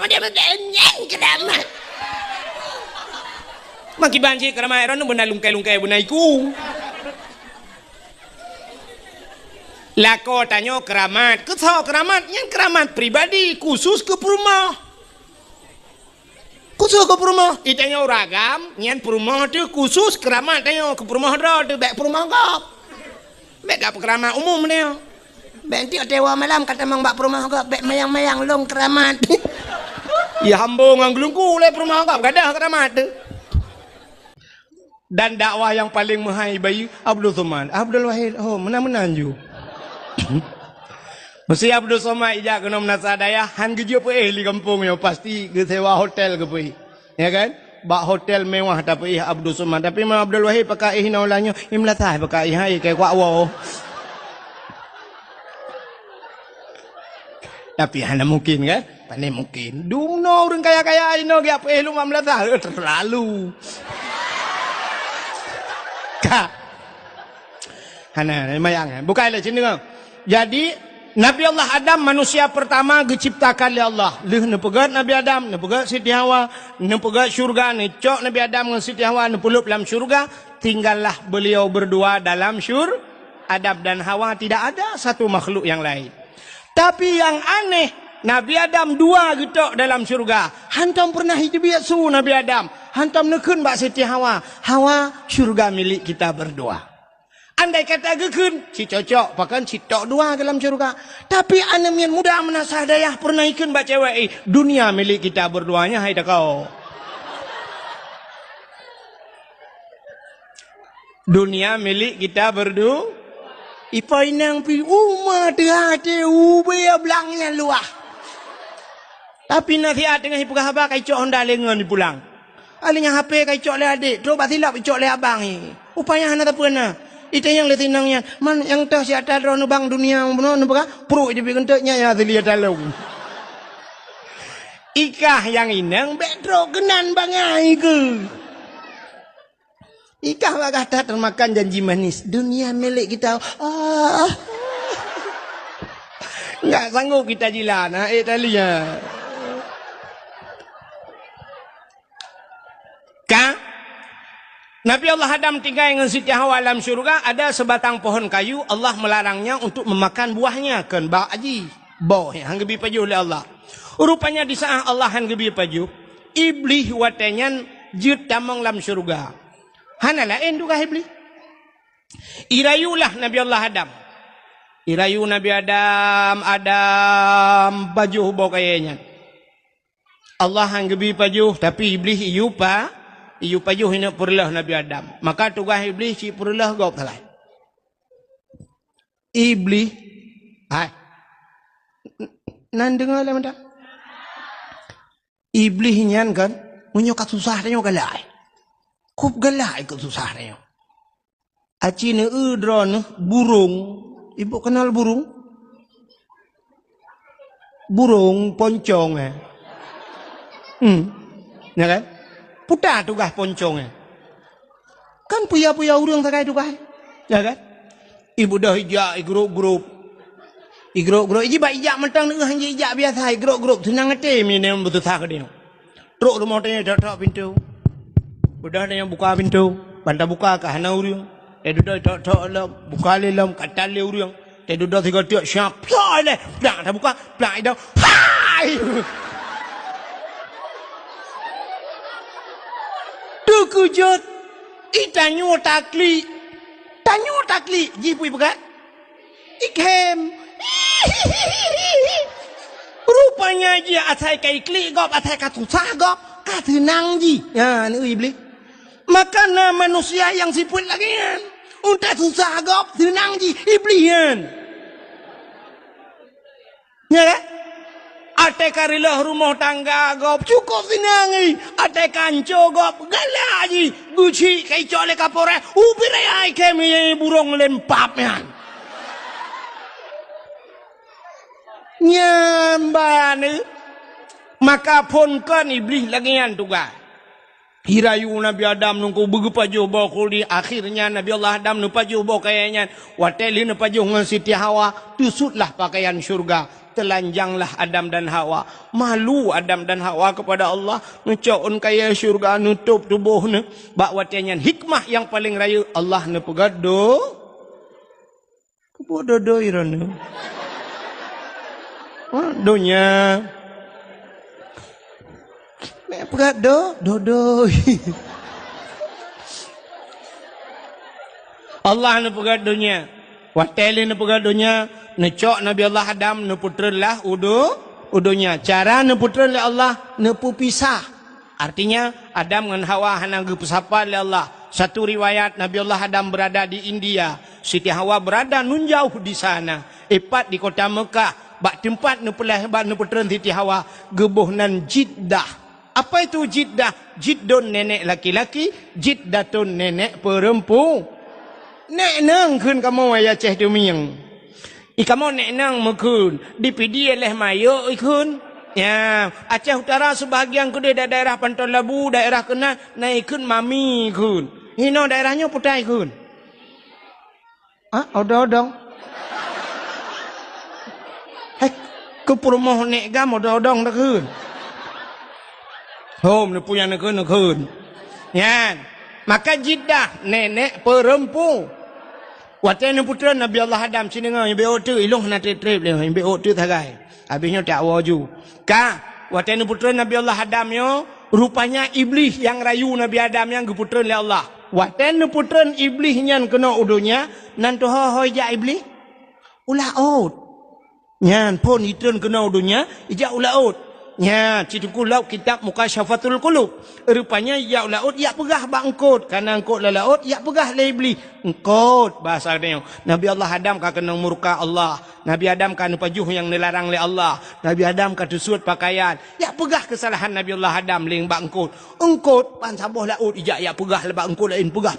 dia berkenyang keramat. Maki banci keramat ron benda lungkai-lungkai benaiku. Lako tanyo keramat, ketau keramat yang keramat pribadi khusus ke rumah. Khusus ke rumah, itanya ragam, yang rumah tu khusus keramat tanyo ke rumah dah, tu baik rumah gap. Baik gap keramat umum dia. Baik tiap tewa malam kata mang bak rumah gap, baik mayang-mayang long keramat. Ya hambung nganglungku le rumah gap, gadah keramat tu. Dan dakwah yang paling menghargai Abdul Somad, Abdul Wahid, oh menang-menang ju. Mesti Abdul Somad ijak kena menasadaya han gejo pe li kampung yo pasti ke sewa hotel ke pe. Ya kan? Bak hotel mewah tapi Abdul Somad tapi Imam Abdul Wahid pakai naulanyo imlatah pakai hai kai kwa wo. Tapi hanya mungkin kan? Pandai mungkin. Dumno orang kaya-kaya ino ge pe lu mamlatah terlalu. Ka. Hana mayang bukan le cini. Jadi Nabi Allah Adam manusia pertama diciptakan oleh Allah. Leh nepegat Nabi Adam, nepegat Siti Hawa, nepegat syurga, necok Nabi Adam dengan Siti Hawa nepulup dalam syurga, tinggallah beliau berdua dalam Adam dan Hawa, tidak ada satu makhluk yang lain. Tapi yang aneh, Nabi Adam dua gitu dalam syurga. Hantam pernah hidup biasa Nabi Adam. Hantam nekun Mbak Siti Hawa. Hawa syurga milik kita berdua. Andai kata gekun, si cocok, bahkan si tok dua dalam syurga. Tapi anem yang muda menasah dayah pernah ikun mbak cewek. Dunia milik kita berduanya, hai dah kau. Dunia milik kita berdua. Ipa inang pi umah terhati ubaya belangnya luah. Tapi nanti tengah ipukah abang kai cok honda lengan di pulang. Alinya HP kai cok le adik, coba silap cok le abang ni. Upaya hana tak pernah. Itu yang letinangnya, man yang tahu si atas drone bang dunia benar nampak pro itu bentuknya ya terlihat dalam. Ikah yang inang bedro genan bangai ke. Ikah bagah tak termakan janji manis dunia milik kita. Enggak sanggup kita jilan, talinya. Nabi Allah Adam tinggal dengan Siti Hawa dalam syurga, ada sebatang pohon kayu, Allah melarangnya untuk memakan buahnya, kan ba aji bau yang gebi paju oleh Allah. Rupanya di saat Allah yang gebi paju, iblis watenyan jut tamang dalam syurga. Hana lain juga iblis. Irayulah Nabi Allah Adam. Irayu Nabi Adam baju bau kayaknya. Allah yang gebi paju, tapi iblis iyupa. Iyu pajuh ini purlah Nabi Adam. Maka tugas iblis si purlah gop salah. Iblis, nan dengar lah menda. Iblis nyan kan, menyokat susah dia galai. Kup galai ke susah dia. Aci ne drone burung. Ibu kenal burung? Burung poncong ya kan? Putar tugas poncongnya. Kan puya-puya urang sakai tugas. Ya kan? Ibu dah ijak grup-grup. Grup-grup iji ba ijak mentang dengan ijak biasa grup-grup senang ngete mine betul sak dia. Truk rumah tanya dak pintu. Budak yang buka pintu, banta buka ke hana urang. Duduk dak buka lelam katal le urang. Duduk tiga tiak siap. Plai le. Plak dah buka, plak dah. Hai. Kujut itanyo takli jipui begat ikem rupanya dia atai kai kli gop atai katusah gop katenang ji ya ni iblis maka manusia yang siput lagi kan untuk susah gop tenang ji iblis kan ya kan ate karilah rumah tangga gop cukup sinangi ate kanco gop galaji guci kai cole kapore upire ai kemi burung lempap yan nyambane maka pun kan iblis lagi yan tugas Hirayu Nabi Adam nungku begepaju bawa kuli. Akhirnya Nabi Allah Adam nupaju bawa kayaknya. Wateli nupaju dengan Siti Hawa. Tusutlah pakaian syurga. Telanjanglah Adam dan Hawa. Malu Adam dan Hawa kepada Allah. Nucaun kaya syurga nutup tubuhnya. Bak watianyan hikmah yang paling raya. Allah nepegado. Kepododo irana. Donya. Nek pegat do. Allah ne pegat dunia. Wateli ne pegat dunia. Ne cok Nabi Allah Adam ne putralah udunya. Cara ne putralah Allah ne pu pisah. Artinya Adam dengan Hawa hanang pesapa oleh Allah. Satu riwayat Nabi Allah Adam berada di India. Siti Hawa berada nun jauh di sana. Epat di kota Mekah. Bak tempat ne pelah bak ne putra Siti Hawa gebuhnan Jeddah. Apa itu Jeddah? Jiddun nenek laki-laki, Jiddatun nenek perempuan. Nek nang kun kamu ayah ceh dumiyang. Kamu nek nang mekun, dipidi oleh mayo ikun. Ya, Aceh Utara sebahagian kuda daerah Pantol Labu, daerah kena naikun mami kun. Hino daerahnya putai kun. Odong-odong. Hek, ke perumah nek gam odong-odong dah kun. Home ni punya nekun. Ya. Maka Jeddah nenek perempuan. Watene putra Nabi Allah Adam sini ngau yang beotu iluh na trip le yang beotu thagai. Habisnya tak waju. Ka watene putra Nabi Allah Adam yo rupanya iblis yang rayu Nabi Adam yang geputra oleh Allah. Watene putra iblis nyan kena udunya nan to hoi ja iblis. Ulah out. Nyan pon itun kena udunya ija ulah out. Ya, cituku laut kitab Mukasyafatul Qulub. Rupanya ya laut ya pegah bak engkot. Karena engkot la laut ya pegah la iblis. Engkot bahasa dia. Nabi Allah Adam ka kena murka Allah. Nabi Adam ka pajuh yang dilarang oleh Allah. Nabi Adam ka tusut pakaian. Ya pegah kesalahan Nabi Allah Adam ling bak engkot. Engkot pan saboh laut ijak ya pegah le bak engkot lain pegah.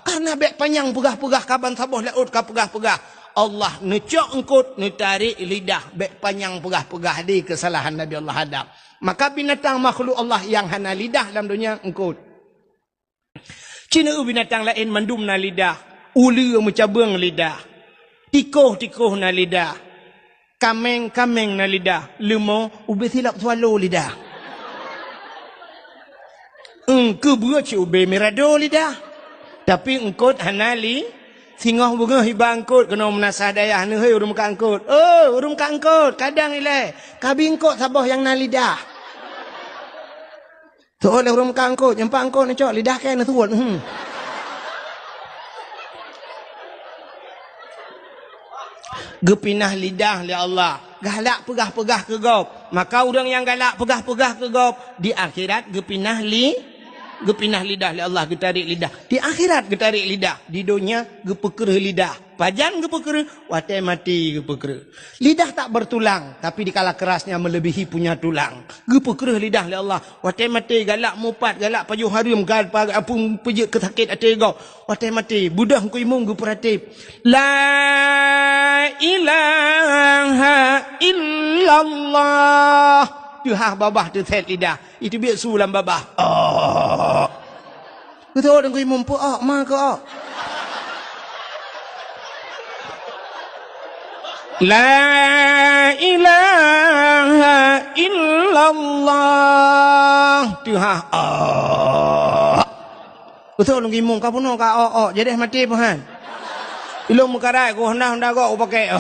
Karena bek panjang pegah ka ban saboh laut ka pegah. Allah necok engkut netarik lidah bek panjang pegah di kesalahan Nabi Allah Adam. Maka binatang makhluk Allah yang hana lidah dalam dunia engkut. Cina binatang lain mandum na lidah, ulu mencabung lidah, tikoh na lidah, kameng na lidah, lemau ube silap swallow lidah. Kebua ci ube merado lidah. Tapi engkut hana Singoh bunga hibangkut kena menasah dayah ni hei urum kangkut. Urum kangkut kadang ile. Kabingkut saboh yang na lidah. Tu oleh urum kangkut nyempak angkut ni cok lidah kan tuan. Gepinah lidah li Allah. Galak pegah ke gop. Maka orang yang galak pegah ke gop di akhirat gepinah lidah li Allah getarik lidah. Di akhirat getarik lidah. Di dunia gepekereh lidah. Pajan gepekereh, watai mati gepekereh. Lidah tak bertulang, tapi dikala kerasnya melebihi punya tulang. Gepekereh lidah li Allah. Watai mati galak mupat, galak pajuh harum, galak apung pejek kesakit ati kau. Watai mati budah ku imung geperatip. La ilaha illallah. Tuhan babah tu set lidah. Itu biar sulam babah. Betul dengan imam pun mak ke La ilaha illallah. Tuhan betul dengan imam kau pun kau jadi mati puhan. Ilmu mukarai kau hendak kau pakai.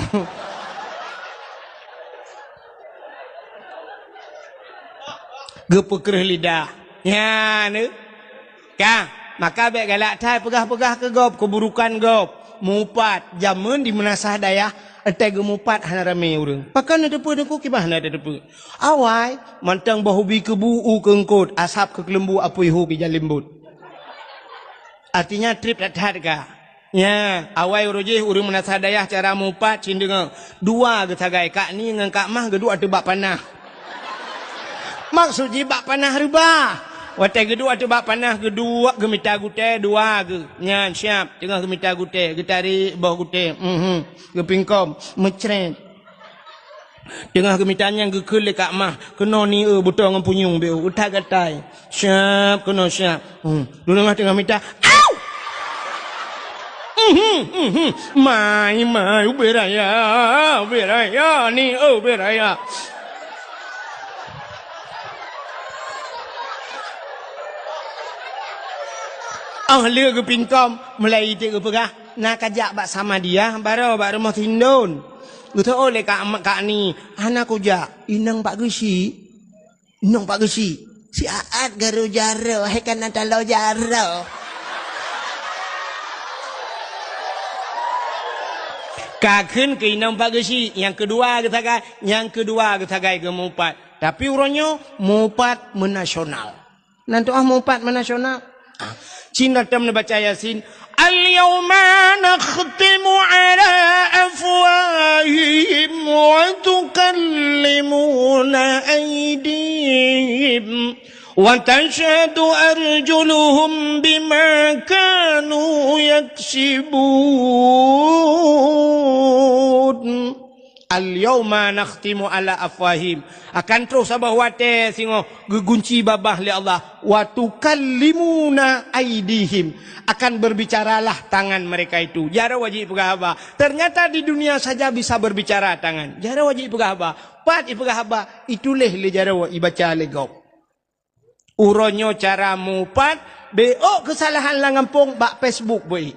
Gepekereh lidah. Ya ni. Ka, maka baik galak thai pegah ke gop, keburukan gop. Mupat zaman di menasah dayah etai gemupat hana rame urang. Pakan ada depu deku kibah hana ada depu. Awai mantang bahubi kebu kengkot asap ke lembu apui hu bi jalimbut. Artinya trip dat ka. Ya, awai urujih urang menasah dayah cara mupat cindeng dua getagai kak ni ngan kak mah gedua tebak panah. Maksud jibak panah riba. Watai kedua tu bak panah kedua gemita gute dua ge. Nyan siap tengah gemita gute getari bawah gute. Gepingkom mecret. Tengah kemitanya gekul dekat mah. Kena ni buta dengan punyung be. Utak gatai. Siap kena siap. Dulu tengah mita. Au! Mai beraya ni beraya. Lia ke pingkom mulai itu ke pegah. Nak kajak bak sama dia baru bak rumah tindun. Kata oleh kak ni anak kuja inang pak gesi. Inang pak gesi. Si Aat garu jaro hekan natalo jaro. Kakun ke inang pak gesi. Yang kedua ketagai ke mupat. Tapi urangnya mupat menasional. Nanti mupat menasional. Cina tam baca Yasin. Al-yawma nakhtimu ala afwahihim wa tukallimuna aydihim wa tashhadu arjuluhum bima kanu yaksibun. Al-yawma nakhtimu ala afwahim. Akan terus abah wate singo gegunci babah li Allah. Wa tukallimuna aydihim. Akan berbicaralah tangan mereka itu. Jara wajib pegah abah. Ternyata di dunia saja bisa berbicara tangan. Jara wajib pegah abah. Pat ipegah abah. Itulah li jara wajib baca legop. Uronyo cara mupat. Beok kesalahan langampung bak Facebook boy.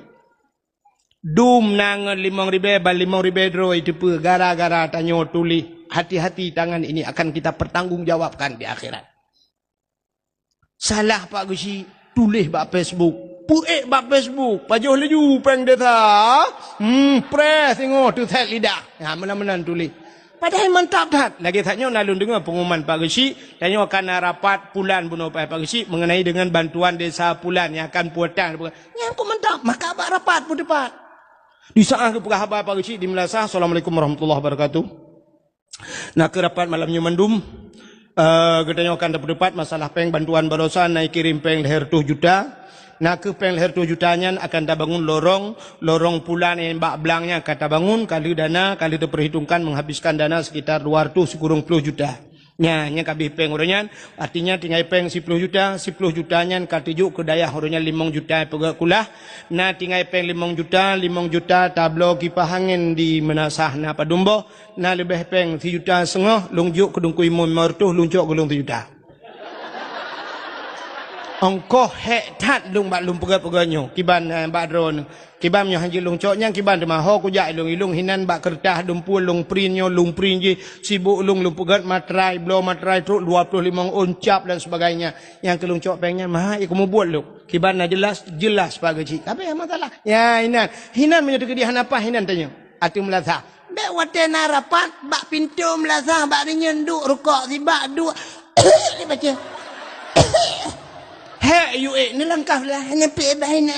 Dum nang 5.000 bal 5.000 dro itu pe gara-gara tanyo tuli hati-hati tangan ini akan kita pertanggungjawabkan di akhirat. Salah Pak Gusi tulis bak Facebook. Puek bak Facebook, pajoh leju peng data. Press tengok tu tet lidah. Ya menan-menan tulis. Padahal mantap dah. Lagi tanya nalun dengar pengumuman Pak Gusi, tanya akan rapat pulan bunuh Pak Gusi mengenai dengan bantuan desa pulan yang akan puatan. Yang aku mantap, maka abak rapat pun depan. Di saat kepegah Pak Gusi di Melasah. Assalamualaikum warahmatullahi wabarakatuh. Nak ke rapat malamnya mendum. Katanya akan dapat masalah peng bantuan barosan naik kirim peng leher 2 juta. Nak ke peng leher 2 jutanya akan dah bangun lorong pulan yang bak belangnya kata bangun kali dana kali diperhitungkan menghabiskan dana sekitar 210 juta. Nya kabeh peng uronyan artinya tinggal peng 10 juta 10 jutanya katijuk ke dayah uronnya 5 juta pegak kulah. Nah tinggal peng 5 juta tablo kipas angin di Menasah na Padumbo. Nah lebih peng 3 juta setengah lungjuk kedungkui mertuh luncuk gulung 3 juta. Ongkoh hektat lung bak lung pegak-pegaknya kiban bak drone kiban nyo hanji lung coknya kiban de maho ku jak ilung hinan bak kertas dumpul lung printnyo lung print je sibuk lung pegat matrai blow matrai truk 25 uncap dan sebagainya yang ke lung cok pengnya mah aku mau buat lu kiban jelas Pak Gaji tapi yang masalah ya hinan menyatu ke dia apa hinan tanya atu Melasah bek watena rapat bak pintu Melasah bak nyenduk rukuk sibak dua ni baca Hei, you ni langkah lah. Hanya bahina.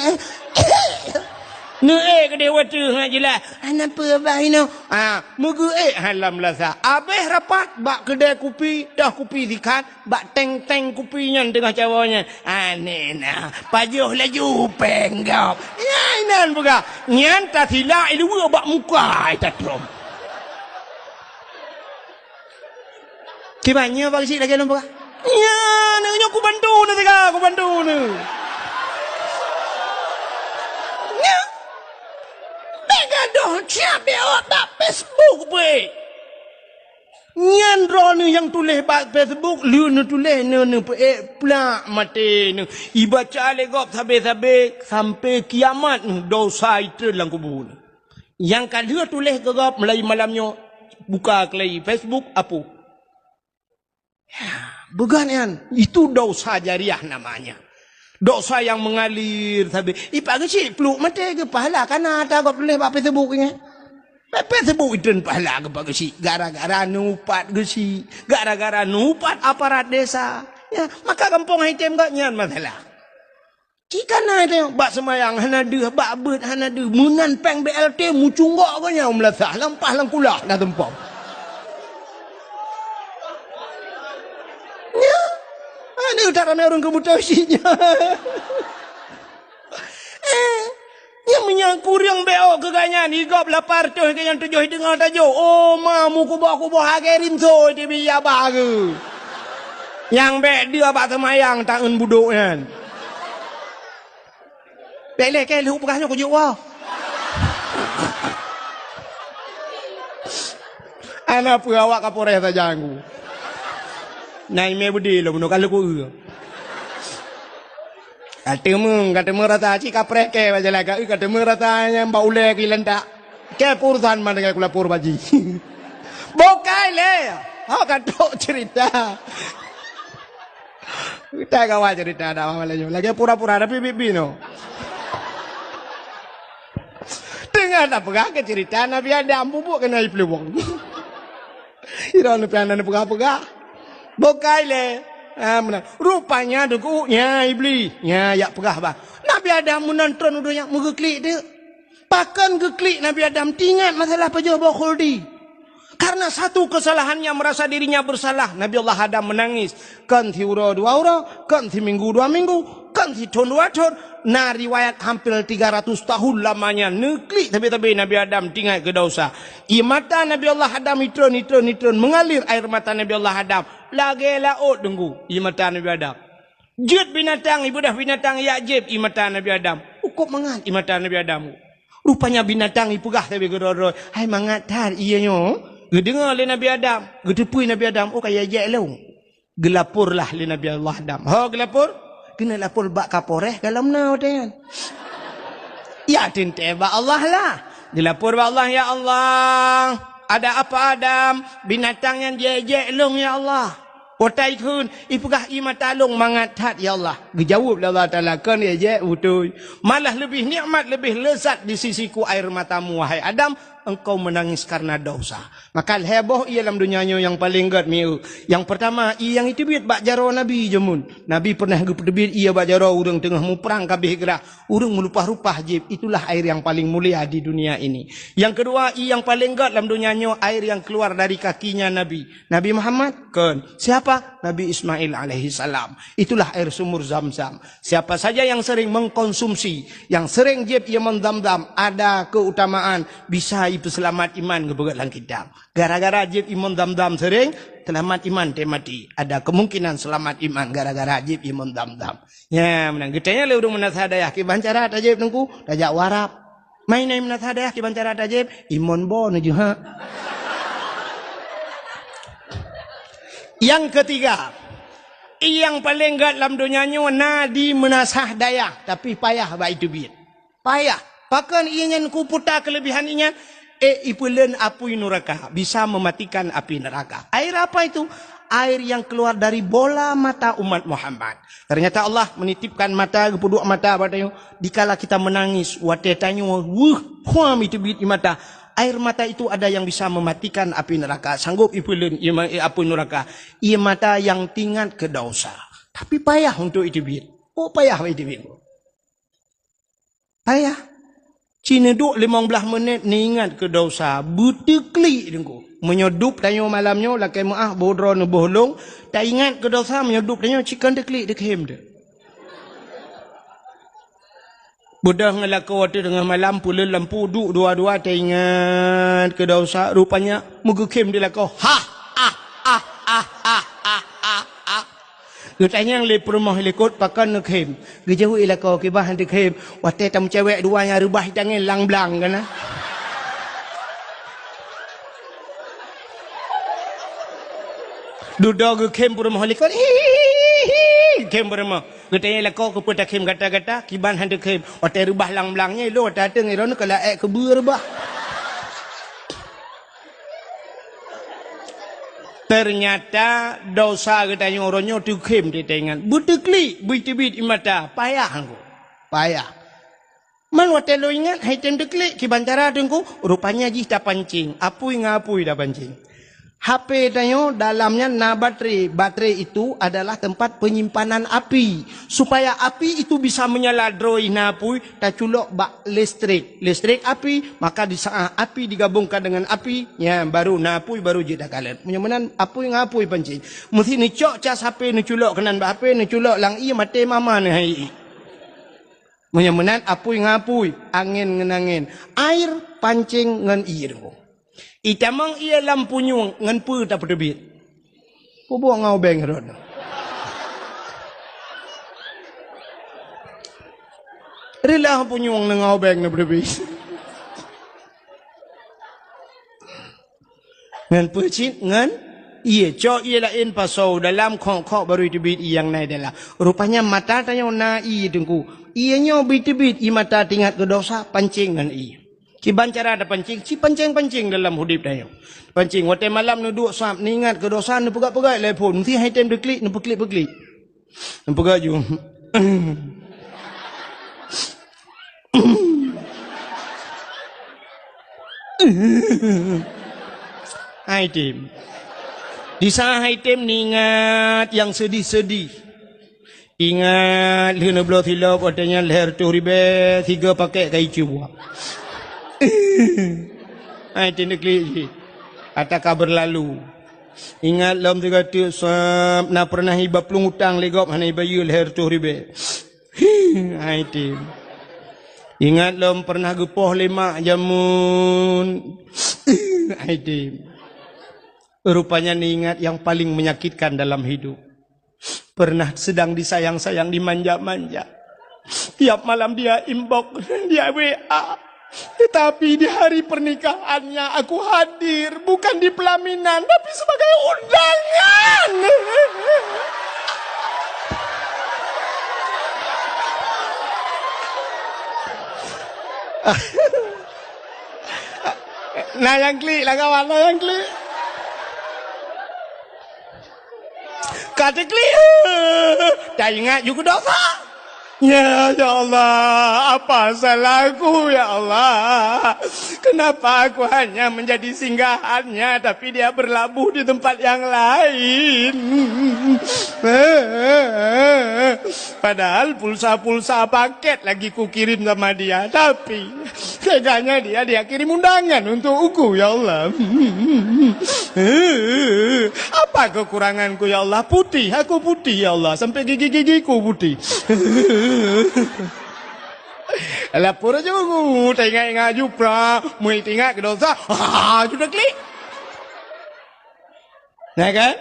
Nu ke dewa tu jelas. Hanya bahina. Mugu halam lasa. Abeh rapat bak kedai kopi, dah kopi dikat, bak teng kopinya tengah cawanya. Nena, pajuh laju penggap. Ya inan buka. Nyan tak silap ilu bak muka tatrom. Kibanya bak si lagi nampak. Ya, nanya aku bantu ni. Ya, bega dah siap dia tak Facebook be. Nyan ni yang tulis bak Facebook, lu nu tulis nu plak mati nu. Ibaca legop sampai kiamat dosa itu dalam kubur. Yang kedua tulis gegap mulai malamnya buka kelai Facebook apa? Ya. Bukan itu dosa jariah namanya. Dosa yang mengalir tapi Pak Gesi peluk mati ke pahala karena tak kau boleh buat Facebook ni. Facebook itu pahala ke Pak Gesi gara-gara nupat Gesi, gara-gara nupat aparat desa. Ya, maka kampung hitam gak nyan masalah. Jika na itu bak semayang hana deh, bak bet hana deh, munan peng BLT mucunggok kau nya Melasah lampah langkulah dah tempom. Ini utara orang kebuta isinya. Yang yang kurang beo ke ganyan igap lapar tu ke yang tujuh dengar tajuk oh mamu kubah hagerin so di biya bagu yang be dia bak semayang tak en buduk kan bek le ke lu pegahnya kujuk wah ana perawak kapore saja aku nai me budi lo bunuh kalau ku kata merata cik kaprek ke baca laga kata merata yang bau le kilan tak ke purusan mana ke kula pur baji bokai le ha katok cerita kita kawan cerita dah malam lagi pura-pura tapi bibi no dengar tak pegah ke cerita Nabi Adam bubuk kena iplewong ira nu pian nu pegah bokai le rupanya dukunya iblis ya pegah bah Nabi Adam menonton udah yang mengeklik dia bahkan geklik Nabi Adam tingat masalah pejabat khuldi karena satu kesalahannya merasa dirinya bersalah Nabi Allah Adam menangis kan thi ura 2 ura kan thi minggu 2 minggu kan thi tahun 2 tahun nah riwayat hampir 300 tahun lamanya neklik tapi Nabi Adam tinggal ke dosa mata Nabi Allah Adam nitron mengalir air mata Nabi Allah Adam lagi laut dengku mata Nabi Adam jut binatang ibu dah binatang yakjib mata Nabi Adam hukum mengat mata Nabi Adam rupanya binatang ipegah tapi gedor hai mangat tar ianya gedengar le Nabi Adam gedepui Nabi Adam oh kaya je lo gelapurlah le Nabi Allah Adam ho gelapur kena lapor bak kaporeh dalam nau dengan ya tinte ba Allah lah dilapor ba Allah ya Allah ada apa Adam binatang yang jejek long ya Allah otai kun ipegah mata long mangat tat ya Allah dijawab Allah Taala kan jejek betul malah lebih nikmat lebih lezat di sisiku air matamu wahai Adam engkau menangis karena dosa maka heboh ia dalam dunianya yang paling gad miu yang pertama yang itu biat bak jaro Nabi jemun Nabi pernah gepedebit ia bak jaro urang tengah mu perang kabeh gerah urang melupah-rupah jib itulah air yang paling mulia di dunia ini yang kedua yang paling gad dalam dunianya air yang keluar dari kakinya Nabi Muhammad kan siapa Nabi Ismail alaihi salam itulah air sumur Zamzam siapa saja yang sering mengkonsumsi yang sering jib ia mendam-dam ada keutamaan bisa itu selamat iman kebegat lang kita gara-gara jib iman dam-dam sering selamat iman temati ada kemungkinan selamat iman gara-gara jib iman dam-dam ya menang getanya le urang menasahadayah ki bancara tajib nengku tajak warap main nai menasahadayah ki bancara tajib iman bo ne ha yang ketiga yang paling gad dalam dunianya nadi menasah daya tapi payah ba itu biat payah bahkan ingin ku putar kelebihan ingin ipulen api neraka bisa mematikan api neraka air apa itu air yang keluar dari bola mata umat Muhammad ternyata Allah menitipkan mata kedua mata padanya dikala kita menangis watetanya huam itu bit mata air mata itu ada yang bisa mematikan api neraka sanggup ipulen api neraka ia mata yang tingkat ke dosa tapi payah untuk itu bit payah itu bit payah Cina duk 15 minit ni ingat ke dosa buteklik dengku menyedup tanyo malamnya lakai maah bodro ne bohlong tak ingat ke dosa menyedup tanyo chicken deklik dekhem de bodah ngelako waktu tengah malam pula lampu duk dua-dua tak ingat ke dosa rupanya mugekem dia lako Gutanya yang lepur mah lekot pakan nak hem. Gejauh ilako kibah hendak hem. Wate tam cewek dua yang rubah tangan lang blang kan? Duduk kem pur mah lekot. Kem pur mah. Gutanya ilako keputak hem kata-kata kiban hendak hem. Wate rubah lang blangnya lo wate teng iron kalau kebur bah. Ternyata dosa katanya orangnya dikem di tangan. Butekli, bit-bit imata, payah aku. Payah. Man watelo ingat, hai tendekli, kibantara dengku, rupanya jih dah pancing. Apui ngapui dah pancing. HP tanya dalamnya na baterai. Baterai itu adalah tempat penyimpanan api. Supaya api itu bisa menyala droi na apui, tak culok bak listrik. Listrik api, maka di saat api digabungkan dengan api, ya baru na apui baru je dah kalet. Menyamanan apui ngapui pancing. Mesti ni cok cas HP ni culok kenan bak HP ni culok lang iya mate mama ni hai. Menyemenan apui ngapui, angin ngan angin. Air pancing ngan iya dengku. Itamang iya lampu nyung ngan pu tak pedebit. Pubuak ngau beng rod. Rilah lampu nyung nang ngau beng na pedebit. Ngan pu cit ngan iya cok iya lain pasau dalam kong baru debit yang naik adalah. Rupanya mata tanya na iya dengku. Ianya bit-bit i mata tingat ke dosa pancing ngan iya. Ciban cara ada pancing, pancing dalam hidup dah. Pancing waktu malam nu duk sap ni ingat ke dosa nu pegat-pegat telefon, mesti hai time deklik nu peklik-peklik. Nu pegat ju. Hai tim. Di sana hai tim ni ingat yang sedih-sedih. Ingat lena belah tilap katanya leher tu ribe 3 paket kai cuba. Ai tindak li. Ataka berlalu. Ingat lam tiga tu sap na pernah hibap pelung utang legop hanai bayu leher tu ribe. Ai tim. Ingat lam pernah gepoh lemak jamun. Ai tim. Rupanya ni ingat yang paling menyakitkan dalam hidup. Pernah sedang disayang-sayang, dimanja-manja. Tiap malam dia inbox, dia WA. Tetapi di hari pernikahannya aku hadir. Bukan di pelaminan, tapi sebagai undangan. Nah yang klik lah kawan, nah yang klik. Kata klik, tak ingat juga dosa. Ya Allah, apa salahku ya Allah? Kenapa aku hanya menjadi singgahannya, tapi dia berlabuh di tempat yang lain? Padahal pulsa-pulsa paket lagi ku kirim sama dia, tapi teganya dia kirim undangan untuk aku ya Allah. Apa kekuranganku ya Allah? Putih, aku putih ya Allah, sampai gigi-gigiku putih. Lapor aja aku, tengok-tengok jupra, mui tengok ke dosa, sudah klik. Nah kan?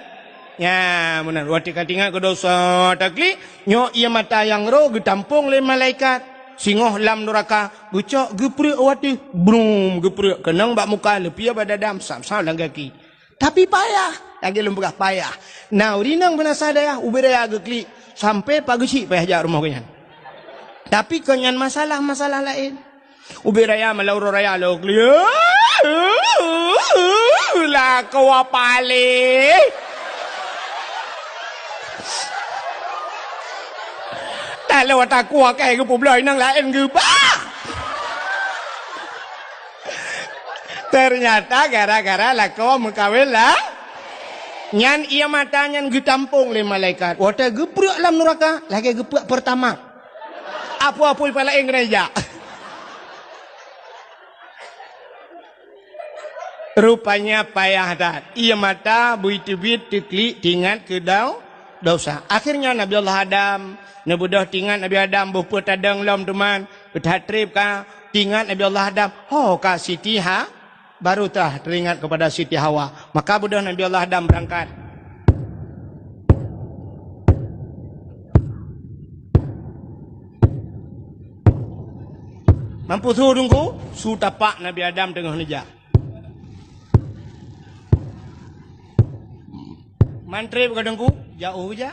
Ya, benar. Waktu tengok ke dosa, tak klik, nyok ia mata yang roh, getampung le malaikat, singoh lam neraka, gucok, geprek waktu, brum, geprek, kenang bak muka, lepia pada dam, sam-sam lang kaki. Tapi payah, lagi lembagah payah. Nah, urinang penasa daya, ubedaya geklik, sampai pagi cik payah jak rumah kenyan. Tapi kenyan masalah lain. Ubi raya malauro raya lo klik. Lah kau apa le? Tak lewat aku akai ke publik nang lain ke bah. Ternyata gara-gara lah kau mengkawin lah. Nyan ia matanya getampung le malaikat. Wata geprek dalam neraka, lagi geprek pertama. Apa-apa pala yang gereja. Rupanya payah dah. Ia mata buit-buit tiklik tingat ke dosa. Akhirnya Nabi Allah Adam, nabudah tingat Nabi Adam bupa tadang lam teman, berhatrib ka tingat Nabi Allah Adam. Oh ka Siti Ha baru telah teringat kepada Siti Hawa. Maka budah Nabi Allah Adam berangkat. Mampu suruh dungku, su tapak Nabi Adam tengah nejak. Mantri berkadangku, jauh je.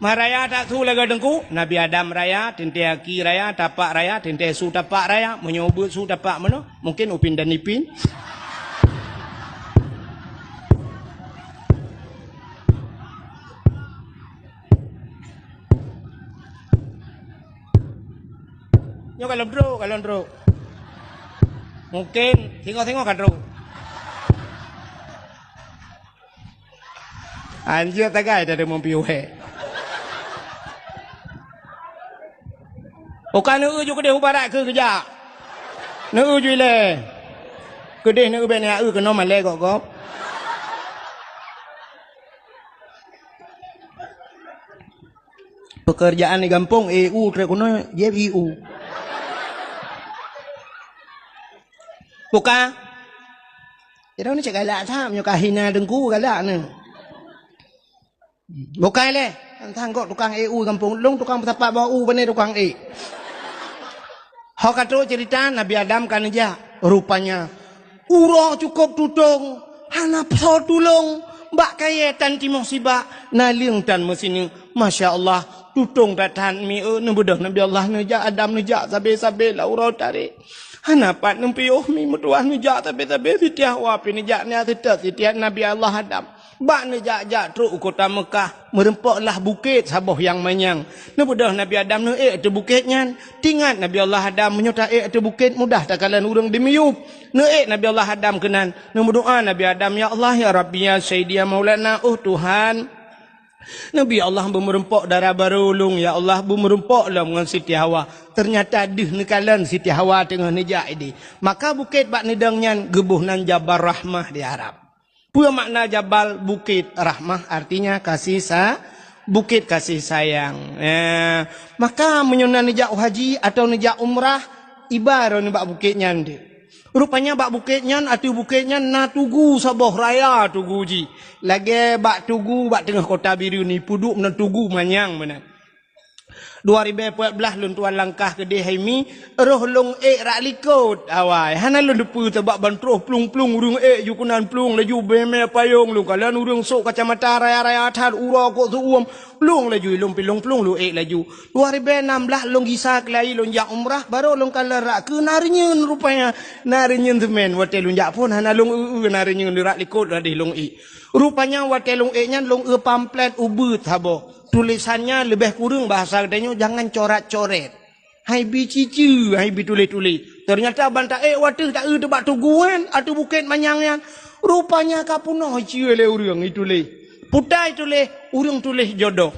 Maraya tak su lagi dengku, Nabi Adam raya, tinte aki raya, tapak raya, tinte su tapak raya, menyobot su tapak mana? Mungkin upin dan ipin. Yo kalau ndro. Mungkin tengok kan ndro. Anjir tagai dari mempiuhe. Okan nu ju kedeh ubarak ke kerja. Nu ju le. Kedeh nu ben ya ke no male kok. Pekerjaan di kampung EU terkono JEU. Buka. Ira ni cak galak tham nyo kahina dengku galak ni. Bukan le. Tangkok tukang EU kampung long tukang tapak bau bane tukang E. Hak kata cerita Nabi Adam kan aja rupanya urang cukup tutung hana pso tulung bak kaya tan timong sibak naling tan mesin Masya Allah tutung datan mi nebudah Nabi Allah neja Adam neja sabe-sabe la urang tarik hana pat nempi mi mutuah neja sabe-sabe sitiah wapi neja nya tetap sitiah Nabi Allah Adam bak nejak-jak truk kota Mekah merempoklah bukit saboh yang manyang nebudah Nabi Adam ne tu bukitnya tingat Nabi Allah Adam menyota tu bukit mudah tak kalan urang dimiup ne Nabi Allah Adam kenan berdoa Nabi Adam ya Allah ya Rabbi ya Sayyidi ya Maulana Tuhan Nabi Allah bermerempok darah barulung ya Allah bermerempok lah dengan Siti Hawa ternyata dih nekalan Siti Hawa tengah nejak ini maka bukit bak nedangnya gebuh nan Jabal Rahmah di Arab. Pua makna Jabal Bukit Rahmah artinya bukit kasih sayang. Maka menyunan nejak haji atau nejak umrah ibarat ni bak bukitnya ni. Rupanya bak bukitnya atau bukitnya na tugu saboh raya tugu ji. Lagi bak tugu bak tengah kota biru ni puduk na tugu manyang mana. 2014 lun tuan langkah ke Haimi roh long rak likut awai hana lun depu tebak bantroh plung-plung urung jukunan plung laju beme payung lu kalan urung sok kacamata raya-raya atar ura kok suum plung laju lung pilung plung lu laju 2016 long gisa kelai lun jak umrah baru long kalan rak ke narinyeun rupanya narinyeun temen wate lun jak pun hana long narinyeun rak likut radih long rupanya wate long nya long pamflet ubut habo tulisannya lebih kurang bahasa katanya jangan coret-coret. Hai bi cicu, hai bi tulis-tulis. Ternyata bantah waduh tak tebak tuguan atau bukit manyangnya. Rupanya kapunoh ciu le urang itulis. Putai tulis, urang tulis jodoh.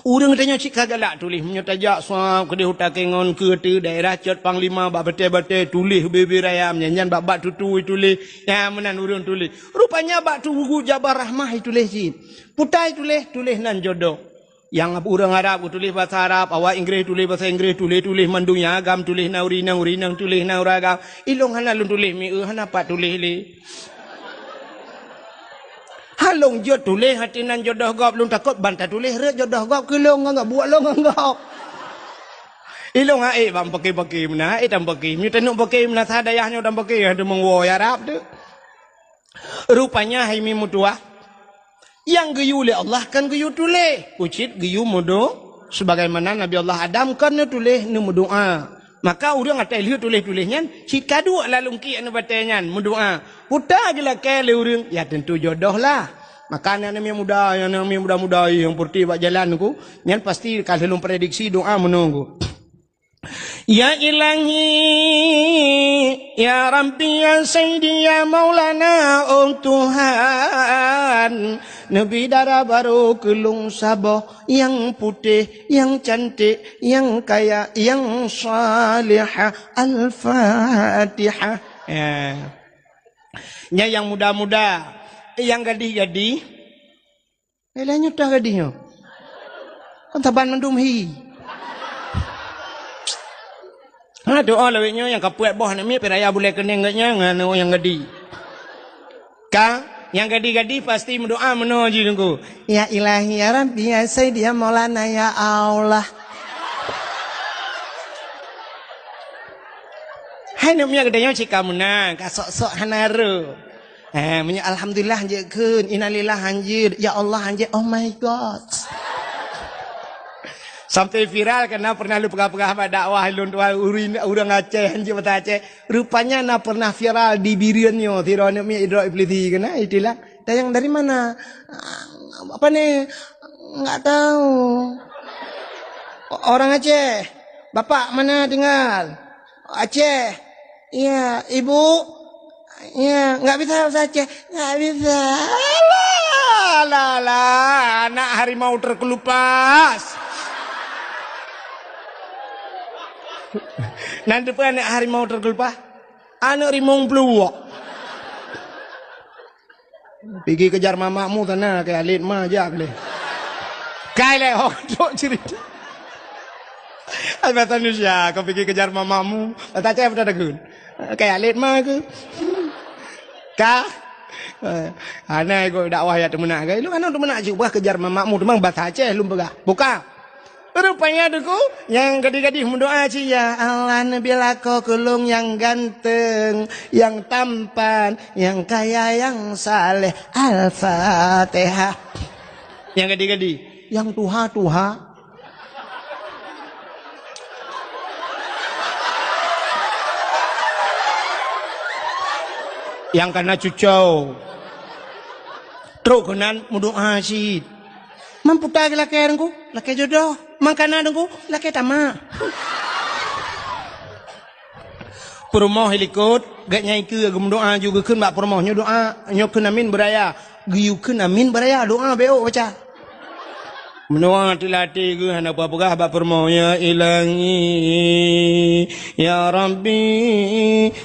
Urang tanya cik kagalak tulis menyotajak suap ke hutan kengon ke tu daerah Cot Panglima bak betul-betul tulis bebe rayam nyanyian bak tutu tulis ya menan urang tulis. Rupanya bak tugu Jabal Rahmah tulis si. Putai tulis nan jodoh. Yang urang Arab tulis bahasa Arab, awak Inggeris tulis bahasa Inggeris, tulis mandunya agam tulis nauri nang tulis nauragam. Ilong hana lun tulis mi hana pat tulis li. Halong jod tulis hati nan jodoh gop lun takut bantah tulis re jodoh gop kelong ngak buat long ngak. Ilong bang pakai mana tam pakai mi tenuk pakai mana sadayahnya tam pakai ada mengwo Arab tu. Rupanya hai mi mutua yang geyu oleh Allah kan geyu tulis. Ucit geyu mudo sebagaimana Nabi Allah Adam kan tulis nu doa. Maka orang atai lihat tulis-tulisnya cik kadu lalu ki anu batenya mudoa. Puta gila kele urang ya tentu jodoh lah. Maka anak yang muda yang putih bak jalan ku nyan pasti kalau prediksi doa menunggu. Ya ilahi ya Rabbi ya Sayyidi ya Maulana Tuhan Nabi darah baru kelung saboh yang putih yang cantik yang kaya yang salihah Al-Fatihah nya yang muda-muda yang gadih-gadih elahnya dah gadihnya kan taban mendumhi. Doa lawiknya yang kapuat boh nak mi peraya boleh kening gatnya ngano yang gadi. Ka yang gadi-gadi pasti mendoa menuju nunggu. Ya ilahi ya Rabbi ya Sayyidi ya Maulana ya Allah. Hai nak mi gadanya cik kamu na ka sok-sok hanaru. Punya alhamdulillah anjir keun innalillah anjir ya Allah anjir oh my god. Sampai viral karena pernah lu pegah-pegah dakwah lun tua urang Aceh anjir mata Aceh. Rupanya na pernah viral di Biriannya tirone mi idro ibliti kana itulah. Tayang dari mana? Apa nih? Enggak tahu. Orang Aceh. Bapak mana tinggal? Aceh. Iya, Ibu. Iya, enggak bisa bahasa Aceh. Enggak bisa. Lah, anak harimau terkelupas. Nanti pun anak harimau terkelupas, anak rimong peluak. Pergi kejar mamamu tanah ke alit mah jak deh. Kai le hok tok cerita. Ai bata Indonesia, kau pergi kejar mamamu, bata cai pada dagun. Kayak alit mah ke? Ka? Anai kau dakwah ya temen nak. Lu kan temen nak cuba kejar mamamu, temang bata cai lu begah. Buka. Rupanya duku yang gadis-gadis mendoa ci ya Allah nabilah kau kelung yang ganteng, yang tampan, yang kaya, yang saleh. Al-Fatihah. Yang gadis-gadis, yang tuha-tuha. Yang kena cucau. Teruk kenan mendoa ci. Mampu tak laki aku, laki jodoh. Makanan aku, laki tamak. Perumah helikot, gak nyai ke, agam doa juga kan bak perumah nyo doa, nyo kan amin beraya, giu kan amin beraya doa beo baca. Mendoa tilati ke, hana apa-apa bak perumah ya ilahi, ya Rabbi,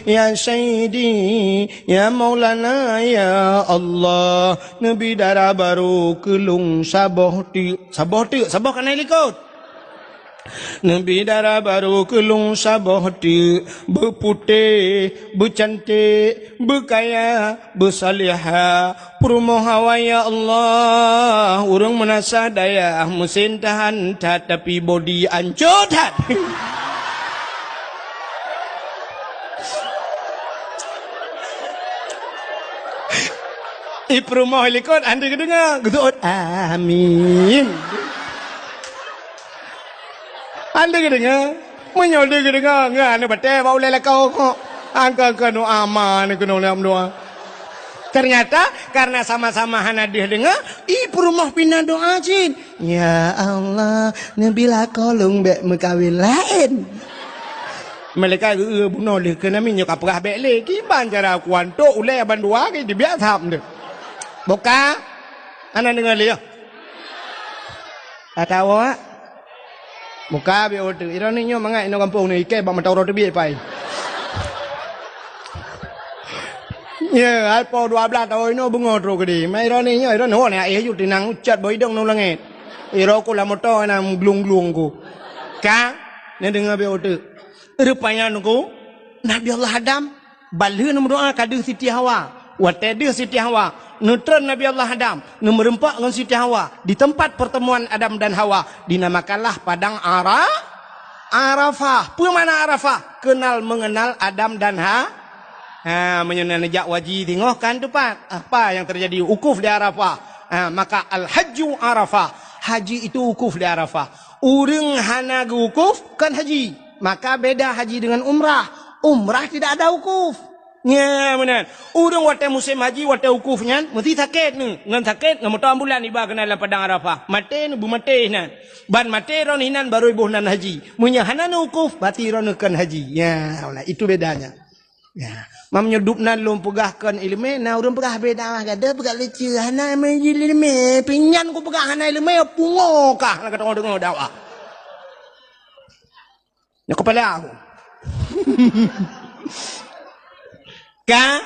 ya Sayyidi, ya Maulana, ya Allah, Nabi darah baru kelung saboh kan helikot. Nabi darah baru kelung saboh ti berputih, bercantik, berkaya, bersalihah. Perumoh hawa ya Allah, urang menasa daya mesin tahan tapi body ancot. Perumoh helikot anda kedengar, gedut amin. Anda kedengar, menyolder kedengar, enggak anda batai bau lelak kau kok. Angka kena aman, kena dalam doa. Ternyata karena sama-sama hanadir dengar, perumah pindah doa cin. Ya Allah, nabilah kolong bek mekawin lain. Mereka bunuh leh kena minyak kapurah bek leh. Kiban cara kuanto ulai bandua ke dibiak tham deh. Boka, anda dengar leh. Tahu tak? Muka biar order. Ironinya mangai ino kampung ni ikai bang matau roti biar pai. Ya, alpo 12 tahun ino bungo tro kedi. Mai ironinya iron ho ni ai yu tinang ucat boy dong nang langit. Iro ko la moto na glung-glung ko. Ka, ni dengar biar order. Rupanya nunggu Nabi Allah Adam balhe nu doa kadu Siti Hawa. Watede Siti Hawa. Neutron Nabi Allah Adam, merempak dengan Siti Hawa di tempat pertemuan Adam dan Hawa dinamakanlah padang Arafah. Apa mana Arafah? Kenal mengenal Adam dan menyenang nejak wajib tengok kan tepat. Apa yang terjadi? Ukuf di Arafah. Maka al-hajju Arafah. Haji itu ukuf di Arafah. Urang hana ukuf kan haji. Maka beda haji dengan umrah. Umrah tidak ada ukuf. Ya benar. Urang wate musim haji wate ukufnya mesti sakit ni. Ngan sakit ngam motor ambulan iba kena dalam padang Arafah. Mate nu bu mate nan. Ban mate ron hinan baru ibu nan haji. Munya hanan ukuf bati ron kan haji. Ya, itu bedanya. Ya. Mam nyedup nan lum pegahkan ilmu na urang pegah beda gada pegah leceh hana maji ilmu. Pinyan ku pegah hana ilmu pungokah nak kata orang dengar dakwah. Ya kepala aku. Kan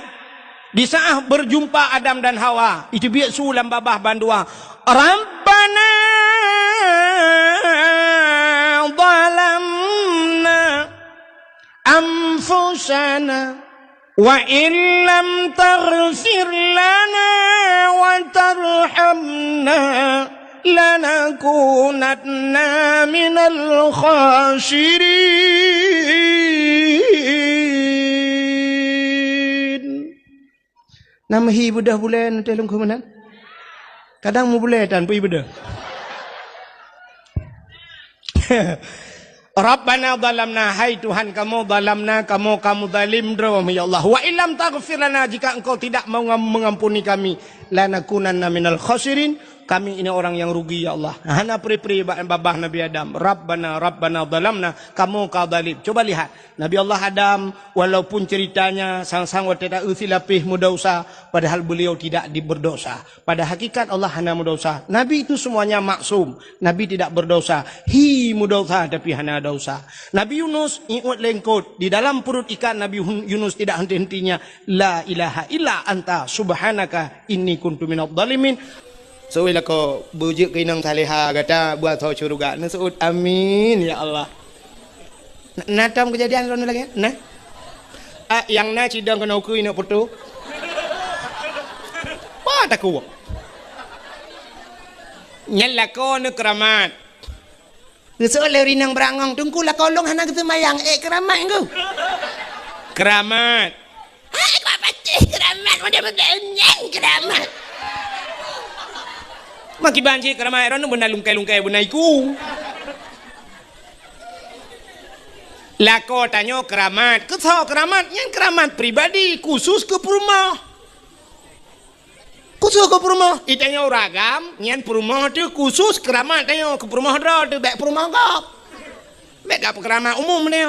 di saat berjumpa Adam dan Hawa itu biak sulam babah bandua Rabbana zalamna anfusana wa illam taghfir lana wa tarhamna lanakunanna minal khasirin. Nama hi budah bulan telung kumanan. Kadang mu boleh dan pi budah. Rabbana zalamna, hai Tuhan kamu zalamna, kamu zalim drum ya Allah. Wa illam taghfir lana, jika engkau tidak mau mengampuni kami, lanakunanna minal khasirin, kami ini orang yang rugi ya Allah. Hana pri-pri babah Nabi Adam. Rabbana zalamna, kamu zalim. Coba lihat Nabi Allah Adam, walaupun ceritanya sang-sang tidak usilapih mudosa, padahal beliau tidak berdosa. Pada hakikat Allah hana mudosa. Nabi itu semuanya maksum. Nabi tidak berdosa. Hi mudosa tapi hana dosa. Nabi Yunus ingat lengkot di dalam perut ikan. Nabi Yunus tidak henti-hentinya la ilaha illa anta subhanaka inni kuntu minadh dhalimin. Soalnya kau bujuk ke inang saleha kata buat tahu syurga. Nasuud amin ya Allah. Natam kejadian rono lagi. Nah. Yang na cidang kena uku ina putu. Pa tak kuat. Nyala ko na keramat. Soalnya rinang berangong tunggu lah kolong hana gitu mayang keramat engkau. Keramat. Kau apa sih keramat? Mudah-mudahan keramat. Maki banci keramat rono benda lungkai-lungkai benaiku. Lako tanyo keramat, kesau keramat, yang keramat pribadi khusus ke rumah. Khusus ke rumah, itanya ragam, yang rumah tu khusus keramat tanyo ke rumah dah, tu bek rumah kau. Bek gap keramat umum ni.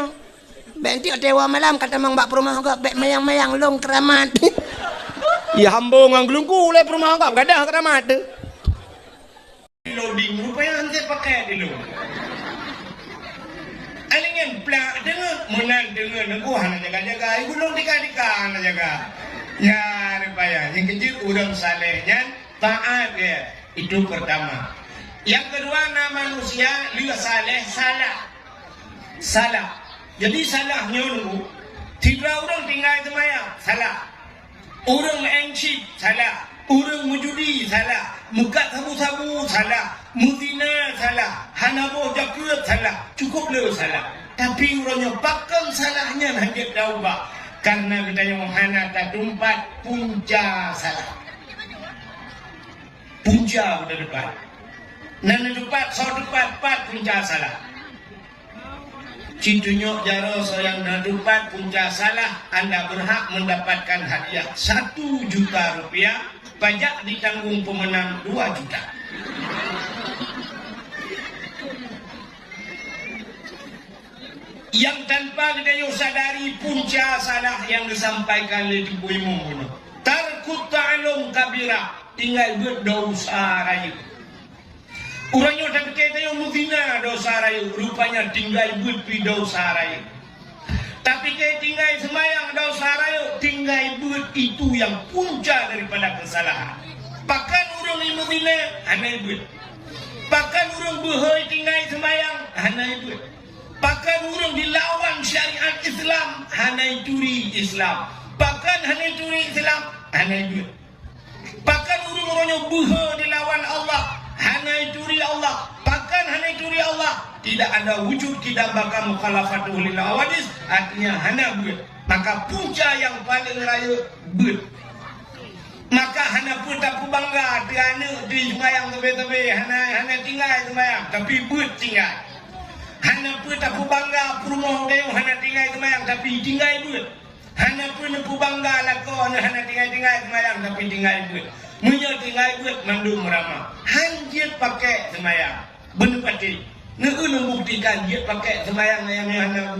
Benti dewa malam kata mang bak rumah kau bek mayang-mayang long keramat. Ya hambung ang gelungku le rumah kau, gak ada keramat tu. Loading rupanya nanti pakai dulu. Alingan plak dengan menang dengan aku hana jaga-jaga ibu long dika-dika hana jaga ya rupanya yang kecil urang salehnya taat ya itu pertama yang kedua nama manusia lihat saleh salah jadi salahnya nunggu tiga orang tinggal semayang salah orang engcip salah orang mujudi salah muka sabu-sabu salah muzina salah hanabo jakut salah cukup le salah tapi orangnya bakal salahnya hanya taubah karena kita yang hana tempat punca salah punca udah depan nan depan so depan pat punca salah cintunya jaro sayang dan depan punca salah anda berhak mendapatkan hadiah 1 juta rupiah pajak ditanggung pemenang 2 juta. Yang tanpa kita sadari punca salah yang disampaikan oleh ibu ibu tarkut ta'alum kabira tinggal berdosa rayu orangnya tak kata yang muzina dosa rayu rupanya tinggal berdosa rayu tapi kita tinggal semayang dosa rayu tinggal ber itu yang punca daripada kesalahan bahkan orang yang muzina hanya ber bahkan orang berhoi tinggal semayang hanya ber bahkan orang dilawan syariat Islam hanya curi Islam bahkan hanya curi Islam hanya duit bahkan orang-orangnya buha dilawan Allah hanya curi Allah bahkan hanya curi Allah tidak ada wujud tidak bakal mukhalafatul lil awadis artinya hanya duit maka punca yang paling raya duit maka hanya pun tak bangga tiada di semayang tebe-tebe hanya tinggal semayang tapi duit tinggal hanya pun tak bangga rumah dia hanya tinggal semayang tapi tinggal duit hanya pun aku bangga lakon hanya tinggal semayang tapi tinggal duit punya tinggal duit mandum ramah hanjir pakai semayang benar pasti nak membuktikan dia pakai semayang yang hanya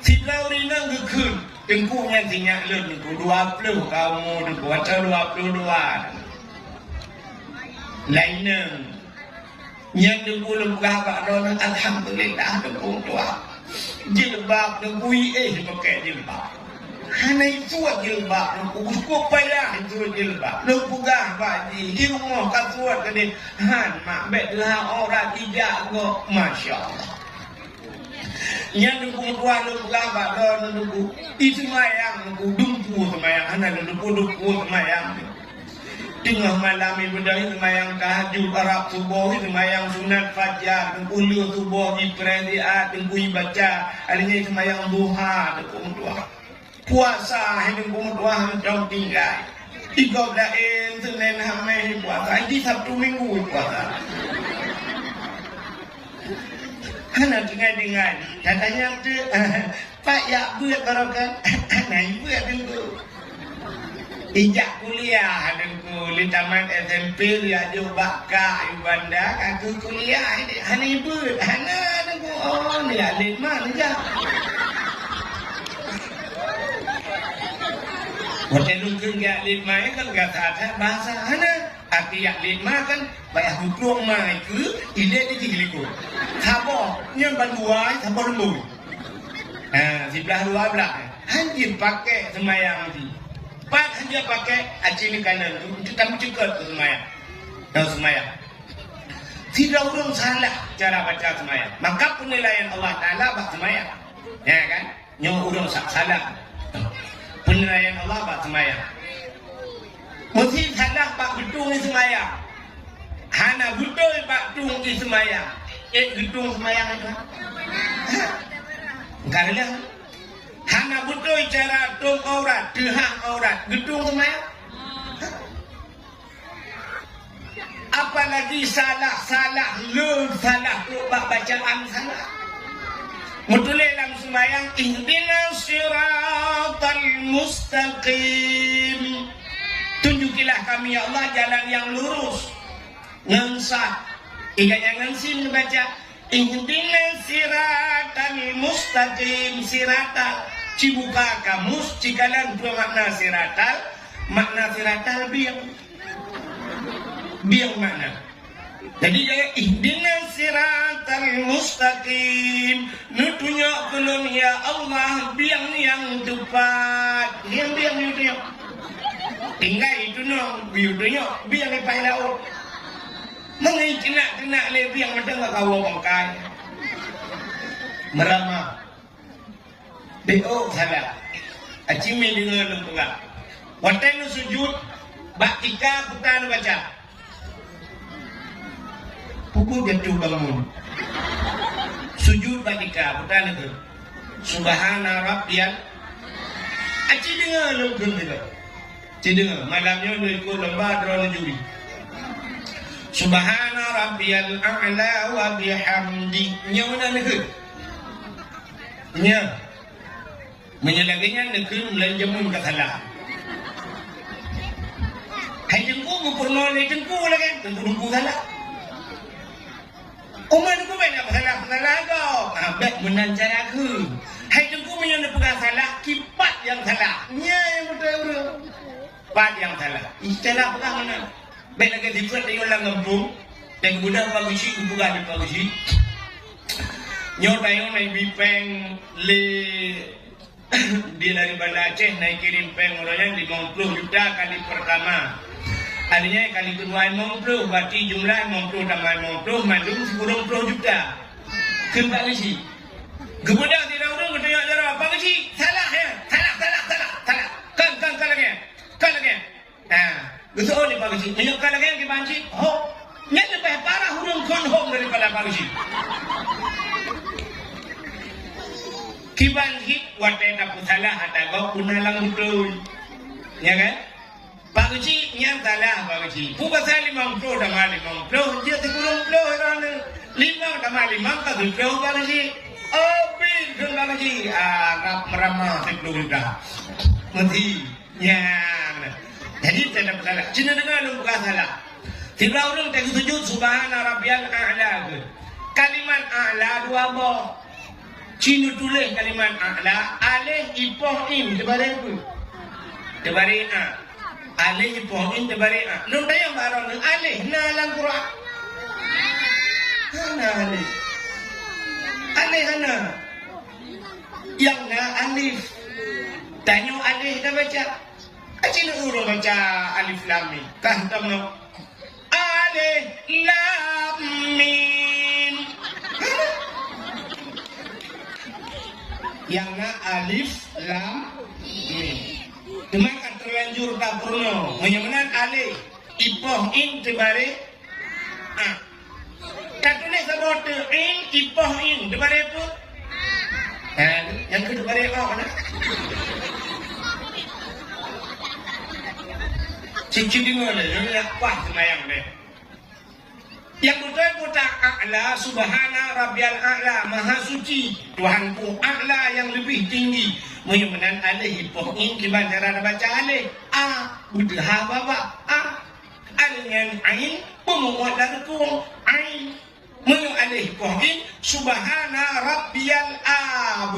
si laurina ngekun tengkunya sinyak lun 20 kamu atau 22 lainnya yang dulu gagak dolan alhamdulillah dulu tua jilbab dulu pakai jilbab hanya itu jilbab dulu cukup payah itu jilbab dulu gah baji di rumah kasuat tadi han mak bet lah orang tidak go masya Allah yang dulu tua dulu gagak dolan dulu itu mayang dulu dumpu semayang hanya dulu semayang tengah malam ibu dari semayang tahajud Arab subuh semayang sunat fajar ulu subuh ibradiat tengku baca alinya semayang duha tengku dua puasa tengku dua macam tinggal 13 Senin Hamil puasa di Sabtu Minggu puasa hana dengar katanya tu Pak ya buat barokan naik buat tengku ijak kuliah adengku di taman SMP dia jumpa ka ibanda aku kuliah ini hana ibu hana adengku oh ni alit mana ja hotel lungkung ya alit mai kan gak ada bahasa hana arti alit ma kan bayar hukum mai ke ile di tigliku sabo nyen banduai sabo lembu sebelah dua belah hanjir pakai semayang di Pak hanya pakai acini kanan itu kamu cekat ke semayang dalam semayang. Tidak orang salah cara baca semayang. Maka penilaian Allah Ta'ala bak semayang. Ya kan? Yang orang salah. Penilaian Allah bak semayang. Mesti salah bak gedung di semayang. Hana betul bak gedung di semayang. Gedung semayang itu. Karena hana betul cara tung aurat, dehak aurat, gedung semayang. Apalagi salah salah bak bacaan salah. Betul dalam semayang ihdinas siratal mustaqim. Tunjukilah kami ya Allah jalan yang lurus. Ngensah. Ikan yang ngensin baca ihdinas siratal mustaqim. Siratal cibuka kamus cikalan makna siratal. Makna siratal biang mana? Jadi kayak ihdinas siratal mustaqim. Nutunya belum ya Allah biang yang tepat. Biang itu. Tinggal itu no, biutunya biang di pailau. Mengai kena lebih yang macam tak kau bangkai. Meramah. Beo salah. Acimi dengan lempengan. Waktu sujud, baktika putan baca. Pukul jatuh bangun. Sujud baktika putan itu. Subhana Rabbiyal. Aci dengar lempengan juga. Aci dengar malamnya dia ikut lembah drone juri. Subhana Rabbiyal a'la wa bihamdi. Nyawa negeri. Nya. Menyelaginya negeri mulai jamun ke salah. Hai jengku pernah le jengku lagi. Jengku salah. Umar aku banyak salah kau. Abad menancar aku. Hai jengku menyana pegang salah. Kipat yang salah. Nya yang betul. Pat yang salah. Istilah pegang mana? Baik lagi diput dia orang ngempung dan budak bagusi bukan di bagusi. Nyotayong naik bipeng le dia dari Banda Aceh naik kirim peng orangnya 50 juta kali pertama. Alinya kali kedua 50 berarti jumlah 50 tambah 50 mandum 10 juta. Kembali sih. Kemudian tidak orang bertanya cara bagusi salah ya salah. Kan lagi. Nah. Betul ni Pak Haji. Menyokkan lagi yang dibanci. Oh, ni lebih parah hurung konhom daripada Pak Haji. Kibanci watai tak salah ada kau punalang betul, ya kan? Pak Haji yang salah Pak Haji. Pupasa 50 tambah 50, dia 30 orang 5 tambah 5 tak 30 Pak Haji. Oh, bil Pak Haji. Kap meramah 10 dah. Mesti, ya. Jadi tidak salah. Cina dengar lu bukan salah. Tiba orang tak sujud subhana rabbiyal a'la. Kalimat a'la dua boh. Cina tulis kalimat a'la alif ipoh in dibalik apa? Dibalik a. Alif ipoh in dibalik a. Lu tanya barang ni alif nalang Quran. Hana alif. Alif hana. Yang na alif. Tanya alif dah baca. Cina urut baca alif lam mim. Kan tahu alif lam mim. Yang na alif lam mim. Cuma kan terlanjur tak purno. Menyamakan alif ipoh in dibalik a. Tak tulis sebut in ipoh in dibalik apa? Yang kedua dibalik a mana? Cincin dengar ni, ni apa semayang ni? Yang betul kota a'la subhana rabbiyal a'la maha suci Tuhanku a'la yang lebih tinggi. Menyamakan alih poin kiban cara baca alih a budah baba a dengan ain pemuat darku ain menyu alih poin subhana rabbiyal a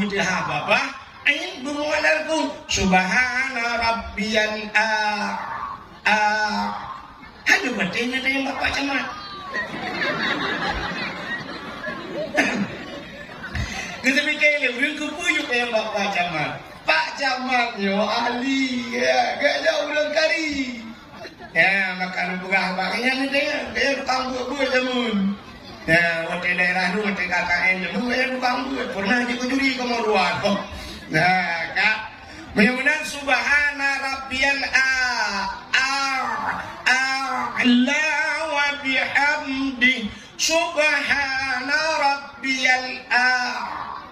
budah baba ain pemuat darku subhana rabbiyal a. Ada batinnya dari Bapak Camat. Kita fikir lebih kepuyuk yang Bapak Camat. Pak Camat yo ahli, gak jauh ulang kari. Ya, makan berah baknya ni dia tukang buat jamun. Ya, waktu daerah tu, waktu KKN jamun dia tukang buat. Pernah je kejuri ke Maruan. Nah, kak. Mudah-mudahan subhana rabbiyal a'la wa bihamdi subhana rabbiyal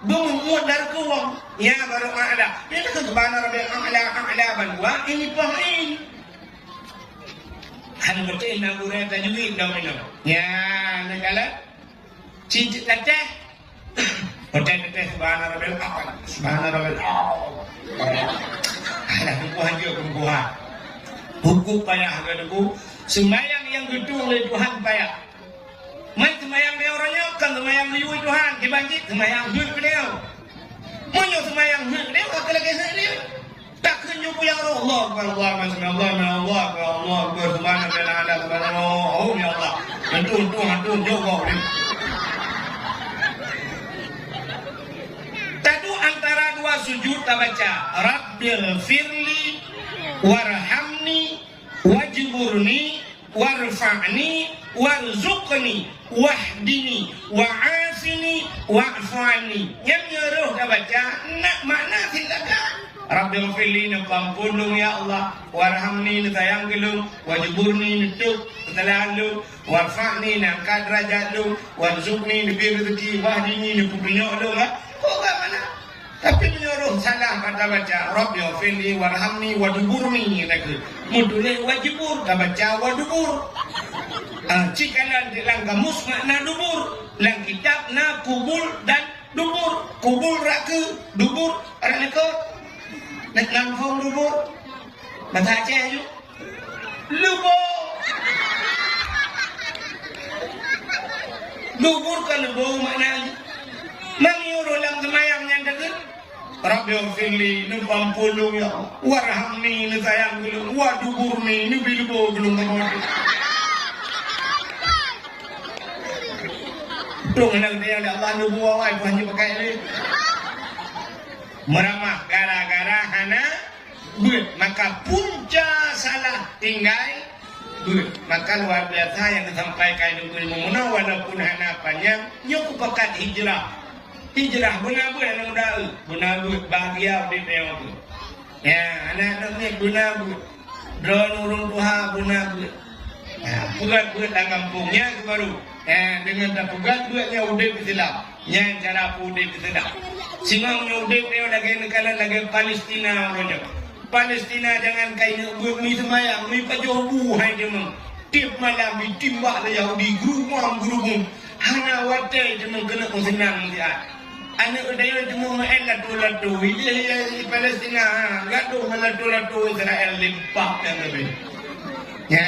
Bumut dari kuang. Ya, baru ada. Ini kan subhana rabbiyal a'la bandua ini pahin. Han betul nak gurau tajwid dah minum. Ya, negala. Cincin teteh. Betul teteh subhana rabbil a'la. Subhana rabbil a'la. Alah buah je buah. Buku payah gadu. Sembayang yang gedung oleh Tuhan payah. Mai sembayang dia orangnya kan sembayang liu Tuhan dibanjir sembayang hud dia. Munyo sembayang hud dia kok lagi hud dia. Tak kunjung yang Allah bersubhana ta'ala subhanallah ya Allah hantu jawab ni. Tadu antara dua sujud kita baca Rabbil firli warhamni wajburni warfa'ni warzuqni wahdini wa'afini wa'fani. Yang nyeruh kita baca nak makna silakan. Rabbil firli ni pampulung ya Allah, warhamni ni sayang gelung, wajburni ni tuk kesalahan lu, warfa'ni ni angkat derajat lu, warzuqni ni beri rezeki, wahdini ni pupinyok lu lah. Kok tak mana? Tapi menyuruh salah kata baca Rabbil firli warhamni wajburni kata. Mudulih wajibur tak baca wadubur. Cikalan di lang kamus makna dubur, lang kitab na kubul dan dubur. Kubul raka, dubur orang lekot. Nak langsung lubur bahasa Aceh tu lubur kan lubur maknanya mengiur ulang semayang yang dekat Rabbil firli ni pampulung ya warhamni ni sayang gelung waduburni ni bilbo gelung kemana tu menang dia Allah lubur awal pun hanya pakai ni meramah gara-gara hana buat maka punca salah tinggal buat maka luar biasa yang disampaikan itu ilmu munah walaupun hana panjang nyok pakat hijrah benar buat yang muda benar buat bahagia di tengok tu ya anak-anak ni benar buat drone urung tuha benar buat pugat dalam kampungnya ke baru dengan tak pugat buatnya udah bersilap yang cara udah bersilap Singang nyodek dia lagi negara lagi Palestina orang Palestina jangan kain buat mi semayang mi pajobu hai dia meng tiap malam mi timbak le Yahudi gerumam hana watai dia meng kena senang dia anak dia cuma main latu dia Palestina gaduh latu Israel limpah yang lebih ya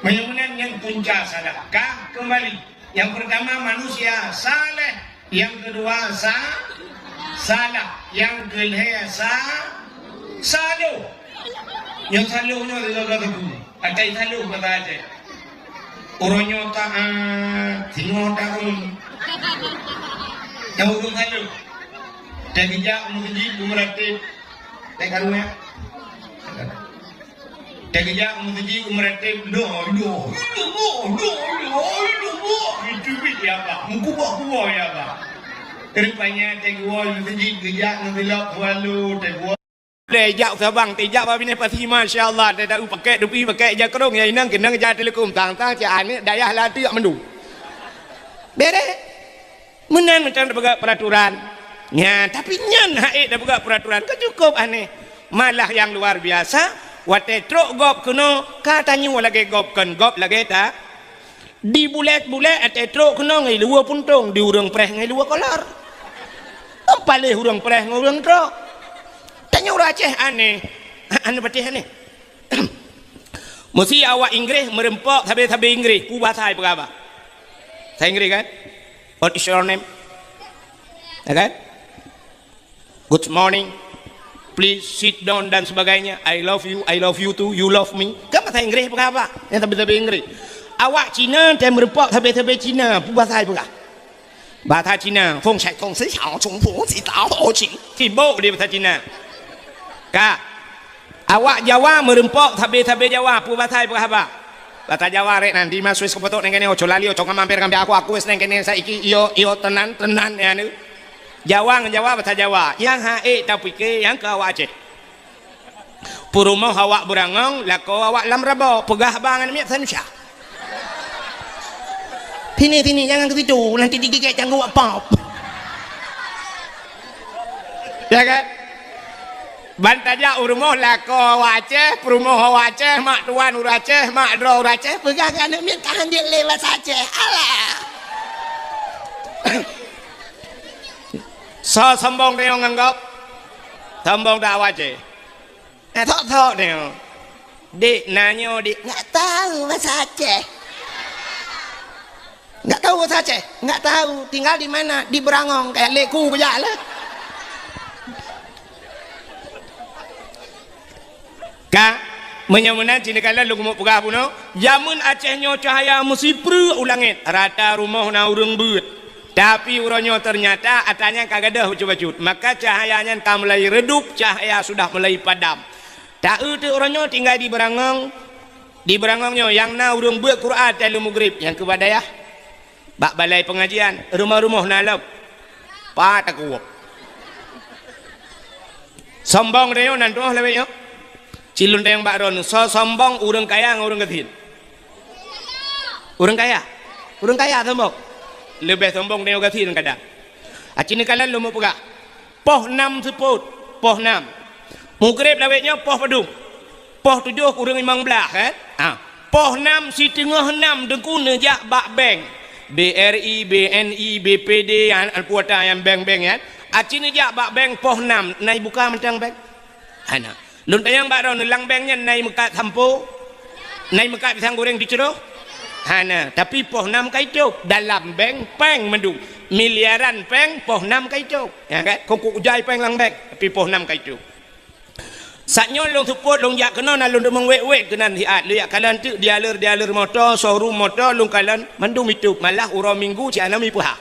mudah-mudahan yang punca salahkah kembali yang pertama manusia saleh. Yang kedua salah, yang ketiga salu. Yang salunya adalah itu. Ada salu kata aja. Orangnya taat, tino tahun. Yang urung salu. Dan hijab mengejib umratif. Tak karunya. Dan hijab mengejib umratif. Loh. Itu dia apa? Mengubah ya apa? Rupanya tegwal masjid gejak ngelak walu tegwal. Dejak sabang tejak babine pasti masya-Allah dah pakai dupi pakai jakrong ya inang kenang ja telekom tang-tang caan ni dayah la tiak mendu. Bere. Menan macam dah peraturan. Ya, tapi nyan haik dah buka peraturan ke cukup aneh. Malah yang luar biasa, wate trok gop kuno katanya lagi gopkan gop lagi tak. Di bulet-bulet ate trok kena ngai luar puntung di urang preh ngai luar kolar. Apa leh urang preh ngai urang trok. Tanya orang Aceh aneh. Anu patih aneh. Mesti awak Inggeris merempok habis-habis Inggeris. Ku bahasa apa? Saya Inggeris kan? What is your name? Ya kan? Good morning. Please sit down dan sebagainya. I love you too, you love me. Kan bahasa Inggeris apa? Yang habis-habis Inggeris. Awak Cina dan merempok habis-habis Cina. Bahasa apa? Bahasa Cina. Feng cai feng si xiao chung fu si dao ho qing. Tibok dia bahasa Cina. Kak. Awak Jawa merempok tabe-tabe Jawa pu batai pu haba. Bata Jawa rek nanti mas wis kepotok neng kene ojo lali ojo mampir kambe aku wis neng kene saiki iyo tenan ya nu. Jawa Jawa bata Jawa. Yang hae tapi ke yang ke awak Aceh. Purumah awak berangong lako awak lam rabo pegah bangan miat sanusya. Tini jangan ke situ nanti digigit jangan awak pop. Ya kan? Bantaja urumoh lako Aceh, perumoh Aceh, mak tuan Aceh, mak dro Aceh, pegah kan miat tahan dia lewat Aceh. Alah. So sombong dia nganggap. Sombong dah Aceh. Tok dia. Dik nanyo dik enggak tahu bahasa Aceh. Enggak tahu bahasa Aceh, enggak tahu. Tinggal di mana? Di Berangong kayak leku aja lah. Ka menyamunan cina kala lu mau pegah puno jamun Aceh nyo cahaya mesti pru ulangit rata rumah na urang beut tapi uronyo ternyata atanya kagadah ucut-ucut maka cahayanya tak mulai redup cahaya sudah mulai padam tak itu uronyo tinggal di Berangongnya yang na urang beut Quran telu maghrib yang kepada ya bak balai pengajian rumah-rumah nalap pa takuwak sombong dia nanti lewatnya cilun yang bakron so sombong urang kaya ngurang ketin urang kaya sombong lebih sombong dia ketin kadang acini kalian lu mau pegak poh 6 seput poh 6 mugrib lawetnya poh pedung poh 7 urang 15 kan poh 6 si tengah 6 dengku nejak bak bank BRI BNI BPD yang alpuata yang bank-bank kan acini jak bak bank poh 6 naik buka mentang bank ana lun tayang bakron lang banknya naik muka tampo naik muka pisang goreng diceroh hana tapi poh 6 kaitu dalam bank peng mendung miliaran peng poh 6 kaitu ya kan kok ujai peng lang bank tapi poh 6 kaitu saknyo long support long jak kena na long demang wek kenan hiat liat kalan tu dialer motor showroom motor long kalan mendung itu malah uro minggu ci anami puha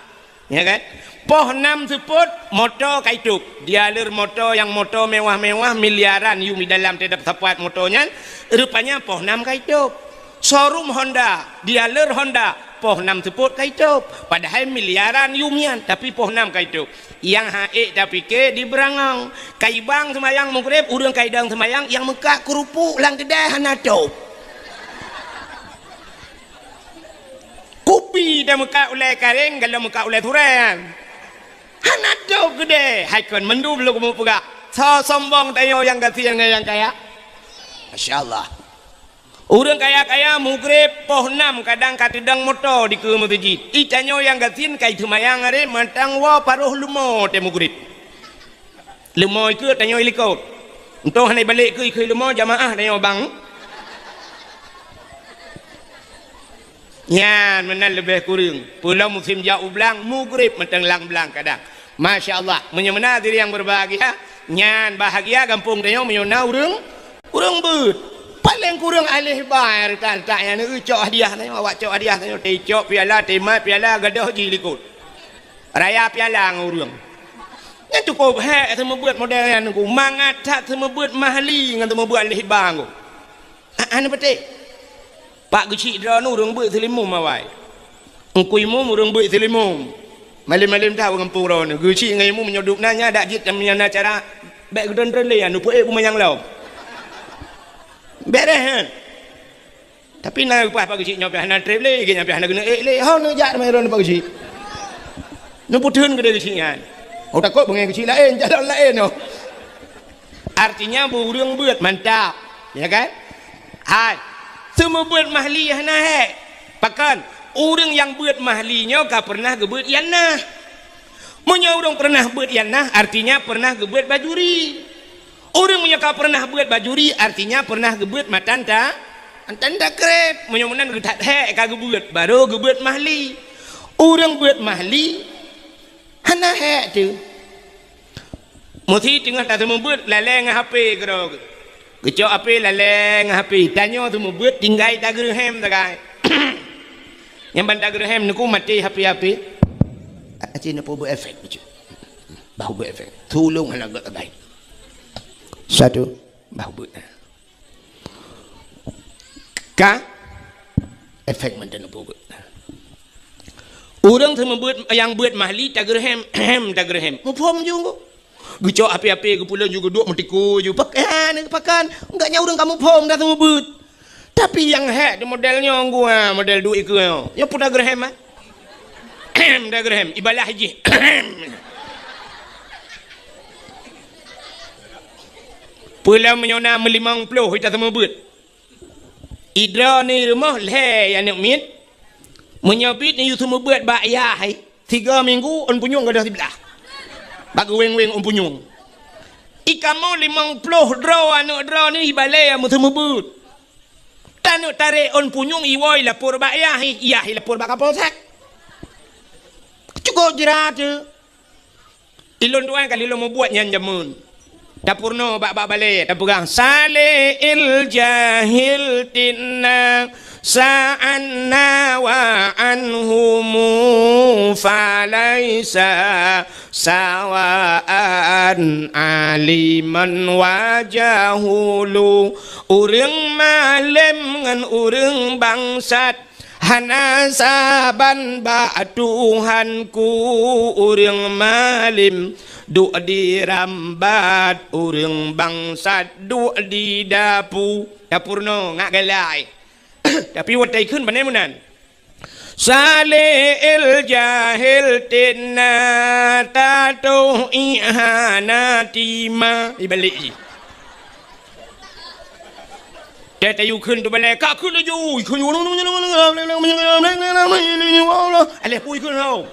ya kan poh 6 support motor kaitu dialer motor yang motor mewah-mewah miliaran yu di dalam tidak tepat motornya rupanya poh 6 kaitu showroom Honda dialer Honda poh 6 support kaitu padahal miliaran yumian tapi poh 6 kaitu yang hae tapi ke di Berangong kaibang semayang mengkurep urang kaidang semayang yang mekak kerupuk lang kedai hanato kopi dah mekak ulai karing kalau mekak ulai turan hanato gede haikon mendu belum kamu pegak so sombong tayo yang kasihan yang kaya Masya Allah urang kaya mugrib poh 6 kadang katidang motor di ke masjid itanyo yang gatin kai semayang are mantang wa paruh lumo te mugrib lumo ikut tanyo ilikot untuk hanai balik ke lumo jamaah tanyo bang nyan menal lebih kurang pulau musim jauh belang mugrib mentang lang belang kadang Masya Allah menyemena diri yang berbahagia nyan bahagia kampung tanyo menyona urang beut paling kurang alih bayar tak yang ni cok hadiah tanyo awak cok hadiah tanyo cok piala temat piala gadah jilikut raya piala ngurang yang cukup hek semua buat model yang aku mangat tak semua buat mahli dengan semua buat alih bang aku ane petik pak gecik drone urang buat selimum awai engkuimu urang buat selimum malim-malim tahu kampung drone gecik ngaimu menyoduk nanya dak jit yang cara baik gedon-gedon le anu puek kumayang lau berehan tapi nak apa pagi cik nyopi hana trip le ge nyopi hana kena le ha nu jak mai ron pagi cik nu putun gede cik kan oh takut bengai kecil lain jalan lain no artinya burung buat mantap ya kan hai semua buat mahli hana he pakan orang yang buat mahlinya ka pernah gebuat yanah munya orang pernah buat yanah artinya pernah gebuat bajuri orang menyangka pernah buat bajuri artinya pernah gebuat matanta antanda krep menyomunan getat hek ka gebuat baru gebuat mahli orang buat mahli hana hek tu mesti tengah tak membuat laleng HP kero kecok HP laleng HP tanya tu membuat tinggal tak gerhem tak kai yang bantak gerhem nuku mati HP acin apa buat efek bau buat efek tolong anak gak baik satu bau buat Ka efek man dan buat. Orang tu membuat yang buat mahli tagerhem tagerhem. Mupom juga. Gucok api-api ke pulau juga duk mentiku juga pakan enggak nya orang kamu pom dah tu buat. Tapi yang hak di modelnya gua model duit ke ya pun tagerhem ah. Tagerhem ibalah haji. Pulau menyona melimang puluh kita semua buat. Idra ni rumah leh yang nak mit. Menyabit ni you semua buat bayar 3 minggu on punyung ada sebelah. Bagi weng-weng on punyung. Ikamu 50 draw anak draw ni balai amu semua buat. Tanuk tarik on punyung iwoi lapor bayar iya lapor bak kapolsek. Cukup jerat je. Ilon tuan kali lo mau buat yang jamun. Dapurno bak balai dapurang salil jahil tinna sa'anna wa anhumu falaysa sawa'an aliman wa jahulu urang malim ngan urang bangsat hana saban ba Tuhanku urang malim duk di rambat urang bangsat duk di dapurno ngak galai. Tapi watai khun banen munan salil jahil tinna tatu ihanati ma ibalik ji tayu khun tu balai ka khun ju khun aleh pui khun hau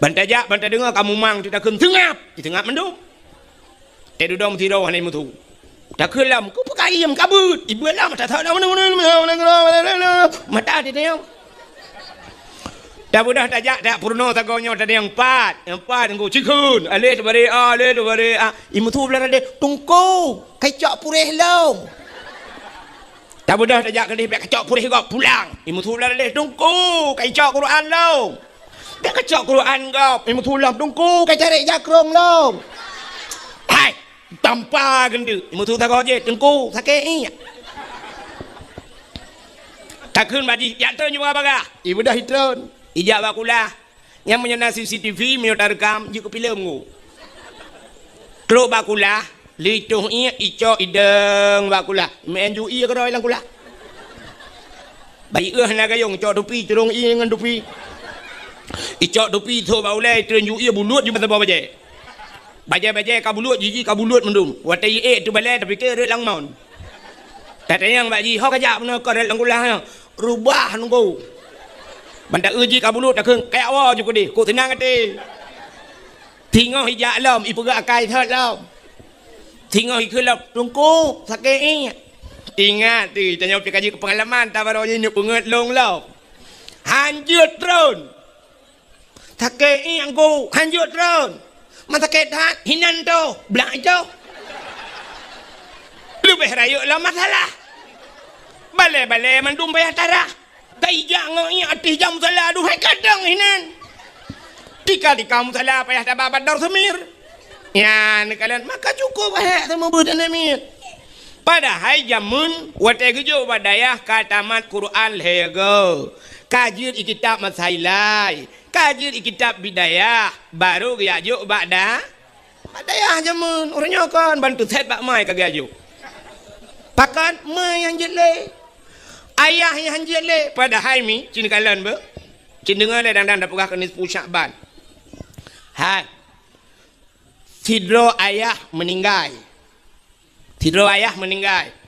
bantai dengar kamu mang tidak khun tengap di tengap mendung dudong tido hanai mutu tak kelam ku pakai ayam kabut ibu lam tak tahu mata dia tengok dah budak tak purno tak gonyo tadi yang empat tunggu cikun ale tu bare imu tu belar ada tungku kacak purih long dah budak tak kali kacak purih kau pulang imu tu belar ada tungku kacak Quran long dah kacak Quran kau imu tu lam tungku kacak jakrong long hai tanpa gendu mutu tak kau je tengku sakit ni tak kun baji ya tu juga baga ibu dah hitron ijak bakulah yang menyana CCTV minta rekam juga film ngu klub bakulah lituh ia ico ideng bakulah menju ia keroi lang kulah bayi naga yong cok dupi turung ia dengan dupi ico dupi tu baulai trenju ia bulut juga sebab baje bajai kabulut jiji kabulut mendung watai tu balai tapi ke lang maun tak yang baji hok aja benar kau lang kulah rubah nunggu benda uji kabulut tak kayak awak juga deh kau tenang hati tinggal hijak lam ibu gak akai thot lam tinggal ikut lam tungku sakit ni ingat tu tanya pergi pengalaman tak baru ni pengat long lam hanjut drone sakit ni aku hanjut drone mata ketat hinan tu belak tu lebih rayuk lah masalah balai mandum bayar tarah taijak ngoi ati jam salah duhai kadang hinan tika di kamu salah payah tak babat dar semir ya ni kalian maka cukup bahaya sama budan emir padahal jamun watai kejo badayah katamat Quran lego kajir kitab masailai kajir kitab bidayah baru gajuk badayah jamun orangnya kan bantu set bak mai kagajuk pakan mai yang jele ayah yang jele padahal mi cin kalan be cin dengar le dan dapur kenis pusak ban hai tidro ayah meninggal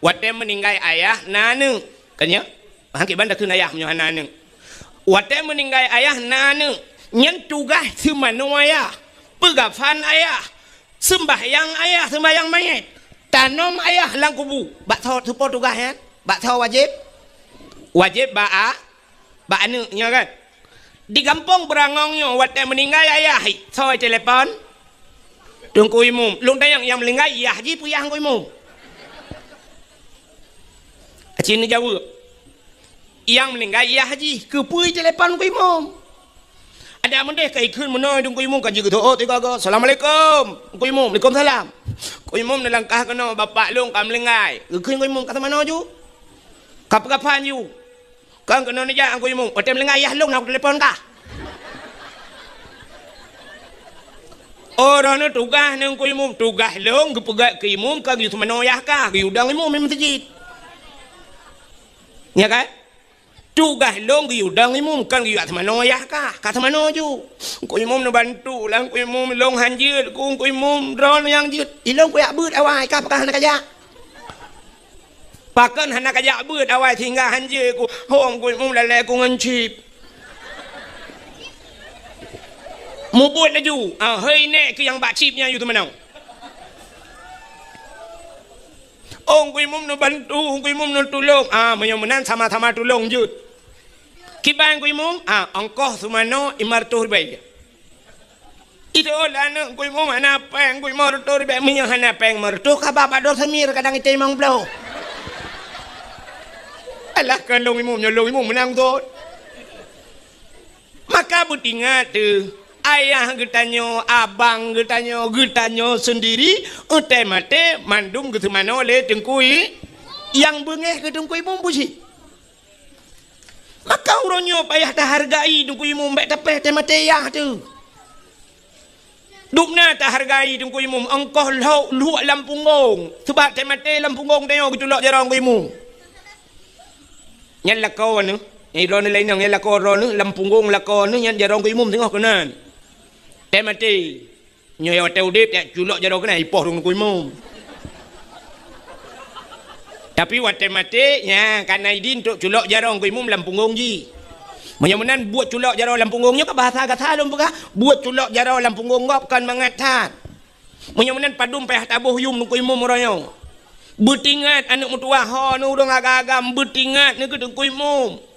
watem meninggal ayah nanu kanya hangki banda kun ayah menyohan nanu watem meninggal ayah nanu nyen tugas semanu ayah pegafan ayah sembahyang mayat tanam ayah lang kubu bak thau support tugas kan bak thau wajib bak anu nya kan di kampung berangongnya watem meninggal ayah thau telepon tunggu imum lung tayang yang meninggal ayah ji puyah ku imum Cina jawab yang meninggal ia haji kepui telepon ku imam ada mendeh kai kun menoi dung ku imam kan juga oh tiga go assalamualaikum ku imam waalaikumsalam Kuy mum na langkah kena bapak long kam lengai. Gekeun kuy mum kata mana ju? Kapan ju? Kang kena ni ja kuy mum. Otem lengai yah long nak telefon ka. Orang ni tugas nang kuy mum tugas long gepegat kuy mum kang yu semano yah ka. Yu dang mum masjid. Ya kan? Tugas long yu dang mum kang yu semano yah ka. Ka semano ju. Kuy mum na bantu lang kuy mum long hanjir ku kuy mum ron yang jit. Ilong kuy abut awai ka pakah nak aja. Pakan hanak ajak beut awai tinggal hanjir ku. Hong kuy mum lele ku ngancip. Mu buat laju. Hei nek ke yang bak chipnya you tu mana? Ong kuy mum no bantu, kuy mum no tolong. Menyan sama-sama tolong je. Kiban kuy mum, ongkoh sumano imartuh baik. Itu lah nak kuy mum ana peng kuy martuh baik menyan hana peng martuh ka baba dor samir kadang itu memang blow. Alah kan long imum nyolong imum menang tu. Maka butingat tu. Ayah getanyo, abang getanyo sendiri, mate mandum gitu mana oleh tengkui, yang bengeh ke tengkui mumpusi. Maka uronyo payah tak hargai tengkui mumbek tapeh temate yah tu. Dukna tak hargai tengkui mum, engkau luak lampungong, sebab temate lampungong tengok gitu lok jarang kui mum. Nyan lakau ni, ron lain yang nyan lakau ron lampungong lakau ni nyan jarang kui mum tengok kenan. Mati nyoy hotel dip ya culok jaro kena ipoh dong kuy mum. Tapi wate mati nya kana idin tok culok jaro kuy mum lampungong ji. Menyamunan buat culok jaro lampungongnya ka bahasa kata lom peka buat culok jaro lampungong ngop kan mangatat. Menyamunan padum payah tabuh yum kuy mum royo. Betingat anak mutua ho nu urang agam betingat ni ke kuy mum.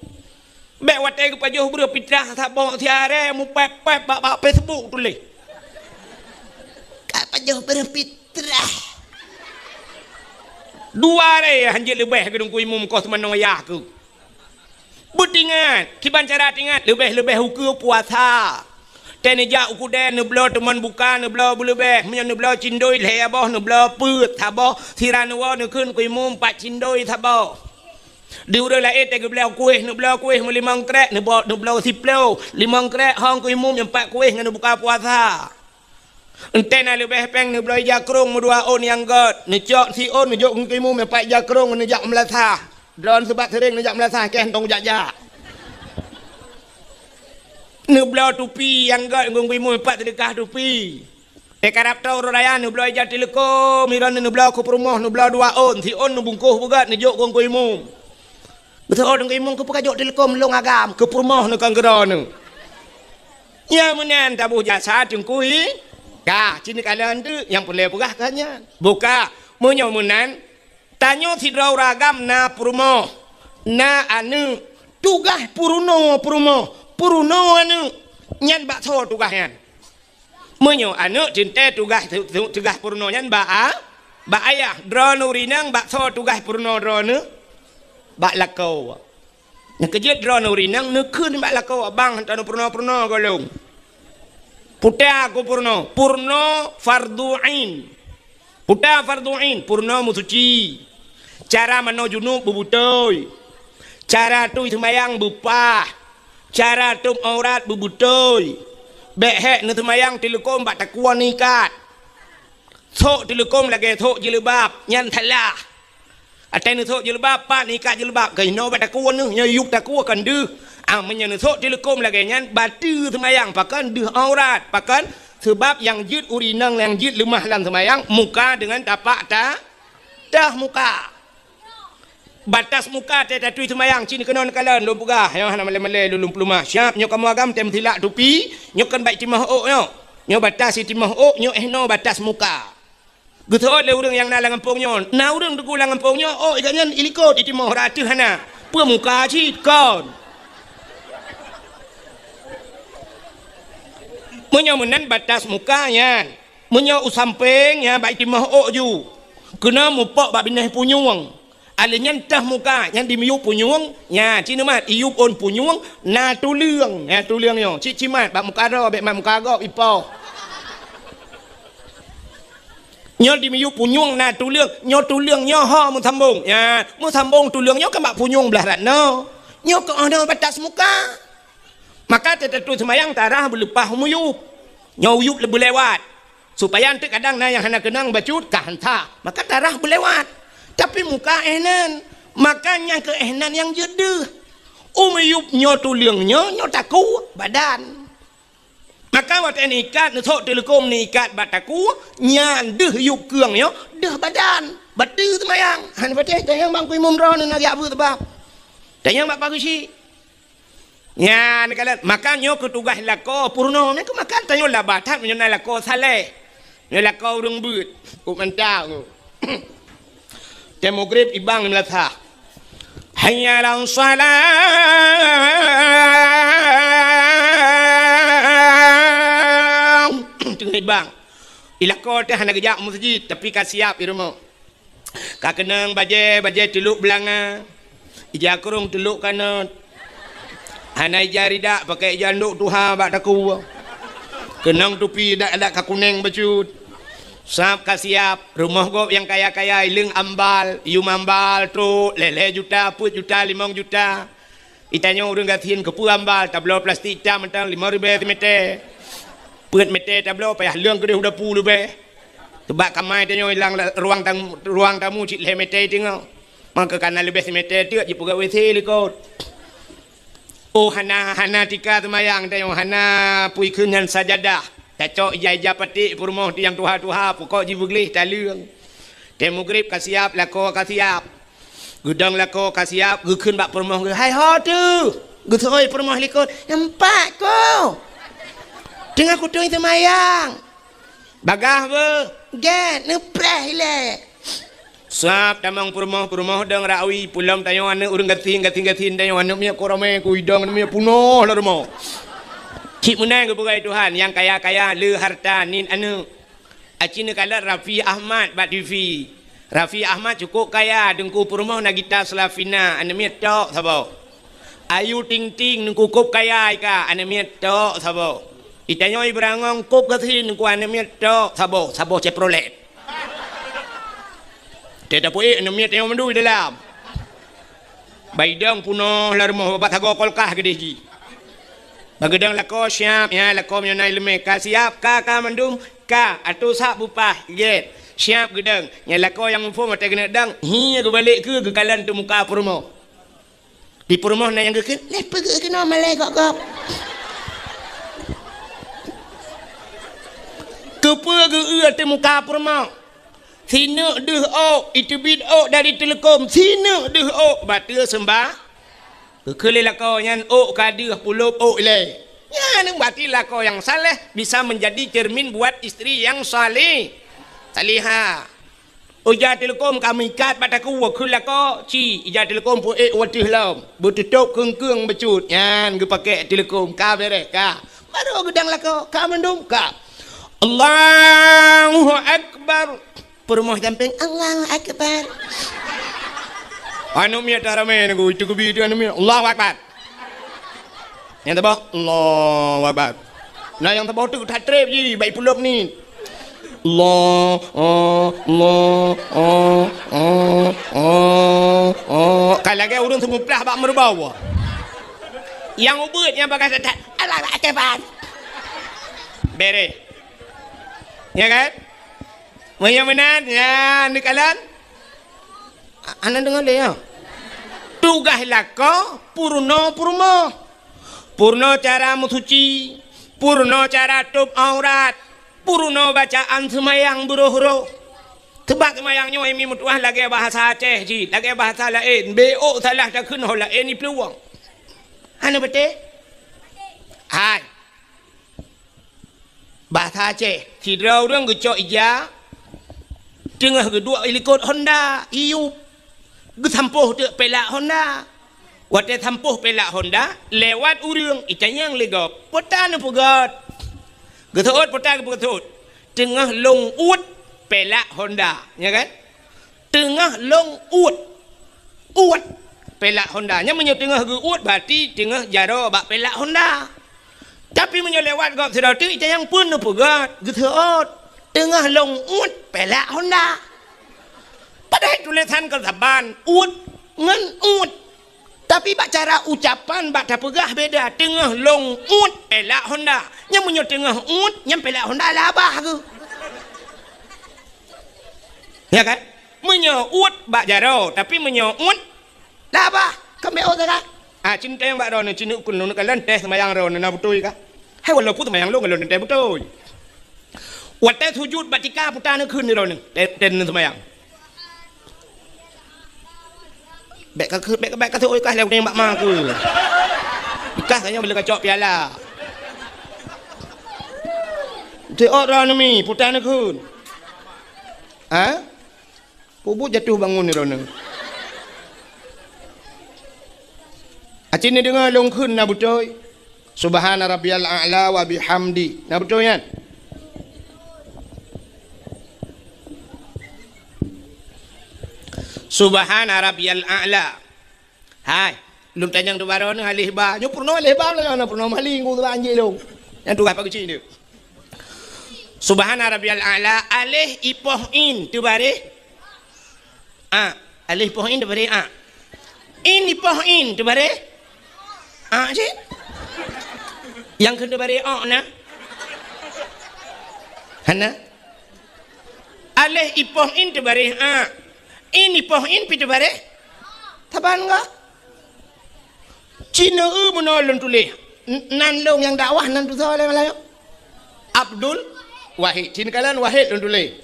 Bek watai ke pajuh bro pitrah tak bawa tiare mu pep bak Facebook tulis. Kak pajuh berpitrah. Dua re hanjit lebih ke kuy mum kos mano yah ku. Betingat, kiban cara tingat lebih hukum puasa. Tene ja ukuden ne blo teman bukan ne blo lebih menyan ne blo cindoi le aboh ne blo put thaboh siranawa ne kun kuy mum pat cindoi thaboh. Di urang lain tega belau kuih melimang krek ne belau siplau limang krek hang kuih mum yang empat kuih ngana buka puasa. Ente na lebih peng ne belau jakrong dua on yang god ne cok si on ne jok kuih mum yang empat jakrong ne jak melasah. Drone sebab sering ne jak melasah keh tong jak. Ne belau tupi yang god kuih mum empat sedekah tupi. Karap tau raya ne belau jak telekom miran ne belau ku perumah ne belau dua on si on ne bungkuh bugat ne jok kuih mum. Betul orang imong ke pekajok telekom long agam ke rumah nak kanggeran ni. Ya menan tabuh jasa tengkui. Ka cini kalian tu yang boleh pegah kannya. Buka menyo menan tanyo sidrau ragam na purmo. Na anu tugas puruno anu nyan bak so tugasnya. Menyo anu cinte tugas puruno nyan ba ayah drone urinang bak so tugas puruno drone. Bak lakau. Yang kerja drone urinang nekun bak lakau abang tanu purno golong. Puta aku purno fardu ain. Puta fardu ain purno musuci. Cara mano junub bubutoi. Cara tu sembayang bupah. Cara tu aurat bubutoi. Behek ne sembayang telekom bak takuan nikat. Thok telekom lagi thok jilbab nyan thalah. Atai nu thok jilbab pat nikat jilbab kai no bat takuan nu nyayuk takuan kan deuh. Menyan nu thok telekom lagi nyan batu sembayang pakan deuh aurat pakan sebab yang jid urinang yang jid lemah dalam sembayang muka dengan tapak dah muka. Batas muka teh tatui sembayang cini kenon kalan lom pugah yang hana male lulum plumah. Siap nyok kamu agam tem tilak tupi nyok kan baik timah ok nyok. Nyok batas timah ok nyok no batas muka. Gitu le urang yang nalang kampungnya. Na urang degulang kampungnya. Oh ikannya ilikot itu mau ratu hana. Pemuka cit kon. Menyamunan batas mukanya. Menyau sampingnya baik di mau ju. Kena mupok bak binah punyung. Alanya entah muka yang dimiuk punyung. Ya cina mat iup on punyung na tuliang. Ya tuliangnya. Cimat bak muka ro bak muka gok ipo. Nyo di miyu punyung na tuliang, nyo tuliang nyo ha mu sambung. Ya, mu sambung tuliang nyo kan bak punyung belah ratno. Nyo ke ana batas muka. Maka tentu semayang tarah berlepah muyup. Nyo uyup lebih lewat. Supaya nanti kadang na yang hana kenang bacut ka hanta. Maka tarah berlewat. Tapi muka ehnan. Makanya ke ehnan yang jedeh. Umuyup nyo tuliang nyo taku badan. Maka waktu ini ikat, nutuk telekom ni ikat bataku, nyan deh yuk keung yo, deh badan, batu semayang. Han pateh tayang bang kui mumrah nak apa sebab. Tayang bak bagus si. Nyan kalat makan yo ketugas lako purno, mereka makan tayo labatat menyona lako saleh. Nyo lako urung but, upantau. Demogrip ibang melatah. Hayya ala salat. Tengah bang ilako teh hana gejak masjid tapi ka siap irmo ka kenang baje teluk belanga ija kurung teluk kanan hana ija ridak pakai ija nduk tuha bak taku kenang tupi dak ka kuning bacut sap ka siap rumah gop yang kaya-kaya ileng ambal iu mambal tu lele juta put juta 5 juta itanya urang gatin ke pu ambal tablo plastik hitam mentang 5,000 cm Put mete tablo payah leung ke dia udah puluh be. Tebak kamai tanya hilang ruang tamu cik leh mete tengok. Maka kana lebih mete tu je puga WC likot. Oh hana tika semayang tanya hana pui keungan sajadah. Tacok ija petik purmoh tiang tuha pokok ji beglih talung. Temu grip ka siap lako ka siap. Gudang lako ka siap gekeun bak purmoh ge. Hai ho tu. Gutoi purmoh likot. Nampak ko. Tengah kutung semayang. Bagah be. Gan, neprah le. Sap tamang purmoh deng rawi pulam tayo ane urang gating tayo ane mia korame ku idang mia punoh la rumah. Cik menang ke bukai Tuhan yang kaya-kaya le harta nin ane. Acina kala Rafi Ahmad bat TV. Rafi Ahmad cukup kaya dengku purmoh na gitar Slavina ane mia tok sabo. Ayu Ting Ting dengku kup kaya ka ane mia tok sabo. Itanya ibrangong kup katin ku ane miet tok sabo Chevrolet. Tidak pui ane miet yang mendu dalam. Baidang puno larmo babat hago kolkah gedeji. Bagedang lako siap ya lako menyonai lemek ka siap ka mendum ka atu sak bupah get. Siap gedang nya lako yang mufo mate kena dang hi ke balik ke kalan tu muka purmo. Di purmo na yang gekeun le pergi kena malai kok. Kepa ge te muka purma. Sina deh ok itu bid ok dari telekom. Sina deh ok batal sembah. Kekele lako nyan ok kadih pulup ok le. Ya nang batil lako yang saleh bisa menjadi cermin buat istri yang saleh. Salihah. Uja telekom kami ikat bataku wakul lako ci ija telekom pu watih lam. Betutuk keung becut. Nyan ge pakai telekom ka bere ka. Baru gedang lako ka mendung ka. Allahu Akbar. Purmoh jamping Allahu Akbar. Anu mia tarame nagu itu kubi itu anu mia Allahu Akbar. Yang tabah Allahu Akbar. Nah yang tabah tu tatrep je baik pulup ni. Allah kalau lagi urun semua pelah bak merbau. Yang ubud yang bagas tak Allahu Akbar. Bere. Ya kan? Menan ya nikalan. Anak dengar le ya. Tugas lako purno. Purno cara musuci, purno cara tup aurat, purno bacaan semayang buruh-buruh. Tebak semayang nyo emi mutuah lagi bahasa Aceh ji, lagi bahasa lain. BO salah tak kena lain ni peluang. Ana betul? Hai. Bahasa Aceh Kira orang gecok ija Tengah kedua ilikot Honda Iu Gesampuh tu pelak Honda Waktu sampuh pelak Honda Lewat urang Itanya yang legap Potan pegat Getut potan pegat Tengah long ut Pelak Honda Ya kan Tengah long ut Pelak Honda Nya menyebut tengah ut Berarti tengah jaro bak pelak Honda Tapi menyelewat gap sedar tu yang pun pegat getut tengah long ut pelak Honda. Padahal tulisan kesaban ut ngan ut. Tapi bak cara ucapan bak dah pegah beda. Tengah long ut pelak Honda. Yang punya tengah ut yang pelak Honda labah ke. Ya kan? Menyut bak jaro tapi menyut labah. Kami orang tak? Cinta yang bak ron cinta kun nak lantai semayang ron na betul ka? Hai walau pun semayang long kalau lantai betul. Watai sujud batika putar nak kun ni ron ten semayang. Bek ka tu oi kah leu tembak mak aku. Kah tanya bila kacok piala. Te orang ni putar nak kun. Ha? Pubut jatuh bangun ni ron. Acin ni dengar long kun na betul. Subhana rabbiyal a'la wa bihamdi. Na betul kan? Subhana rabbiyal a'la. Hai, lum tanyang tu baron alih ba. Nyo purno alih ba lah na purno maling ku tu anjing long. Yang tu apa kecil dia. Subhana rabbiyal a'la alih ipoh in tu bare. Alih ipoh in tu bare In ipoh in tu bare. Cik. Yang kena bare na. Hana. Alih ipoh in tu bare ini poin pitu bare taban enggak Cina menolong tulis nan long yang dakwah nan tu soal Melayu Abdul Wahid Cina kalian Wahid long tulis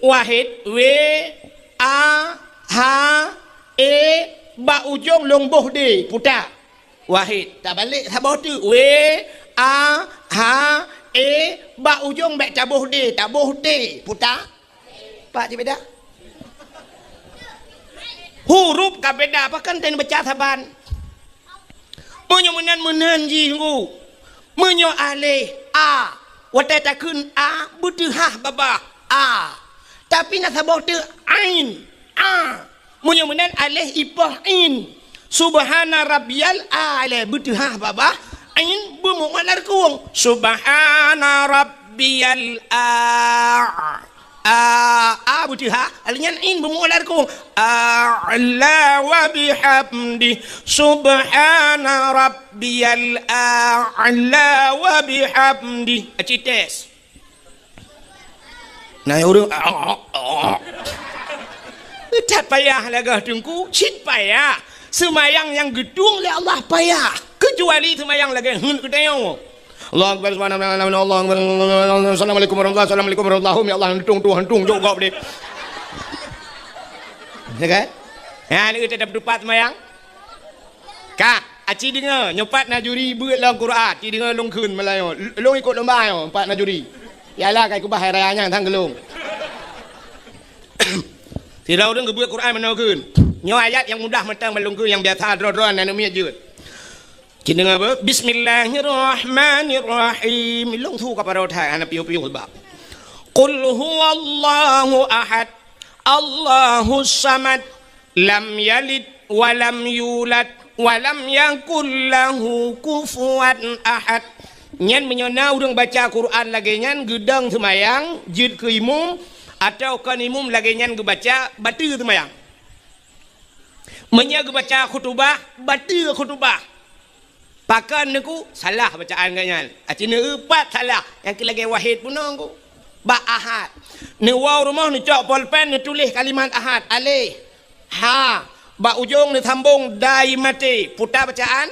Wahid W A H E ba ujung long boh de putar Wahid tak balik sabar tu W A H E ba ujung baik cabuh de tak boh de putar pak cik beda huruf ka beda apa kan ten baca saban menyo menan jinggu menyo alih a watai takun a butuhah baba a tapi nak sabah tu ain menyo menan alih ipah in subhana rabbiyal a'la butuhah baba ain bermualar kuang subhana rabbiyal butuha alinya in bermualar ku a'la wa bihamdi subhana rabbiyal a'la wa bihamdi acites nah orang tak payah lagah tungku cit payah semayang yang gedung oleh Allah payah kecuali semayang lagi hun ketayang Allah Akbar subhanallah Allah Akbar assalamualaikum warahmatullahi ya Allah tung jok gop dia ya kan ya ni kita dapat dupat semayang kak aci dengar nyopat najuri buat dalam Quran aci dengar long kun Melayu long ikut lomba yo empat najuri yalah kai kubah hari rayanya tang gelung tidak orang buat Quran mana kun nyo ayat yang mudah mentang belum kun yang biasa dron dan umi ajut kita dengar apa? Bismillahirrahmanirrahim. Long tu kepada orang anak piu-piu sebab. Qul huwallahu ahad. Allahus samad. Lam yalid wa lam yulad wa lam yakul lahu kufuwan ahad. Nyan menyona urang baca Quran lagi nyan gedang semayang jid ke imum atau kan imum lagi nyan baca batu semayang. Menya baca khutbah batu khutbah. Pakan aku salah bacaan ganyan. Acina empat salah. Yang lagi wahid pun aku. Ba ahad. Ni waw rumah ni cok pulpen ni tulis kalimat ahad. Alih. Ha. Ba ujung ni sambung dai mati. Putar bacaan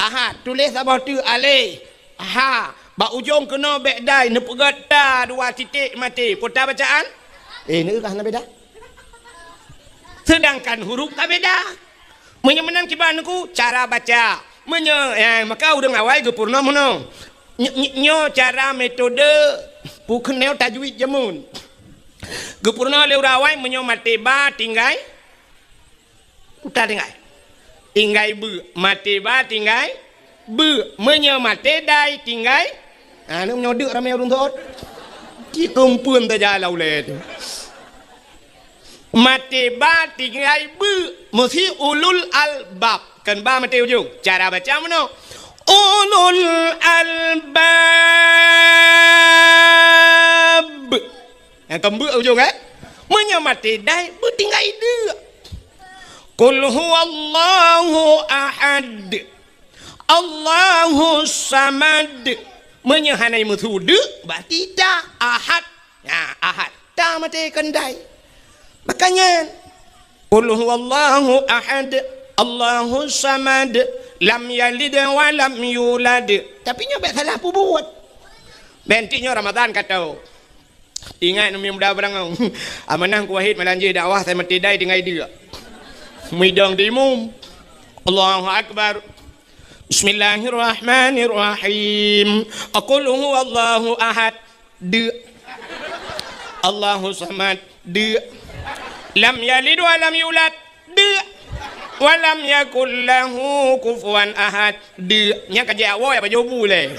ahad. Tulis sabah tu alih. Ha. Ba ujung kena bek dai ni pegat ta dua titik mati. Putar bacaan. Ni kah nak beda? Sedangkan huruf tak beda. Menyemenan kiban aku cara baca. Maka udah ngawai ke purna mana nyo cara metode bukan neo tajwid jamun ke purna leu rawai menyo mateba tinggai putar tinggai bu mateba tinggai bu menyo matedai tinggai nu menyo dek ramai urung tot ki kumpun ta jalau le mateba tinggai bu mesti ulul albab kan ba mati ujung cara baca mana ulul albab yang kembuk ujung menyamati dai bertinggai dia qul huwallahu ahad Allahu samad menyahanai methude berarti dah ahad ya ahad dah mati kendai makanya qul huwallahu ahad Allahu samad lam yalid wa lam yulad tapi nyobek salah buat bentinya Ramadan kata ingat nami muda barang amanah ku wahid melanje dakwah saya mati dai tinggal dia midang dimum Allahu akbar Bismillahirrahmanirrahim aqul huwallahu ahad de Allahu samad de lam yalid wa lam yulad de wa lam yakul lahu kufuwan ahad de nya ka jawa ya bajobu le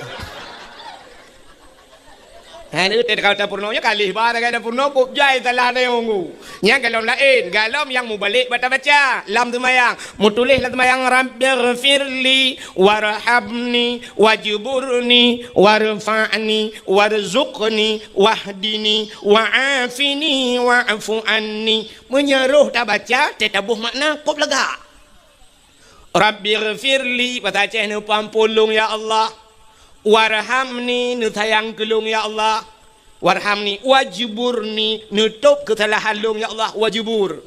ini kalau purnonya kali bara kada purno pop jai salah na yongu nya kalau lain galam yang mau balik baca lam tumayang mutulih lam tumayang rabbighfirli warhamni wajburni warfa'ni warzuqni wahdini wa'afini wa'fu anni menyeruh tak baca tetabuh makna pop lega rabbighfirli baca nu pampulung ya Allah warhamni nu sayang kelung ya Allah warhamni wajiburni nutup kesalahan lung ya Allah wajibur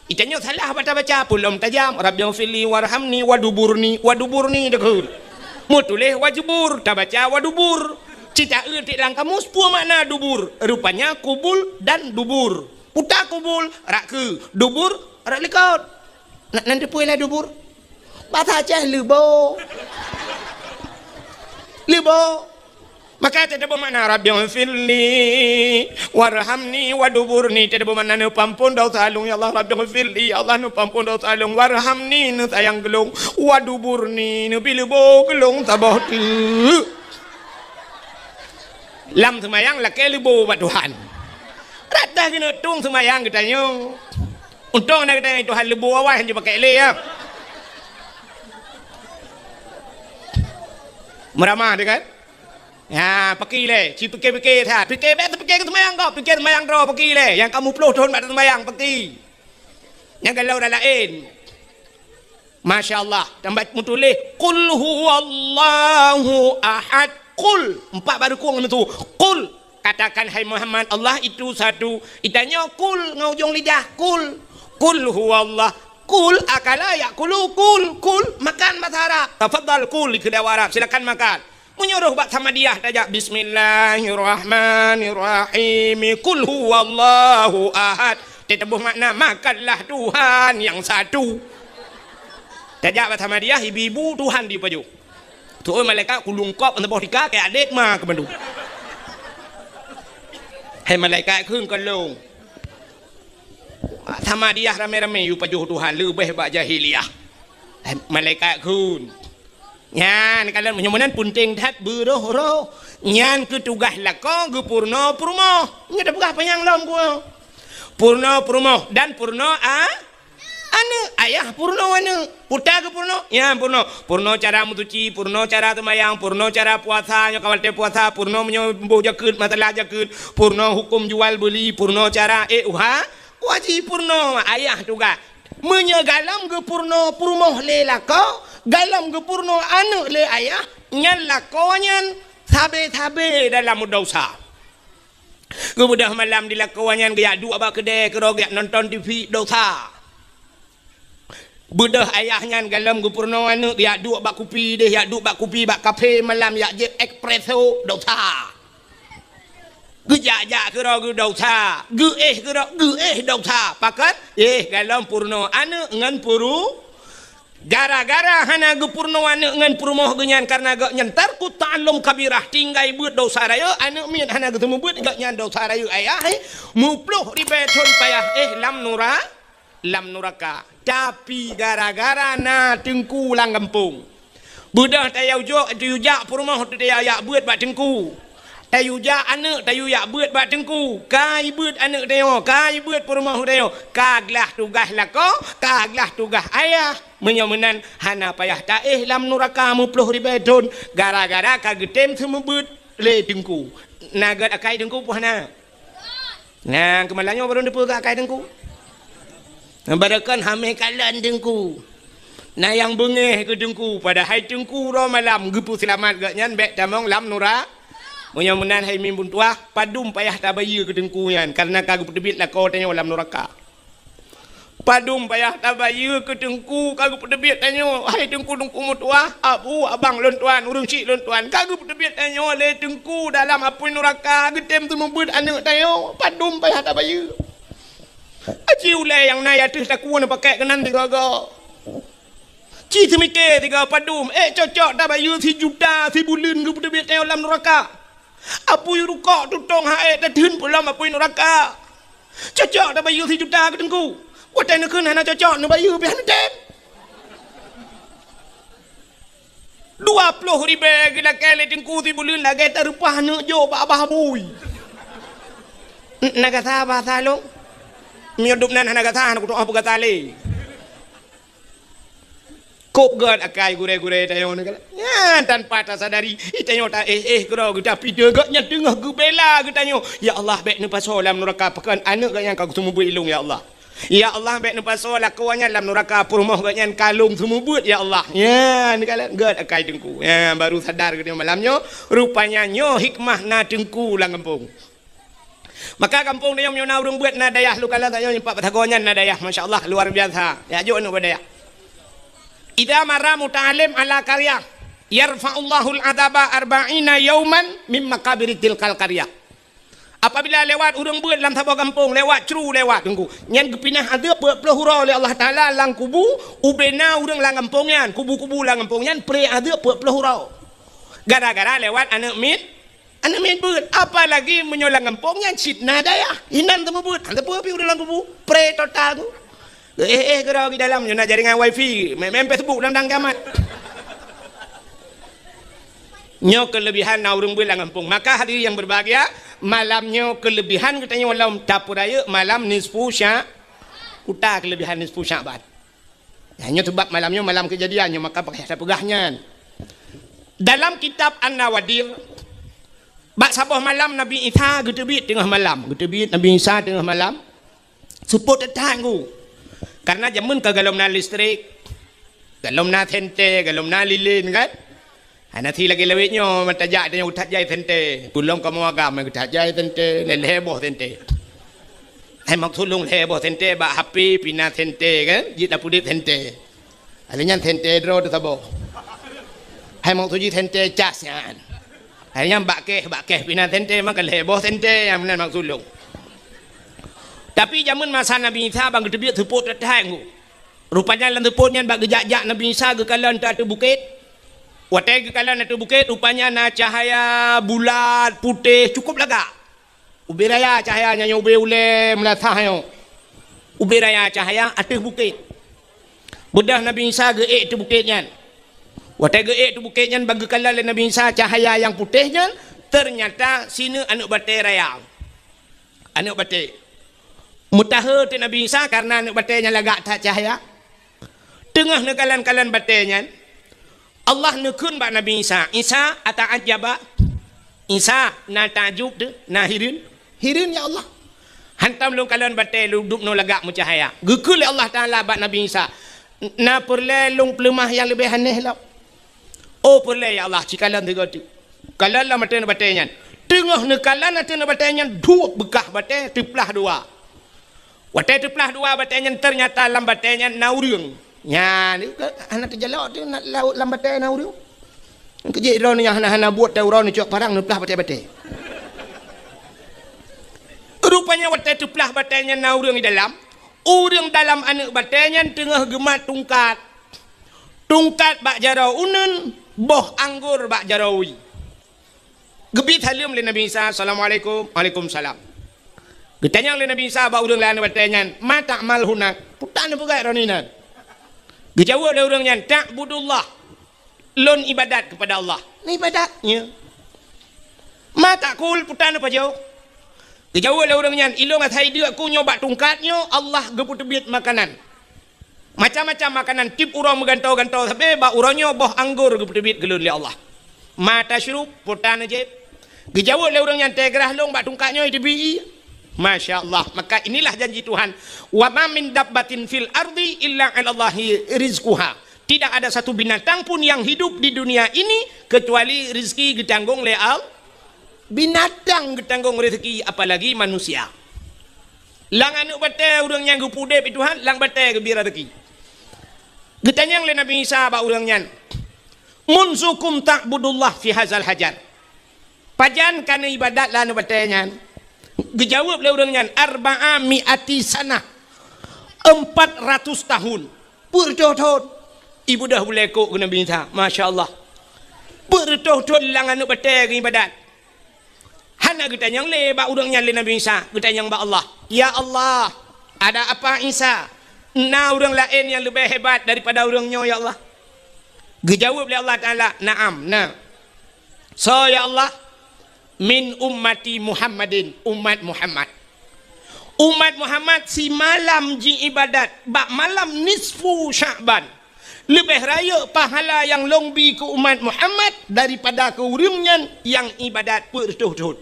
itanya salah baca pulum tajam rabbighfirli warhamni waduburni dekul mutulih wajibur tak baca wadubur cita eutik lang kamus pu makna dubur rupanya kubul dan dubur puta kubul rak ke dubur rak lekot nanti puilah dubur bahasa Aceh lebo maka tidak bermakna rabbighfirli warhamni waduburni tidak bermakna nu pampun dosa alung ya Allah rabbighfirli ya Allah nu pampun dosa alung warhamni nu sayang gelung waduburni nu bilebo gelung tabah tu lam semayang laki lebo buat Tuhan rata kena tung semayang katanya untung nak katanya Tuhan lebo awal hanya pakai le ya meramah dia kan ya pergi le si pergi tha pergi ke semayang kau pergi semayang ro pergi le yang kamu puluh tahun pada semayang pergi yang kalau dah lain masya-Allah tambah mutulih qul huwallahu ahad qul empat baru kurang itu qul katakan hai Muhammad Allah itu satu itanya qul ngaujung lidah qul huwallahu kul akala ya kul makan bahasa Arab tafadhal kul ke daerah Arab silakan makan menyuruh bak sama dia tajak bismillahirrahmanirrahim kul huwallahu ahad ditebuh makna makanlah Tuhan yang satu tajak bak sama dia ibu Tuhan di paju tu malaikat kulungkop untuk bohika kayak adik mah ke bandu hai malaikat keung kalung sama dia rame-rame yu pajuh Tuhan lebih bak jahiliah malaikat kun nyan kalau menyemunan punting dat beroh nyan ke tugas lako ge purno purmo nya dah pegah panyang lom ku purno purmo dan purno anu ayah purno anu puta ke purno ya purno cara mutuci purno cara tumayang purno cara puasa nya kawal te puasa purno menyembuh jakut matalah jakut purno hukum jual beli purno cara wajib purno ayah juga menyegalam ke purno purmoh le lako galam ke purno anu le ayah nyan lako nyan tabe dalam dosa kemudian malam dilakukan gaya dua bak kedai kerog gaya nonton TV dosa budah ayahnya galam ke purno anu gaya dua bak kopi deh ya dua bak kopi bak kafe malam ya je espresso dosa gejak kerog dosa ge dosa pakat galam purno anu ngan puru gara-gara hana ge purno anu ngan purmoh genyan karena ge nyentar ku ta'allum kabirah tinggai beut dosa raya anu mian hana ge temu beut ge nyan dosa raya ayah mupluh ribetun payah lam nuraka tapi gara-gara na tengku lang kampung budah tayau jo tayujak purmoh tayaya beut bak tengku tayuja anak tayuya beut bak tengku kai beut anak teo kai beut purmoh teo kaglah tugas lako kaglah tugas ayah menyemenan hana payah ta lam nuraka mupluh ribetun gara-gara kagetem semua beut le tengku nagat akai tengku puhana Nah, kemalannya baru depa kat kai dengku. Barakan hamil kalan dengku. Nah yang bengeh ke dengku pada hai dengku ro malam gepu selamat gak nyan bek tamong lam nura. Munya menan hai mimbun tuah padum payah tabaya ke dengku yan karena kagu pedebit lah kau tanya lam neraka. Padum payah tabaya ke dengku kagu pedebit tanya hai dengku mutuah abu abang lon tuan urang cik lon tuan kagu pedebit tanya le dengku dalam apui neraka getem tu membut anak tanya padum payah tabaya. Aci ulai yang nai atus tak kuat pakai kenan tiga-tiga. Ci semike tiga padum. Cocok dah bayu si juta si bulan ke budak biat dalam neraka. Apui rukak tutong hae dah dun pulam apui neraka. Cocok dah bayu si juta ke tengku. Watai nak kena nak cocok nak bayu biar tem. 20,000 kita kele tengku si bulan lagi terupah nak jo abah bui. Nak kata bahasa lo. Miudup nan hana kata hana kutu apa kata le. Kop gad akai gure-gure tayo ni kala. Ya tanpa tak sadari itayo ta gero kita pide gaknya tengah gebela getanyo. Ya Allah bek nu pasal dalam neraka pekan anak gak yang kau semua buat ilung ya Allah. Ya Allah bek nu pasal lakuannya dalam neraka purmoh gak yang kalung semua buat ya Allah. Ya ni kala gad akai tengku. Ya baru sadar ke malamnya rupanya nyo hikmah na tengku lang kampung. Maka kampung dia punya urang buat nadayah lu kala tanya pak patagonyan nadayah masyaallah luar biasa. Ya jo anu badayah. Idza marra muta'allim ala qarya yarfa'ullahu al-adaba 40 yawman min maqabir tilkal qarya. Apabila lewat urang buat dalam sebuah kampung lewat ceru lewat tunggu. Nyan gepinah ada pelahura oleh Allah Taala lang kubu ubena urang lang kampung nyan kubu-kubu lang kampung nyan pre ada pelahura. Gara-gara lewat anak mit buat apa lagi menyolang kampungnya sitna daya inan temu buat anda pi udah lang kubu pre total tu gerau di dalam nak jaringan wifi main Facebook dan gamat nyo kelebihan na urang buat lang kampung maka hadirin yang berbahagia malamnya kelebihan katanya walau tapuraya malam nisfu sya uta kelebihan nisfu Syaban hanya sebab malamnya malam kejadiannya maka pakai pegahnya dalam kitab An-Nawadir bak sabah malam Nabi Isa getebit tengah malam. Getebit Nabi Isa tengah malam. Suput datang ku. Karena jamun ke galom na listrik. Galom na tente, galom na lilin kan. Nanti lagi lewitnya mentajak dia utat jai tente. Pulong kamu agam utat jai tente, leboh tente. Hai maksud lung leboh tente bak HP pina tente kan. Jit lapudit tente. Alanya tente dro tu sabo. Hai maksud jit tente casnya. Hanya bakeh pina tente maka leboh tente yang benar maksud lu. Tapi zaman masa Nabi Isa bang gedebit teput datang. Rupanya lan teputnya bang gejak-jak Nabi Isa ke kalan tak ada bukit. Watai ke kalan ada bukit rupanya na cahaya bulat putih cukup laga. Ubi raya cahayanya ubi ule melatah yo. Ubi raya cahaya atas bukit. Budah Nabi Isa geek tu bukitnya. Watai geek tu bukitnya bagi kalan Nabi Isa cahaya yang putihnya ternyata sini anak batai raya. Anak batai. Mutaha tu Nabi Isa karena anak batainya lagak tak cahaya. Tengah nekalan-kalan batainya Allah nekun bak Nabi Isa. Isa ata'ajaba. Isa na ta'jub tu na hirin. Hirin ya Allah. Hantam lu kalan batai lu duduk no lagak mu cahaya. Gekul Allah Taala bak Nabi Isa. Na perlelung pelemah yang lebih aneh lah. Oh perle ya Allah cikalan tiga tu. Kalan lah mata batainya. Tengah nekalan mata batainya dua bekah batai teplah dua. Watai teplah dua batainya ternyata lam batainya nauriung. Ya ni anak terjalak tu nak laut lam batai nauriung. Kejik ron yang hana-hana buat tahu ron cok parang neplah batai-batai. Rupanya watai teplah batainya nauriung di dalam. Urang dalam anak batainya tengah gemat tungkat. Tungkat bak jarau unun. Boh anggur bak jarawi. Gebit halim le Nabi Isa assalamualaikum waalaikumsalam. Getanya le Nabi Isa bak urang lain batanya mata mal hunak putan pegai roninan. Gejawa le urangnya ta'budullah lon ibadat kepada Allah. Ni ibadatnya. Mata kul putan apa jauh. Gejawa le urangnya ilong atai dia ku nyoba tungkatnya Allah gepu tebit makanan. Macam-macam makanan tip urang megantau-gantau sampai bak urangnya boh anggur gebet gelun li Allah. Mata syurub putan aje. Gejawa le urang yang tegrah long bak tungkatnya itu bi. Masya Allah. Maka inilah janji Tuhan. Wa ma min dabbatin fil ardi illa 'alallahi rizquha. Tidak ada satu binatang pun yang hidup di dunia ini kecuali rezeki ditanggung oleh Allah. Binatang ditanggung rezeki, apalagi manusia. Lang anu batai urang yang gupudep Tuhan, lang batai gebira rezeki. Getanyang le Nabi Isa ba urang nyan. Munzukum ta'budullah fi hazal hajar. Pajan kana ibadat lah anu batai nyan. Gejawab le urang nyan arba'a mi'ati sana. 400 tahun. Bertotot. Ibu dah boleh kok ke Nabi Isa. Masya Allah. Bertotot lang anu batai ke ibadat. Hana getanyang le ba urang nyan le Nabi Isa. Getanyang ba Allah. Ya Allah. Ada apa Isa? Nah orang lain yang lebih hebat daripada orangnya ya Allah. Dijawab oleh Allah Ta'ala, na'am, nah. So ya Allah, min ummati Muhammadin, umat Muhammad. Umat Muhammad si malam ji ibadat, bak malam nisfu Sya'ban. Lebih raya pahala yang longbi ke umat Muhammad daripada ke orangnya yang ibadat bertuh-tuh.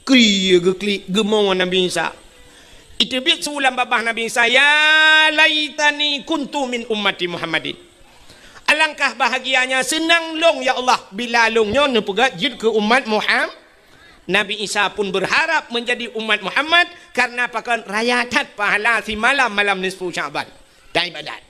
Kriya geklik gemong Nabi Isa. Itu biar seulang babah Nabi Isa, ya laitani kuntu min ummati Muhammadin. Alangkah bahagianya, senang long ya Allah bila longnya nepegat jid ke umat Muhammad. Nabi Isa pun berharap menjadi umat Muhammad karena pakan rayatat pahala si malam nisfu Sya'ban. Dan ibadat.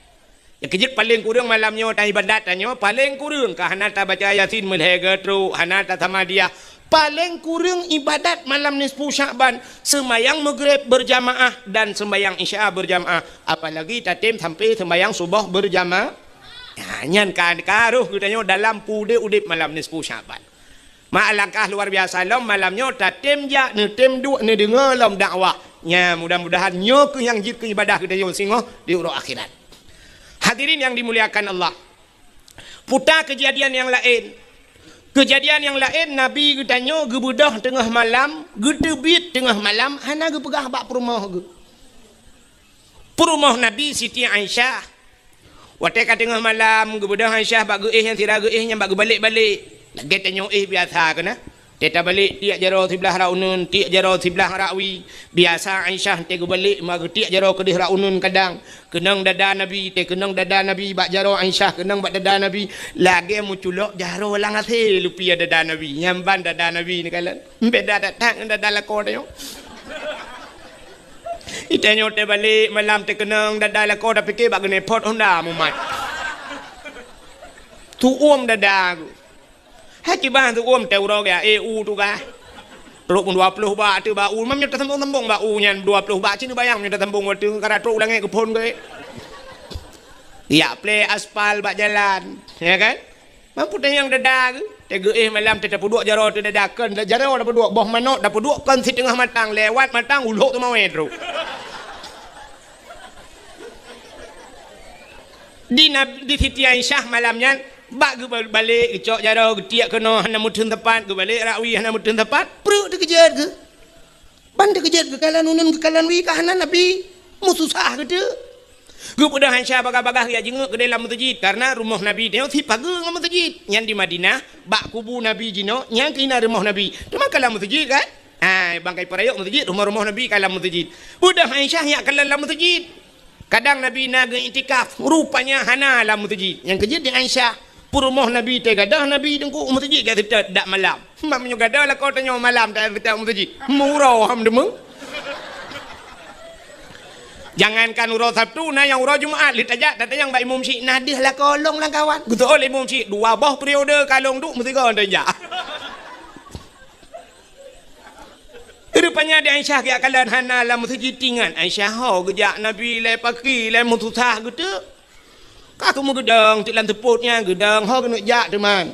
Ya kejid paling kurang malamnya dan ibadat tanya paling kurang ke hanata baca Yasin melhega tru hanata Tamadiyah. Paling kurang ibadat malam nisfu Sya'ban, sembayang maghrib berjamaah dan sembayang isya berjamaah. Apalagi tatim sampai sembayang subuh berjamaah. Nyan kan karuh katanya dalam pude udip malam nisfu Sya'ban. Alangkah luar biasa lom malamnya tatim ja ne tem du ne dengar lom dakwah. Nya mudah-mudahan nyo ke yang jid ke ibadah kita yo singo di urang akhirat. Hadirin yang dimuliakan Allah. Putar kejadian yang lain. Kejadian yang lain Nabi katanya gebedah tengah malam, gedebit tengah malam, hana ge pegah bak perumah ge. Perumah Nabi Siti Aisyah. Waktu kat tengah malam gebedah Aisyah bak geih yang tira geihnya bak balik-balik. Lagi tanya biasa kena. Teta balik tiak jaro sebelah raunun, tiak jaro sebelah rawi. Biasa Aisyah tega balik mag tiak jaro kedih raunun kadang. Kenang dada Nabi, kenang dada Nabi bak jaro Aisyah, kenang bak dada Nabi. Lagi muculok jaro lang ase lupi dada Nabi. Nyamban dada Nabi ni kalan. Beda datang dada lako tanya. Itanya te balik malam te kenang dada lako dah fikir bak gene pot Honda mumat. Tu dada aku. Haki bah tu te urang ya EU tu kah. Ruk 20 ba tu ba u mamnya tembung ba u nyan 20 ba cini bayang nya tembung tu kara truk langai ke pon ke. Ya play aspal bak jalan, ya kan? Mampu yang dada ke. Te malam te dapur jaro tu dadakan, jaro dapur boh manok dapur kan si tengah matang lewat matang uluk tu mau truk. Di Siti Aisyah malamnya bak ge balik cok jaro tiak kena hana mutun tepat ge balik rawi hana mutun tepat perut dikejat ke ban dikejat ke kalan unun ke kalan wi ka hana Nabi mu susah ke tu ge pada Aisyah bagah-bagah ya jenguk ke dalam masjid karena rumah Nabi dia si pagi ngam masjid yang di Madinah bak kubu Nabi jino yang kena rumah Nabi cuma kalam masjid kan bangkai perayok masjid rumah-rumah Nabi kalam masjid udah Aisyah ya kalam masjid kadang Nabi naga itikaf rupanya hana dalam masjid yang kejut di Aisyah Purumah Nabi te gadah Nabi dengku masjid kata dak malam. Mamnya gadah lah kau tanya malam tak kita masjid. Murah ham demeng. Jangankan urau Sabtu nah yang urau Jumaat li tajak tata yang baik Imam Syekh nadih lah kolong lah kawan. Gitu oleh Imam Syekh dua bah periode kalong duk mesti kau tajak. Rupanya di Aisyah ke akalan hana lah masjid tingan. Aisyah ho gejak Nabi le paki le mutusah gitu. Aku mau gedang, tilan teputnya gedang, ho kena jak teman.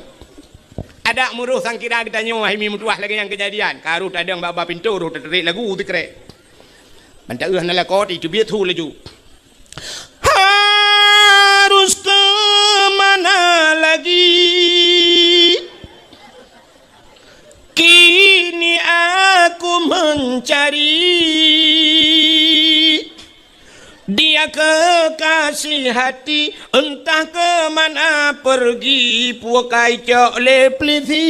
Ada muruh sang kira kita nyoh himi mutuah lagi yang kejadian. Karut ada yang bawa pintu, ru terik lagu tu kere. Bantak nala kot itu biar tu laju. Harus ke mana lagi? Kini aku mencari. Dia kekasih hati entah ke mana pergi puakai cok lepliti.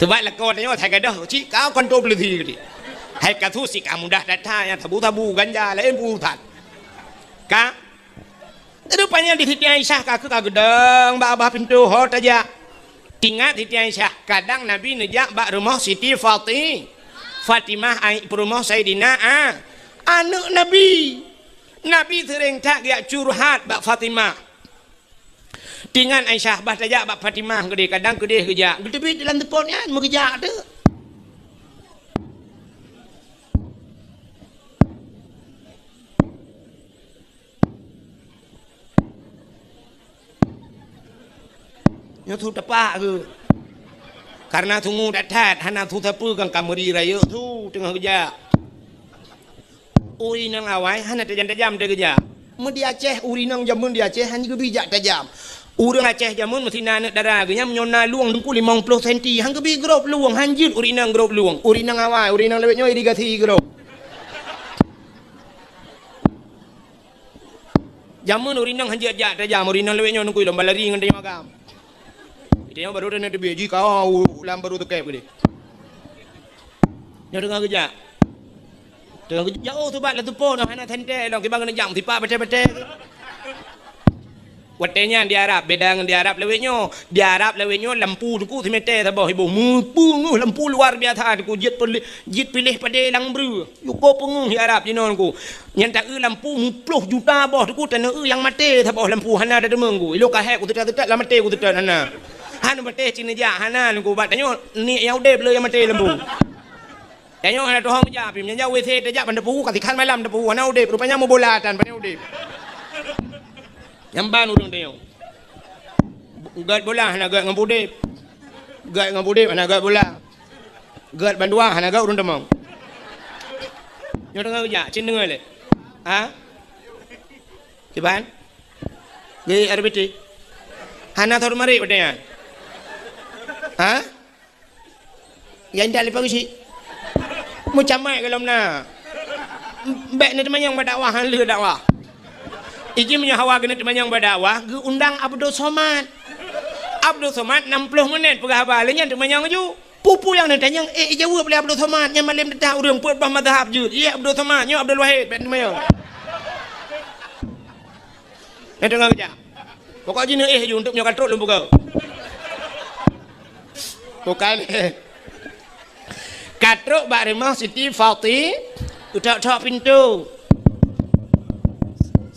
Sebab lah kau tanya saya kata cik kau kontrol beliti gitu. Hai katu si kamu dah datang yang tabu ganja lain putat. Ka rupanya di Siti Aisyah kaku kagedeng abah pintu hot aja. Tinggal Siti Aisyah kadang Nabi nejak bak rumah Siti Fatimah ai rumah Sayyidina anak Nabi. Nabi sering tak dia curhat bak Fatimah. Dengan Aisyah bah tajak bak Fatimah gede kadang gede kerja. Gede dalam telefonnya mau kerja tu. Nyo tu tepak ke. Karena tunggu datat hana tu tapu kang kameri raya tu tengah kerja. Uri nang awai hana tajam-tajam dia kerja. Mu di Aceh uri nang jamun di Aceh hanya ke bijak tajam. Urang Aceh jamun mesti nak darah genya menyona luang dengku 50 cm hang kebi grop luang hanjir uri nang grop luang uri nang awai uri nang lewetnya irigasi grop jamun uri nang hanjir jak tajam uri nang lewetnya nungku lomba lari ngan dia magam dia baru dah nak beji kau lam baru tekep gede nya dengar kerja jauh tu bat la tu pon hana tente long ki bang jam tipa bete-bete Watenya di Arab beda dengan di Arab lewetnya lampu tu ku semete tabah ibu mumpung lampu luar biasa tu jit pilih pada lang bru yuko pengung di Arab jinon ku yang tak lampu 10 juta boh tu ku tanah yang mati tabah lampu hana ada demeng ku ilo kahek ku tetat la mati ku tetat hana mati cina ja hana ku bat tanyo ni yang udep le yang mati lampu tanyo hana tu hang ja pim nya WC tajak banda pu katikan malam pu hana udep rupanya mau bolatan pada udep yang ban urang dia. Gat bola hana gat ngambudip. Gat ngambudip hana gat bola. Gat bandua hana gat urang demang. Nyo dengar ja, cin dengar le. Ha? Kiban? Ge RBT. Hana thor mari padanya. Ha? Yang dak lepas si. Mu camai kalau na. Bek ni teman yang berdakwah han le dakwah. Iji punya hawa kena temanyang berdakwah, undang Abdul Somad. Abdul Somad 60 menit pegah balenya temanyang ju. Pupu yang ditanya, jawab boleh Abdul Somad yang malam dah urang puat bah mazhab ju. Ya Abdul Somad, nya Abdul Wahid ben temanyang. Nak dengar kerja. Pokok jina ju untuk nya katruk lembu kau. Bukan. Katruk bak rumah Siti Fatimah, utak-utak pintu.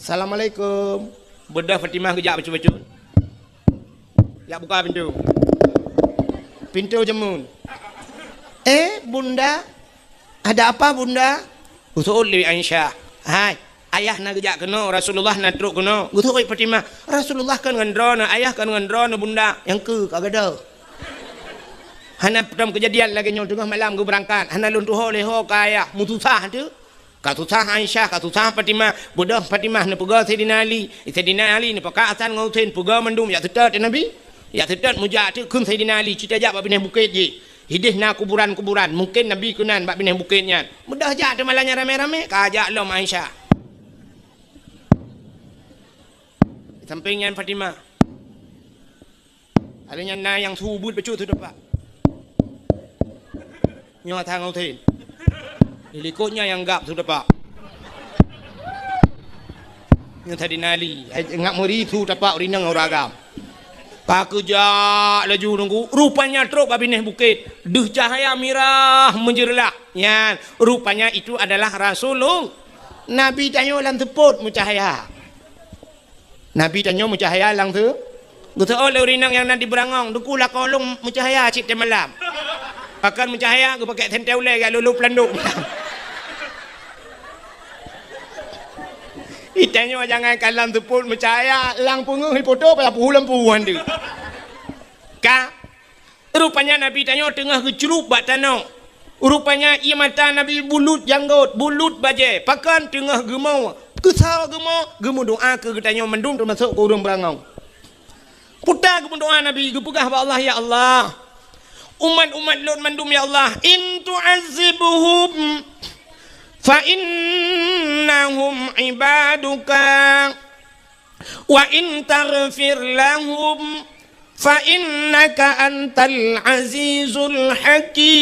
Assalamualaikum. Bedah Fatimah kejap baca-baca. Ya buka pintu. Pintu jamun. Bunda. Ada apa bunda? Usul li Aisyah. Hai, ayah nak kejap kena Rasulullah nak truk kena. Usul Fatimah. Rasulullah kan ngendrona, ayah kan ngendrona bunda. Yang ke kagada. Hana pertama kejadian lagi nyol tengah malam ke berangkat. Hana luntuh leho ka ayah mutusah tu. Katusah Aisyah, katusah Fatimah, bodoh Fatimah ni pegah Sayyidina Ali ni pakai asan ngautin pegah mendum ya tetat Nabi. Ya tetat mujak tu kun Sayyidina Ali cerita jak bab binah bukit je. Hidih na kuburan-kuburan, mungkin Nabi kunan bab binah bukitnya. Mudah jak tu malahnya rame-rame, kajak lom Aisyah. Sampingnya Fatimah. Adanya na yang subut becu tu dapat. Nyawa tang ngautin. Likutnya yang gap sudah pak. Yang tadi nali, ngak meri tu dapat rinang oragam. Pak kerja laju nunggu. Rupanya truk babineh bukit. Duh cahaya mirah menjerlah. Yan, rupanya itu adalah Rasulullah. Nabi tanya lang teput mucahaya. Nabi tanya mucahaya lang tu. Betul oleh rinang yang nanti berangong. Dukulah kolong mucahaya cip malam. Akan mucahaya aku pakai tentel le gak lulu pelanduk. Itanya jangan kalam tu pun percaya lang pungung hipoto pada puhulam puhuan tu. Ka rupanya Nabi tanya tengah kecurup bak tanah. Rupanya ia mata Nabi bulut janggut, bulut baje. Pakan tengah gemau. Kesal gemau doa ke tanya mendum termasuk ke urang berangau. Putar ke doa Nabi, gepegah ba Allah ya Allah. Umat-umat Lut mendum ya Allah. In tu'azibuhum fa innahum ibaduka wa in taghfir lahum fa innaka antal azizul hakim.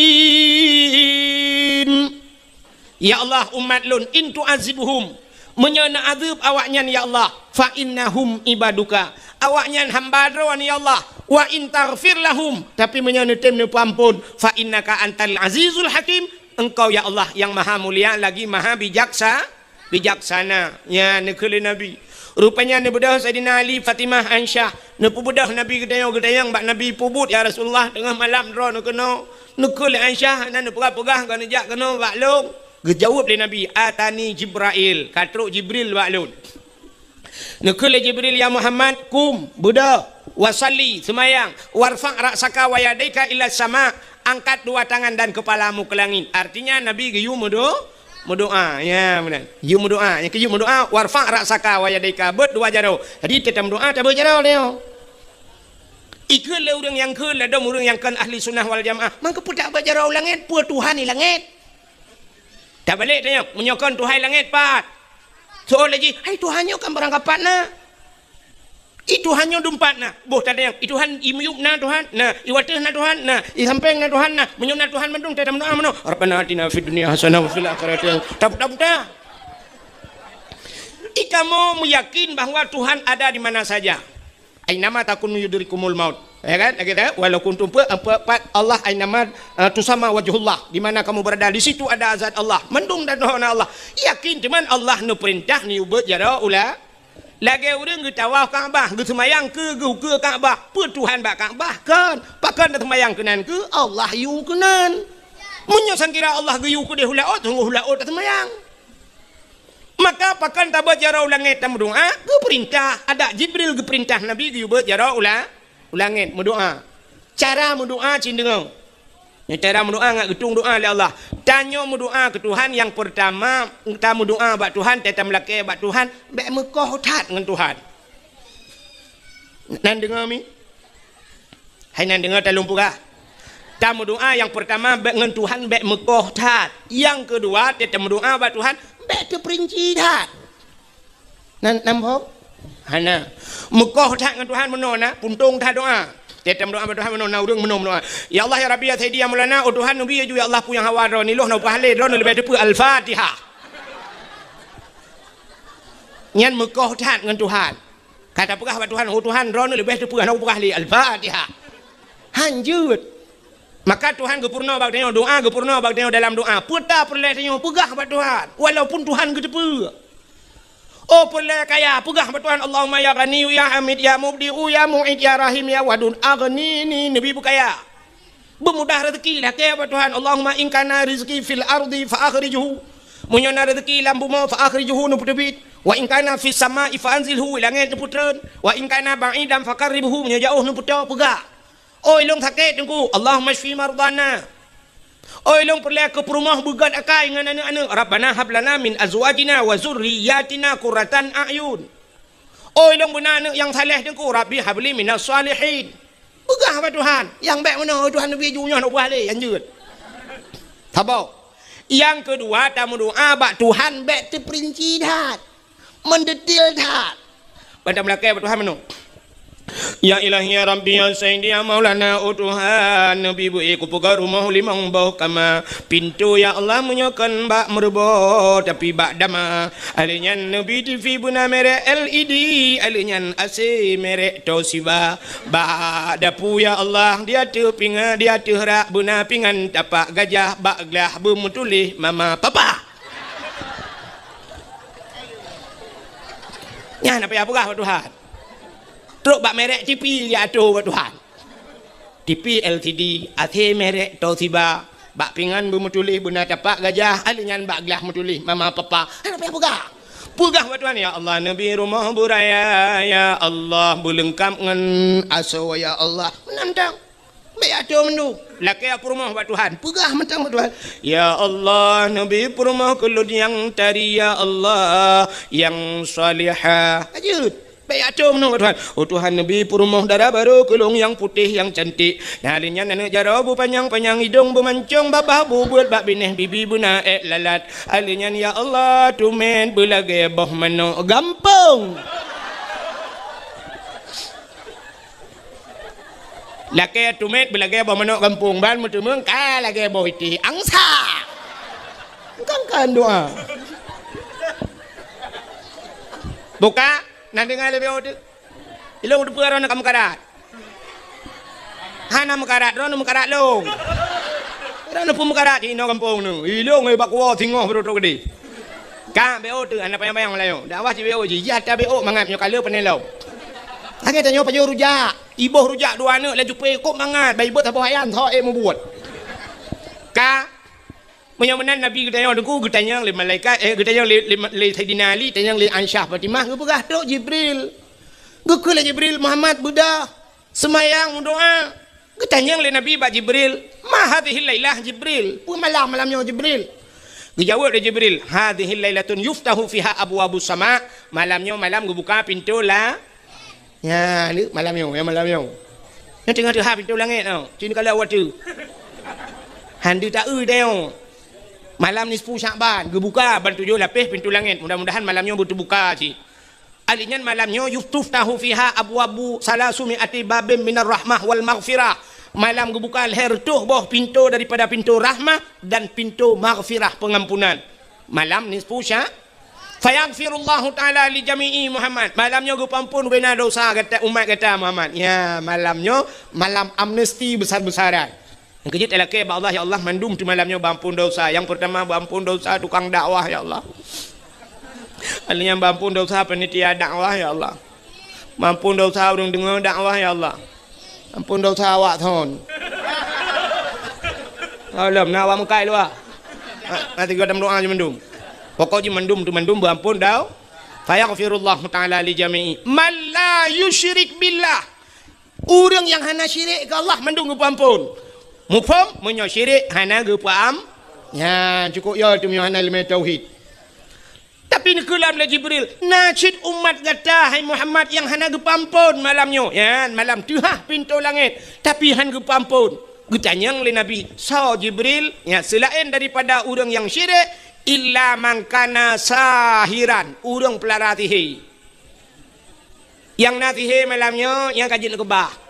Ya Allah umat lun in tu'azibuhum menyana azab awaknya ya Allah fa innahum ibaduka awaknya hamba dron ya Allah wa in taghfir lahum tapi menyana temne ampun fa innaka antal azizul hakim engkau ya Allah yang maha mulia lagi maha bijaksana ya nekele nabi rupanya ne bedah Saidina Ali Fatimah Aisyah ne pubedah nabi gedayang bak nabi pubut ya Rasulullah tengah malam dron kena nekele Aisyah nan pegah-pegah kan jak kena bak long gejawab le nabi atani Jibril katruk Jibril waklun nekele Jibril ya Muhammad kum buda wasalli semayang warfa' ra'saka wa yadaika ila sama angkat dua tangan dan kepalamu ke langit artinya nabi geyu berdoa ya benar you berdoa yang keyu berdoa warfa' ra'saka wa yadaika berdua jaro jadi tetam doa tak berjaro dia ikut le urang yang ke le dom urang yang kan ahli sunnah wal jamaah mangke pudak berjaro langit pu Tuhan ni langit tak balik tanya menyokon Tuhan langit pat soal lagi hai Tuhannya kan berangkapan na itu hanya dumpat na boh tak ada yang itu han imuyuk na Tuhan na iwatih na Tuhan na isampeng na Tuhan na menyok na Tuhan mendung tak doa mano rabbana atina fid dunya hasanah wa fil akhirati tak ikamu meyakin bahwa Tuhan ada di mana saja ainama takun yudrikumul maut ya kan kita walau kuntum empat Allah ainama tusama wajhullah di mana kamu berada di situ ada zat Allah mendung dan doa Allah yakin cuman Allah nu perintah ni ubet jara ula lagi urang ge tawaf Kaabah ge semayang ke Kaabah pe Tuhan bak Kaabah kan pakan dah semayang kenan ke Allah yu kenan munyo sangkira Allah ge yu ke dia hulaut tunggu hulaut dah semayang maka pakan tabat jara ulangit dan berdoa ke perintah ada Jibril ke perintah Nabi ke ubet jara ulangit berdoa cara berdoa cindengau ya cara berdoa ngak getung doa oleh Allah tanya berdoa ke Tuhan yang pertama kita berdoa bak Tuhan tetam laki bak Tuhan bak mekoh tat dengan Tuhan nan dengar mi hai nan dengar talung pura tamu doa yang pertama bak dengan Tuhan bak mekoh tat yang kedua tetam berdoa bak Tuhan bak terperinci tat nan nampak hana mekoh tat dengan Tuhan menona puntung tat doa tetam doa Tuhan menona urang menom doa ya Allah ya Rabbi ya Sayyidi ya Maulana Tuhan nabi ya Allah pu yang hawa ro ni loh na pahle ro lebih depu al-Fatihah nyan mekoh tat dengan Tuhan kata pegah buat Tuhan Tuhan ro lebih depu na pahle al-Fatihah hanjut maka Tuhan gepurna bag doa gepurna bag dalam doa puta perle tanya pegah buat Tuhan walaupun Tuhan gedepu oh perle kaya pegah buat Tuhan Allahumma ya ghani ya hamid ya mubdi'u ya mu'id ya rahim ya wadud aghnini nabi bukaya bermudah rezeki lah kaya buat Tuhan Allahumma in kana rizqi fil ardi fa akhrijuhu munyana rezeki lam bumi fa akhrijuhu nu putebit wa in kana fis sama'i fa anzilhu langit nu putreun wa in kana ba'idan fa qarribhu nya jauh nu puto pegah oh ilung sakit tengku Allahumma shfi mardana oh ilung perle ke perumah begat akai dengan anak-anak Rabbana hablana min azwajina wa zurriyatina qurratan a'yun oh ilung benar yang saleh tengku Rabbi habli minas salihin begah apa Tuhan yang baik mana Tuhan Nabi junya nak buat le anjut tabau yang kedua tamu doa bak Tuhan baik terperinci dah mendetil dah pada melakai Tuhan mana ya ilahi ya Rabbi ya Sayyidi ya Maulana oh Tuhan Nabi bu ku pegar rumah limang bau kama pintu ya Allah menyokan bak merbo tapi bak dama alinyan Nabi TV buna merek LED alinyan AC merek Toshiba bak dapu ya Allah dia tu pinga dia tu rak buna pingan tapak gajah bak glah bermutulih mama papa nya apa ya pegah Tuhan truk bak merek TV dia tu buat Tuhan TV LCD AC merek Toshiba bak pingan bermutulih buna tapak gajah alinyan bak gelah mutulih mama papa apa yang pegah buat Tuhan ya Allah Nabi rumah buraya ya Allah berlengkap dengan aso ya Allah menandang baik atu mendu laki aku rumah buat Tuhan pegah mentang buat Tuhan ya Allah Nabi rumah kelud yang tari ya Allah yang salihah ajut baik acu menung Tuhan oh Tuhan Nabi purumuh darah baru kulung yang putih yang cantik nalinya nenek jaro bu panjang hidung bu mancung babah bu buat bak bineh bibi buna lalat alinya ya Allah tumen belage boh mano gampang Laki tumet belagi bawa manok kampung ban mutu mengka lagi bawa iti angsa. Kan doa. Buka nanti ngalih bawa tu. Ilung tu perang nak mekarat. Hana mekarat, rono mekarat long. Rono pun mekarat di ino kampung nu. Ilung bak kuah tingoh berotok gede. Kak BO tu anak payang-payang Melayu. Dakwah si BO je. Ya tak BO mangat nyo kala penelau. Lagi tanya payo rujak. Ibuh rujak dua anak laju pe kok mangat. Bayi buat apa hayan tho mu buat. Kak menyamenan Nabi kita yang dengku kita yang le malaikat kita yang le Saidina Ali kita yang le Aisyah Fatimah ke begah tok Jibril. Gukul Jibril Muhammad Buddha semayang doa. Kita yang le Nabi ba Jibril. Ma hadhihi lailah Jibril. Pu malamnya Jibril. Dijawab oleh Jibril, hadhihi lailatun yuftahu fiha abwabus sama. Malamnya malam buka pintu lah. Ya, ni malamnya, ya malamnya. Nanti tengah pintu langit tau. Sini kalau awak tu. Handu tak dah. Malam ni 10 Syakban, buka bantu jo lapis pintu langit. Mudah-mudahan malamnya betul buka si. Alinya malamnya yuftahu fiha abwabu salasumi'ati babim minar rahmah wal maghfirah. Malam kebuka leher tuh boh pintu daripada pintu rahmah dan pintu maghfirah pengampunan. Malam nisfu syak fayaghfirullahu taala li jami'i Muhammad. Malamnya gue pampun bena dosa kata umat kata Muhammad. Ya, malamnya malam amnesti besar-besaran. Yang kejut elake ba Allah ya Allah mandum tu malamnya bampun dosa. Yang pertama bampun dosa tukang dakwah ya Allah. Yang bampun dosa panitia dakwah ya Allah. Mampun dosa orang dengar dakwah ya Allah. Ampun dosa awak thon. Alam nak awak mekai lu ah. Nanti gua doa je mendum. Pokoknya mendum tu mendum berampun dah. Fayaghfirullah taala li jami'i man la yusyrik billah. Orang yang hana syirik ke Allah mendum gua ampun. Mufham menyo syirik hana gua paham. Ya cukup ya tu hana ilmu tauhid. Tapi ni kelam le Jibril. Najid umat kata hai Muhammad yang hana gepampun malamnya. Ya, malam tuh pintu langit. Tapi han gepampun. Getanyang le Nabi. So Jibril, ya selain daripada orang yang syirik illa man kana sahiran, orang pelaratihi. Yang natihi malamnya yang kaji lekebah.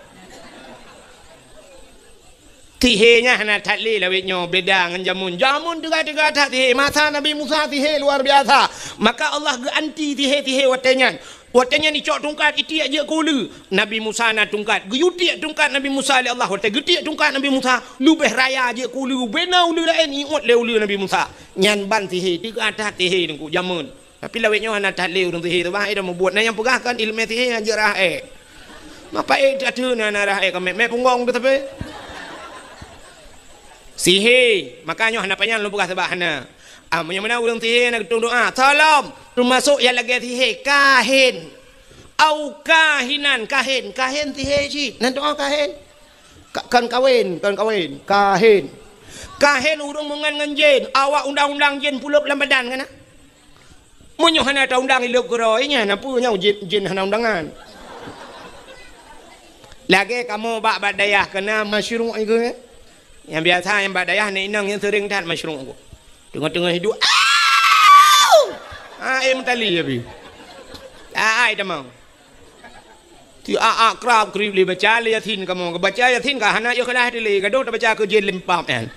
Tihenya hana takli lawitnya beda dengan jamun tega-tega tak tihe masa Nabi Musa tihe luar biasa. Maka Allah ganti tihe watenya ni cok tungkat iti aja kulu Nabi Musa na tungkat guyuti tungkat Nabi Musa li Allah wate geti tungkat Nabi Musa lubeh raya aja kulu bena ulu lain iot le ulu Nabi Musa nyan ban tihe tiga tak tihe nungku jamun. Tapi lawitnya hana takli urang tihe tu bah ida membuat na yang pegahkan ilmu tihe aja rae. Mapa tak tu na rae kami me punggong tu tapi sihir makanya hana panjang lu buka sebab hana yang mana ulang sihir nak tung doa tolong termasuk yang lagi sihir kahin au kahinan kahin sihir si nanti doa kahin kan kawin kahin urung mengan jin awak undang-undang jin pulup dalam badan kan munyo hana ta undang iluk geroinya na punya jin hana undangan lagi kamu bak badayah kena masyru' itu yang biasa yang badayah ni inang yang sering tat masyru' aku. Tengah-tengah hidup. Mentali ya bi. Demang. Ti krab krib li baca li yatin kamu baca yatin ka hana yo kalah li gaduh baca ke jin limpam kan.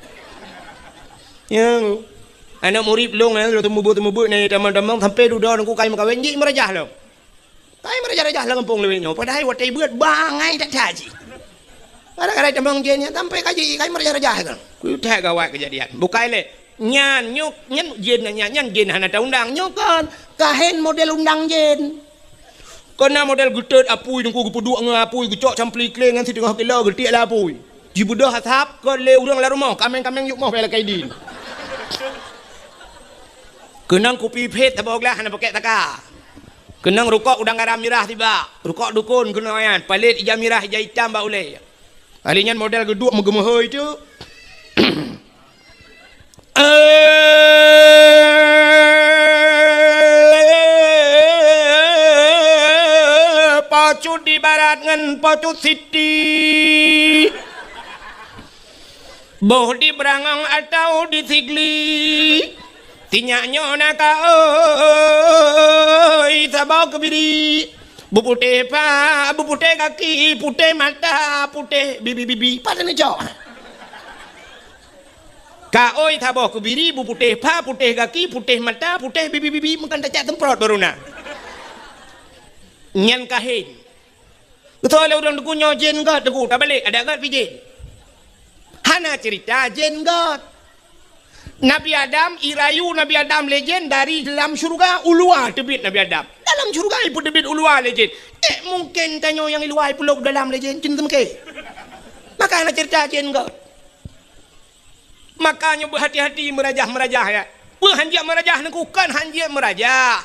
Yang anak murid long lo temu ni teman-teman sampai duduk aku kai makawin ji merajah lo. Kai merajah lah kampung lewinyo padahal watai buat bangai tak taji. Kadang-kadang tembang jennya sampai kaji kai merajah kan. Ku tak gawat kejadian. Bukai le nyan jin jin hana ta undang nyokan kahen model undang jin. Kena model getet apui nungku gepuduk ngapui gecok campli kleng ngan si tengah kilo getik lah apui. Ji budah hatap ke le urang la rumah kameng yuk moh pela kaidin. Kenang kopi pet taboglah hana pakai taka. Kenang rukok udang garam mirah tiba. Rukok dukun kena yan palit ija mirah ija hitam ba ule. Alinya model geduk mengemehoi tu. Pacut di barat ngan pacut siti. Boh di berangang atau di sigli. Tinyaknya naka oi sabau kebiri. Berputih pa, berputih kaki, putih mata, putih bibi-bibi. Pada ni jauh. Ka oi thaboh kubiri, berputih pa, putih kaki, putih mata, putih bibi-bibi. Makan tak temprot baru nak. Nyan kahin. Betul lah orang dukunyo jen god, duku tak balik, ada god pijin. Hana cerita jen god. Nabi Adam, irayu Nabi Adam legend dari dalam syurga ulua tebit Nabi Adam. Dalam syurga pun tebit ulua legend. Mungkin tanyo yang luar pulau dalam legend cinta mungkin. Maka nak cerita jen god. Makanya berhati-hati merajah-merajah ya. Berhanjak merajah nak kan hanjak merajah.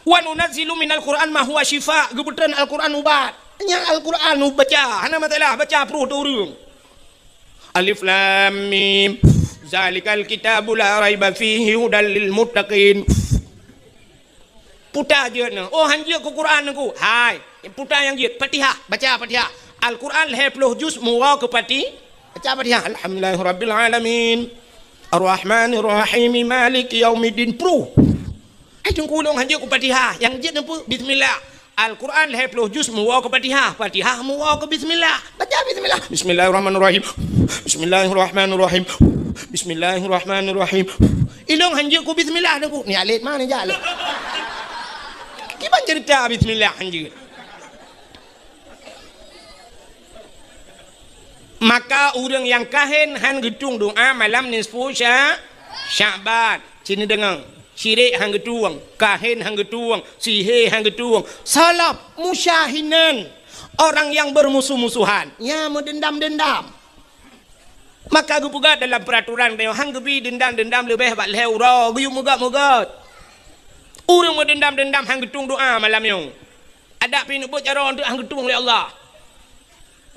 Wa nunazzilu minal Qur'an ma huwa syifa. Gebetan Al-Quran ubat. Yang Al-Quran baca. Hana matalah baca perut urung. Alif lam mim. Zalikal kitabu la raiba fihi hudal lil muttaqin. Putar je na. Oh hanjak ke Quran aku. Hai, putar yang je Fatihah, baca Fatihah. Al-Quran 10 juz murah ke pati. Baca Fatihah. Alhamdulillahirabbil alamin. Ar-Rahmanir Rahim Maliki Yaumiddin. Pro. Ai tunggu long hanjak ke Fatihah. Yang je nampu bismillah. Al-Quran 10 juz murah ke Fatihah. Fatihah murah ke bismillah. Baca bismillah. Bismillahirrahmanirrahim. Bismillahirrahmanirrahim. Bismillahirrahmanirrahim. Ilong hanjak ku bismillah dah ku. Ni alit mana je alit. Gimana cerita bismillah hanjak. Maka orang yang kahin han gedung doa malam nisfu Sya'ban. Sini dengar. Syirik hang getuang, kahin hang getuang, sihir hang getuang, salap musyahinan, orang yang bermusuh-musuhan, ya mendendam-dendam. Maka gu pegat dalam peraturan dia hang gebi dendam-dendam lebih bak leh ura, gu mugat-mugat. Urang mendendam-dendam hang getung doa malam yang. Ada pin buat cara untuk hang getung oleh Allah.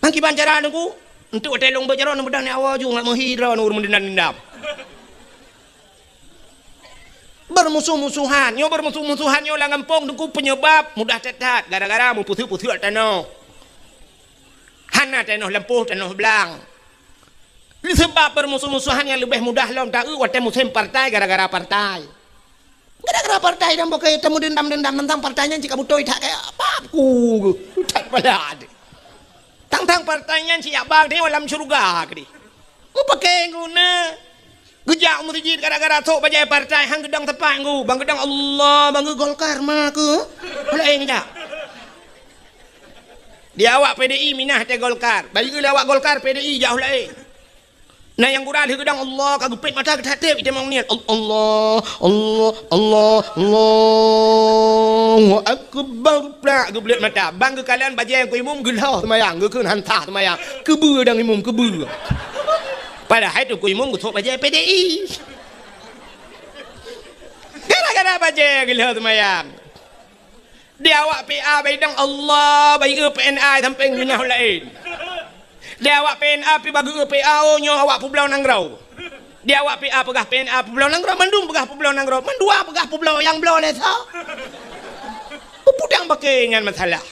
Hang kiban cara aku untuk telong buat cara mudah ni awal juga menghidra urang mendendam-dendam. Bermusuh-musuhan, yo bermusuh-musuhan yo lang kampung duku penyebab mudah tetat gara-gara mu putih-putih tanah. Hana tanah lempuh tanah belang. Sebab bermusuh-musuhan yang lebih mudah lom tak wate musim partai gara-gara partai. Gara-gara partai dan pakai temu dendam-dendam tentang partainya jika mutoi tak kayak apa aku tak pada. Tentang partainya siap bang dia dalam syurga kedi. Mu pakai guna gejak masjid gara-gara sok bajai partai hang gedang tepat ku bang gedang Allah bang Golkar mah ke lain tak dia awak PDI minah te Golkar bagi ke awak Golkar PDI jauh lain nah yang kurang gedang Allah kagupit mata ketatip itu mau niat Allah Allah Allah Allahu akbar plak geblet mata bang ke kalian bajai ku imum gelah semayang ke hantah semayang kebur dang imum kebur. Padahal itu kuimum kutuk baca PDI. Gara-gara baca gila semayang. Dia awak PA baidang Allah bagi ke PNA sampai minah lain. Dia awak PNA pi bagi ke PA nyo awak Pulau Nangrau. Dia awak PA pegah PNA Pulau Nangrau Bandung pegah Pulau Nangrau Mandua pegah Pulau yang belau ni tau. Pudang pakai dengan masalah.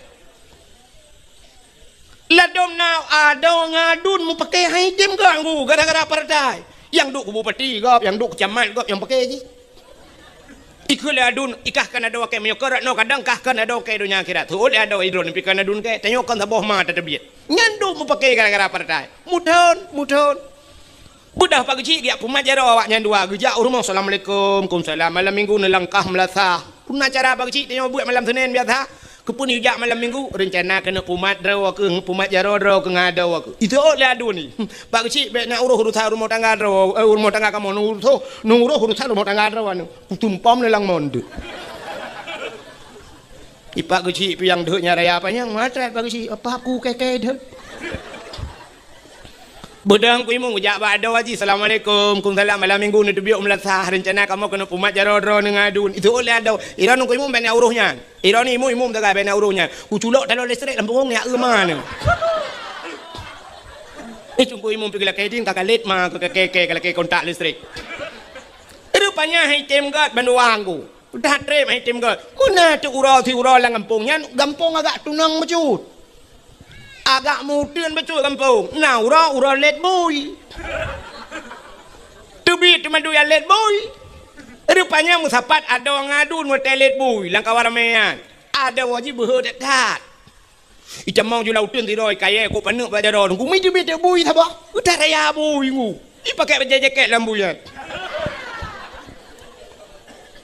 Ladom now ada ngadun mu pakai haidim ganggu gara-gara partai. Yang duk bupati gop, yang duk camat gop yang pakai je. Ikul adun ikah kan ada wakai menyokor no kadang kah kan ada wakai dunia akhirat. Tu oleh ada idron pi kan adun ke tanyokan saboh ma tadabiyat. Nyanduk mu pakai gara-gara partai. Mudhon. Budah pagi cik dia pumat jaro awak nyandua gejak rumah assalamualaikum. Waalaikumsalam malam minggu nelangkah melasah. Puna cara pagi cik tanyo buat malam Senin biasa. Kepun ujak malam minggu rencana kena pumat draw ke pumat jaro draw ke ngada aku itu oleh adu ni pak kecil baik nak urusan rumah tangga draw rumah tangga kamu urusan rumah tangga draw anu tumpam lelang monde ipak kecil piang dek nyaraya apa yang matrai pak kecil apa aku keke dek bedang ku imong ujak ba ada waji assalamualaikum waalaikumsalam malam minggu ni debiok melasah rencana kamu kena pumat jaro draw ngadun itu oleh ada iran ku imong bena uruhnya iran ni imum tak bena uruhnya ku culok dalam listrik lampung ni mana itu ku imong pergi keding tak kalit mah ke keke kalau ke kontak listrik rupanya hitam gat banduang ku dah trem hitam gat mana tu urau lang kampungnya kampung agak tunang mecut agak mudun betul kampung. Nah, ura let boy. Tubit mandu ya let boy. Rupanya musapat ada ngadun motel let boy lang kawaramean. ada wajib berdekat. Ita mau jual utun tiroi kaya ko panek pada ron. Ku mi bete bui thaba. Udah raya bui ngu. I pakai baju jaket lambuyan.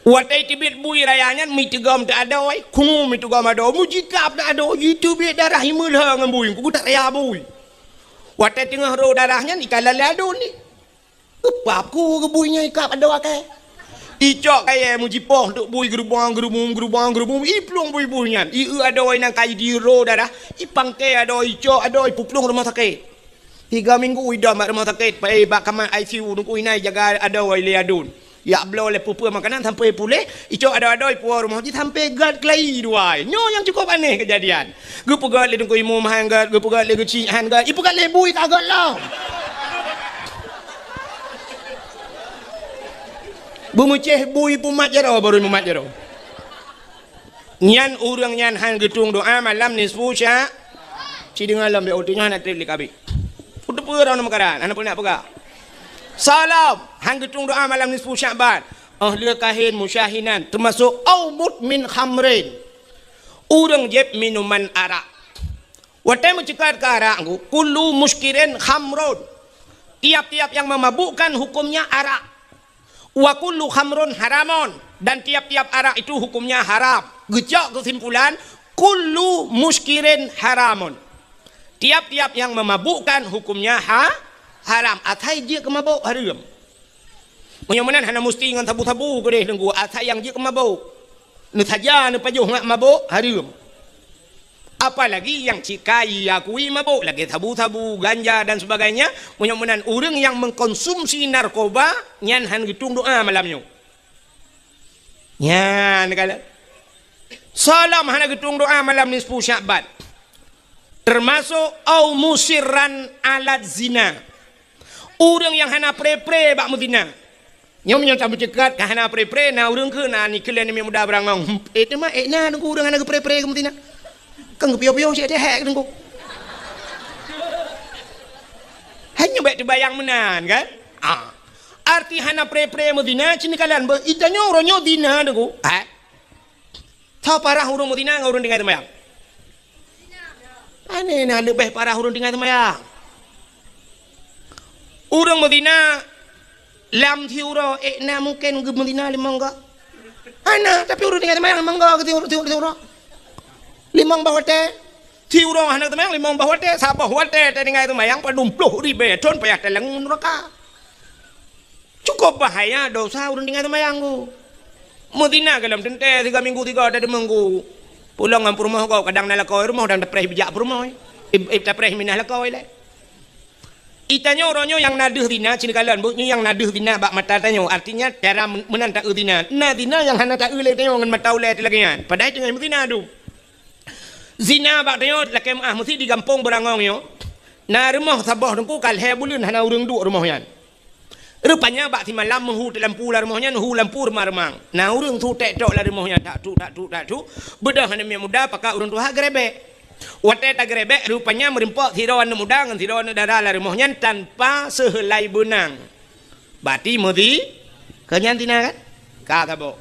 Watai tibet bui rayanya mi tegam tak ada oi. Ku mi tegam ada. Mu jikap tak ada. Itu bete darah himul hang bui. Ku tak raya bui. Watai tengah ro darahnya ni kalau lado ni. Bab ku ke buinya ikap ada wakai. Icok kaya mu jipoh untuk bui gerubang iplong bui-buinya. I ada oi nang kai di ro darah. I pangke ada icok ada puplong rumah sakit. 3 minggu ida mak rumah sakit pai bak kamar ICU nunggu inai jaga ada oi leadun. Ya blo le pupu makanan sampai pulih. Icok ada puar rumah ji sampai gad kelai duai. Nyo yang cukup aneh kejadian. Gu pegat le nunggu imu mahanggat, gu pegat le geci hanggat. I pegat le bui kagak lah. Bumuceh bui pumat jero baru pumat jero. Nyan urang nyan han getung doa malam nisfu sya. Ci dengar lam be otunya nak trip likabi. Udah pura nama karan, anak pun nak pegang. Salam, han getung doa malam nisfu Sya'ban. Ahli kahin musyahinan termasuk aumut min khamrin. Urang jeb minuman arak. Watai mencekat ke arak ku, kullu muskirin khamrun. Tiap-tiap yang memabukkan hukumnya arak. Wa kullu khamrun haramun, dan tiap-tiap arak itu hukumnya haram. Gejak kesimpulan kullu muskirin haramun. Tiap-tiap yang memabukkan hukumnya haram. Atai dia kemabuk haram. Menyomanan hana mesti dengan tabu-tabu ke deh nunggu atai yang dia kemabuk. Ne saja ne pajuh ngak mabuk haram. Apalagi yang cikai akui mabuk lagi tabu-tabu ganja dan sebagainya. Menyomanan orang yang mengkonsumsi narkoba nyan han gitung doa malamnya. Nyan kala. Salam hana gitung doa malam nisfu Sya'ban. Termasuk au musirran alat zina. Orang yang hana pre-pre bak muzina. Nyom tak bercekat ke hana pre-pre na orang ke na ni kalian ni muda berangong. Mah na nunggu orang hana ke pre-pre ke muzina. Kan kepiau-piau siap dia hack nunggu. Hanya baik terbayang menan kan? Arti hana pre-pre muzina cini kalian itanya orangnya dina nunggu. Tahu parah orang muzina ngau orang dengar terbayang. Aneh nak lebih parah orang dengar terbayang. Orang Medina lam tiura na mungkin ke Medina limang ga. Ana tapi orang dengar terbayang limang ga ke tiura. Limang bawah teh. Tiura anak terbayang limang bawah teh. Sabah wate teh dengar terbayang padumpluh ribe ton payah telang neraka. Cukup bahaya dosa orang dengar terbayang ku. Medina dalam tente 3 minggu 3 ada minggu. Pulang ngam rumah kau kadang nak kau rumah dan dapreh bijak rumah. Dapreh minah kau le. Itanya orangnya yang naduh dina cini kalian bu yang naduh dina bak mata tanyo artinya cara menantak dina. Nah dina yang hana tak ulek tanyo ngan mata ulek lagian. Padahal dengan dina adu. Zina bak tanyo lakem mesti di kampung berangong yo. Na rumah sabah dengku kalhe bulun hana urang du rumah yan. Rupanya bak ti malam hu dalam pula rumahnya hu lampu remang. Nah urang tu tek tok la rumahnya tak tu. Bedah hana muda pakai urang tu hak grebek. Watai tak grebek rupanya merimpok tirawan muda dengan tirawan darah la rumahnya tanpa sehelai benang. Berarti mesti kenyan tina kan? Kata bo.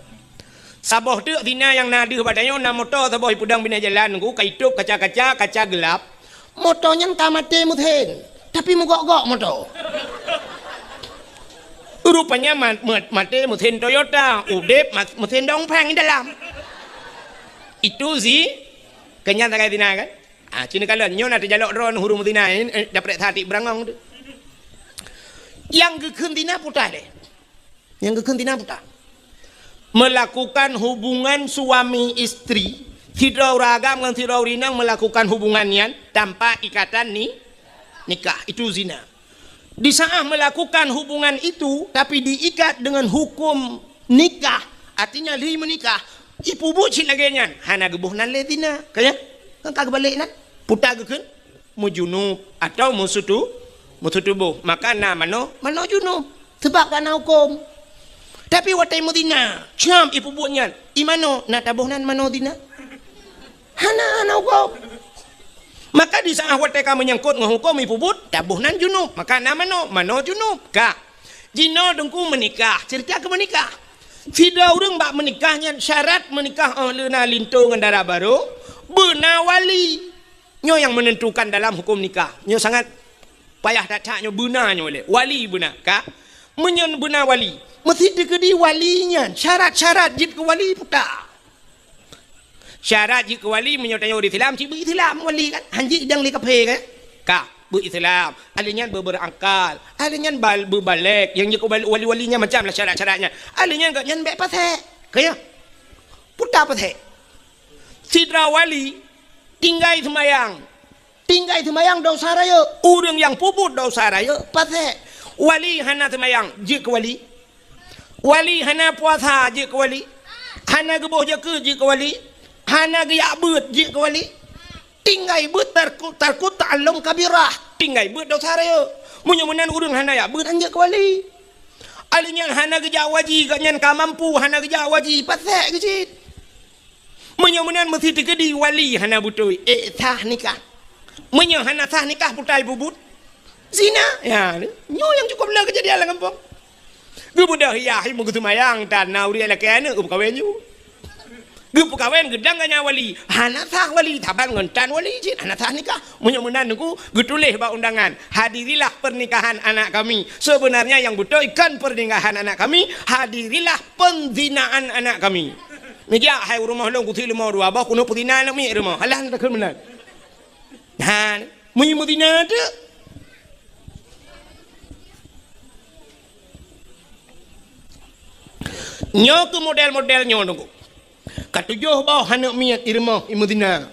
Sabah tu tina yang nadi badannya na motor sabah pudang bina jalan ku kaitup kaca gelap. Motornya kamate muthen. Tapi mogok-gok motor. Rupanya mate mesin Toyota, udep mesin dongpeng di dalam. Itu sih kenyataan kayak tina kan? Cina kalian nyon ada jalok ron huru mutina ini dapat hati berangong tu. Yang kekentina putar deh. Yang kekentina putar. Melakukan hubungan suami istri, tidak ragam dengan tidak rinang melakukan hubungannya tanpa ikatan nikah itu zina. Di saat melakukan hubungan itu tapi diikat dengan hukum nikah, artinya li menikah, ipu bucin lagi nya hana gebuhnan le dina kaya kan kagak balik nak putar gekeun mu junub atau mu tubuh maka na mano junub sebab kana hukum. Tapi watai Medina cam ipu bunya imano na tabuhnan mano dina hana hukum. Maka di saat watai ka menyangkut nghukum ipu but tabuhnan junub maka na mano junub ka jino dengku menikah cerita ke menikah Tidak orang bak menikahnya syarat menikah lena lintu dengan darah baru benar wali nyo yang menentukan dalam hukum nikah. Nyo sangat payah tak nyo benar nyo le wali benar ka menyen benar wali mesti dikedi walinya syarat-syarat jid ke wali puta syarat jid ke wali menyo tanyo di Islam ci Islam wali kan hanji dang li kape kan ka Islam alinya berakal alinya berbalik yang jik wali-walinya macam lah syarat-syaratnya alinya enggak nyan bek pasek kaya puta pasek sidra wali tinggal semayang dosa raya urang yang puput dosa raya pasek wali hana semayang jik wali hana puasa jik wali hana geboh jeke jik wali hana geyak beut jik wali tinggai beut tarkut ta'allum kabirah tinggai beut dosa raya munyo-munan urang hana ya beut anjek wali alinya hana geja waji ganyan ka mampu hana geja waji pasek gecit munyo-munan mesti dikedi wali hana butoi sah nikah munyo hana sah nikah putai bubut zina ya nyo yang cukup lah kejadian lah kampung gue mudah hiyahi mau mayang dan nauri ala kene gue kawin yu gue kawin gedang ganya wali hana sah wali taban ngentan wali jin hana sah nikah munyo-munan gue tulis ba undangan hadirilah pernikahan anak kami sebenarnya yang betul ikan pernikahan anak kami hadirilah penzinaan anak kami meja hai rumah lo kuthi rumah dua bah kuno putina nak mi rumah alah nak benar nah munyo putina tu nyo ke model-model nyo nunggu katujuh bawah hanak miat irmah imudina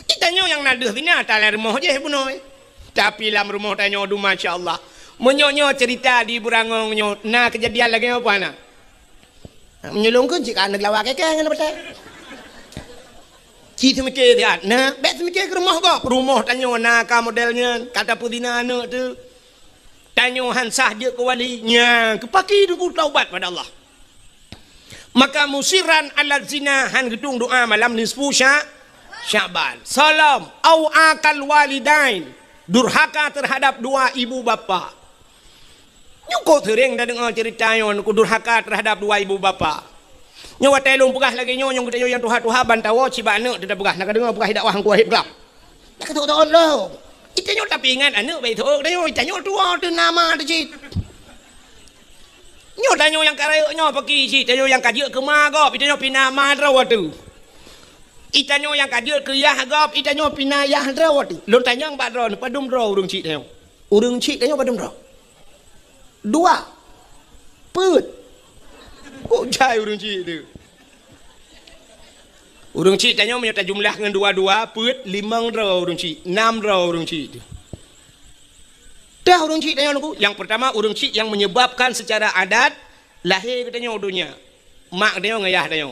kita nyo yang naduh dina tala rumah je buno tapi lam rumah tanyo du masyaallah menyo cerita di burangong nyo na kejadian lagi apa na menyelongkeun cik anak lawak keke ngana betul ci semike dia na bet semike ke rumah kok rumah tanyo na ka modelnya kata pudina anak tu tanyo hansah je ke walinya kepaki du taubat pada Allah. Maka musiran ala zina han gedung doa malam nisfu Syaban. Salam au akal walidain. Durhaka terhadap dua ibu bapa. Nyuko sering dah dengar cerita yon ku durhaka terhadap dua ibu bapa. Nyawa telung pegah lagi nyong kita yang tuha-tuha bantawa ciba anak tidak pegah nak dengar pegah dakwah ku ahib gelap. Nak tahu lo. Kita nyo tapi ingat anak baik tu dah yo kita nyo tua tu nama tu cik. Nyo tanyo yang karayuk nyo pergi si tanyo yang kajik ke magop itanyo pina madra watu itanyo yang kajik ke yah gop itanyo pina yah dra watu lon tanyo badro padum dro urung cik tanyo padum dro dua put kok jai urung cik tu urung cik tanyo menyata jumlah dengan dua put 5 dro urung cik 6 dro urung cik tu dah urung cik tanya aku. Yang pertama urung cik yang menyebabkan secara adat lahir katanya udunya. Mak dia ngayah dia.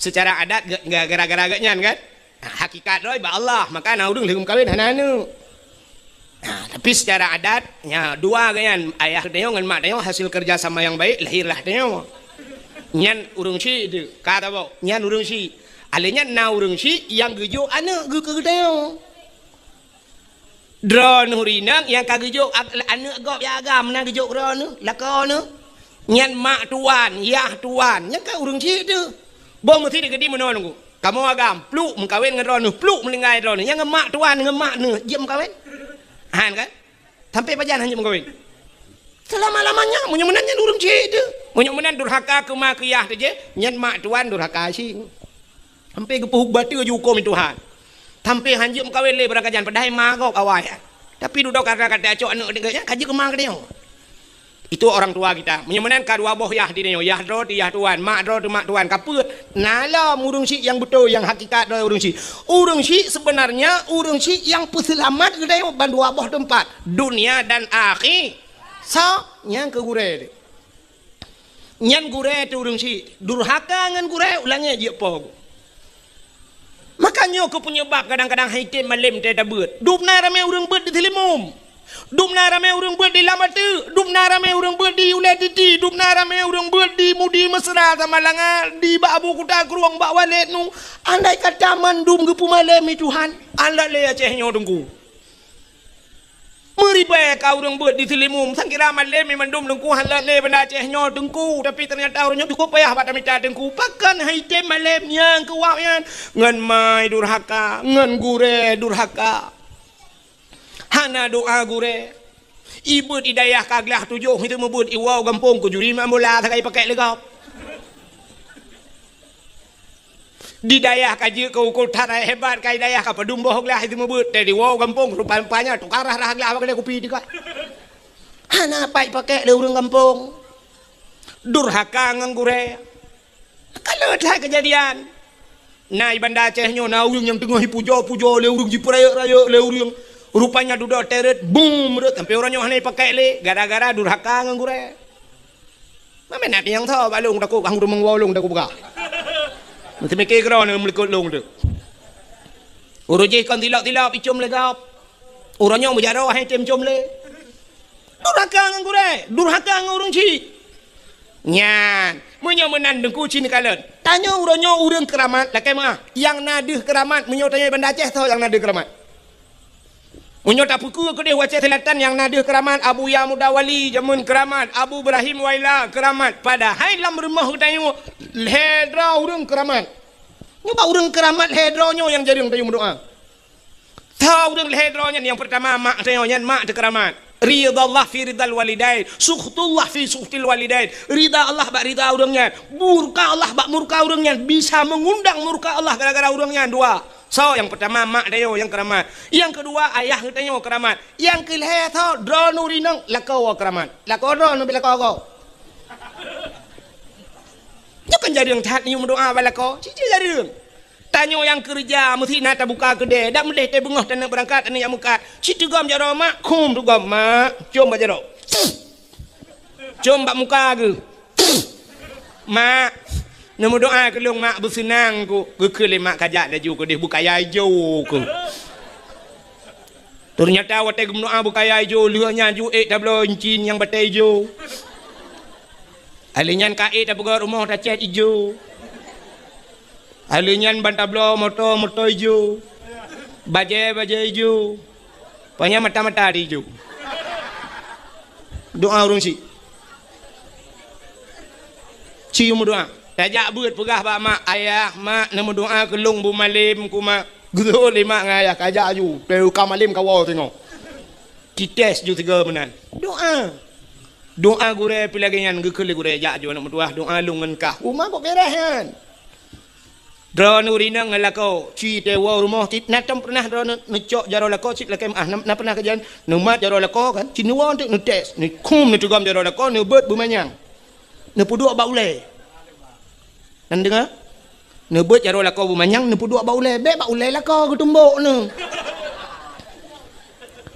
Secara adat enggak gara-gara agaknya kan? Hakikat doi ba Allah, maka na urung lehum kawin hananu. Tapi secara adat nya dua ganyan ayah dia dengan mak dia hasil kerja sama yang baik lahirlah dia. Nyan urung cik tu kata bau, nyan urung cik. Alenya na urung cik yang gejo anak ge ke dia. Drone hurinang yang kagejuk anak gop ya agam nang gejuk drone lako nu nyan mak tuan yah tuan nya ka urung cik tu bom mesti digedi menon ku kamu agam pluk mengkawin dengan drone pluk melingai drone yang mak tuan dengan mak nu jem kawin han kan sampai pajan hanya mengkawin selama-lamanya munyo-munannya urung cik tu munyo-munan durhaka ke mak yah tu je nyan mak tuan durhaka sing sampai ke puhuk batu ju hukum Tuhan sampai hanjum kawin le berakajan padahal magok awai tapi duduk kata-kata acok anak dia kaji kemang dia itu orang tua kita menyemenan kadua boh yah di yah dro di yah tuan mak dro tu mak tuan kaput nala urung si yang betul yang hakikat do urung si sebenarnya urung si yang peselamat gede bandua boh tempat dunia dan akhir so nyang ke gure nyan gure tu urung si durhaka ngan gure ulangnya je po. Makanya aku penyebab kadang-kadang haitim malim tidak beut. Dupna ramai orang beut di Tilimum. Dupna ramai orang beut di Lamatu. Dupna ramai orang beut di Ulediti. Dupna ramai orang beut di Mudi Mesra sama Langar. Di Bak Abu Kuta Keruang Bak Walet nu. Andai kata mandum ke pumalim Tuhan. Anda le acehnya dengku. Meribai kau orang buat di selimum. Sangkira malam memang dum dengku halat le benda cehnya dengku. Tapi ternyata orangnya cukup payah pada minta dengku. Pakan haitem malam yang kuat yang. Ngan mai durhaka. Ngan gure durhaka. Hana doa gure. Ibu idayah kaglah tujuh. Itu membut iwau gampung. Kujuri mamula sakai pakai legap. Di dayah kaji kau tarai hebat kai dayah ka padum bohong lah itu mebut dari wow kampung rupa-rupanya tukarah lah lah pakai kopi dekat. Hana pai pakai le urang kampung. Durhaka nganggure. Kalau ada kejadian. Nai banda cehnya na urang yang tengah pujo-pujo le urang jipraya-raya le urang rupanya duda teret boom rut sampai orangnya hanai pakai le gara-gara durhaka nganggure. Mana nak yang tahu balung takut hang rumang walung takut buka. Mesti mikir kerana melikut long tu. Orang je kan tilap-tilap icum legap. Orangnya berjarah hai tem cum le. Durhaka ngan gure, durhaka ngan orang ci. Nyan, munyo menan dengku cini kalen. Tanya orangnya urang keramat, lakai mah. Yang nadih keramat, munyo tanya benda Aceh tahu yang nadih keramat. Munyo tak pukul ke dia Aceh Selatan yang nadih keramat Abu Ya Mudawali jamun keramat Abu Ibrahim Waila keramat pada hai lam rumah tanya hedra urang keramat. Nyoba urang keramat hedronyo yang jadi tanya doa. Tahu urang hedronyo yang pertama mak tanya yang mak de keramat. Ridallah fi ridal walidain, sukhtullah fi sukhtil walidain. Rida Allah bak rida urangnya, murka Allah bak murka urangnya, bisa mengundang murka Allah gara-gara urangnya dua. So yang pertama mak dayo yang keramat. Yang kedua ayah dayo keramat. Yang kelih tho dronu rinang lakau keramat. Lakau dronu bila kau. Jangan jadi yang taat ni doa balako. Cici jadi. Tanya yang kerja mesti nak buka kedai. Dak meleh teh bengah tanah berangkat tanah yang mukat. Cici gam jaro mak kum tu gam mak. Jom bajaro. Jom bak muka ke. Mak nemu doa ke long mak bersenang ku ke mak kajak dah ju ke dia bukaya hijau ku. Ternyata watai gum doa bukaya hijau lihatnya ju tablo encin yang batai hijau. Alinyan kae dah pegang rumah dah cat hijau. Alinyan ban tablo motor hijau. Baje hijau. Pokoknya mata-mata hijau. Doa urung si. Cium doa. Tajak buat pegah bak mak ayah mak nama doa kelung bu malim ku mak guru lima ngayah kajak ju teu ka malim kawau tengok kites ju tiga menan doa gure pilagenyan gekele gure jak ju nak metuah doa lungan kah rumah kok beres kan drone urina ngalako ci tewa rumah tit natam pernah drone necok jaro lako cit lakem na pernah kejadian numat jaro lako kan cinuwa untuk netes ni kum ni tugam jaro lako ni bet bumanyang ne puduk bak ulai. Nan dengar? Nebut jaro lako bumanyang ne puduk bau le. Bek bau le lako ke tumbuk ne.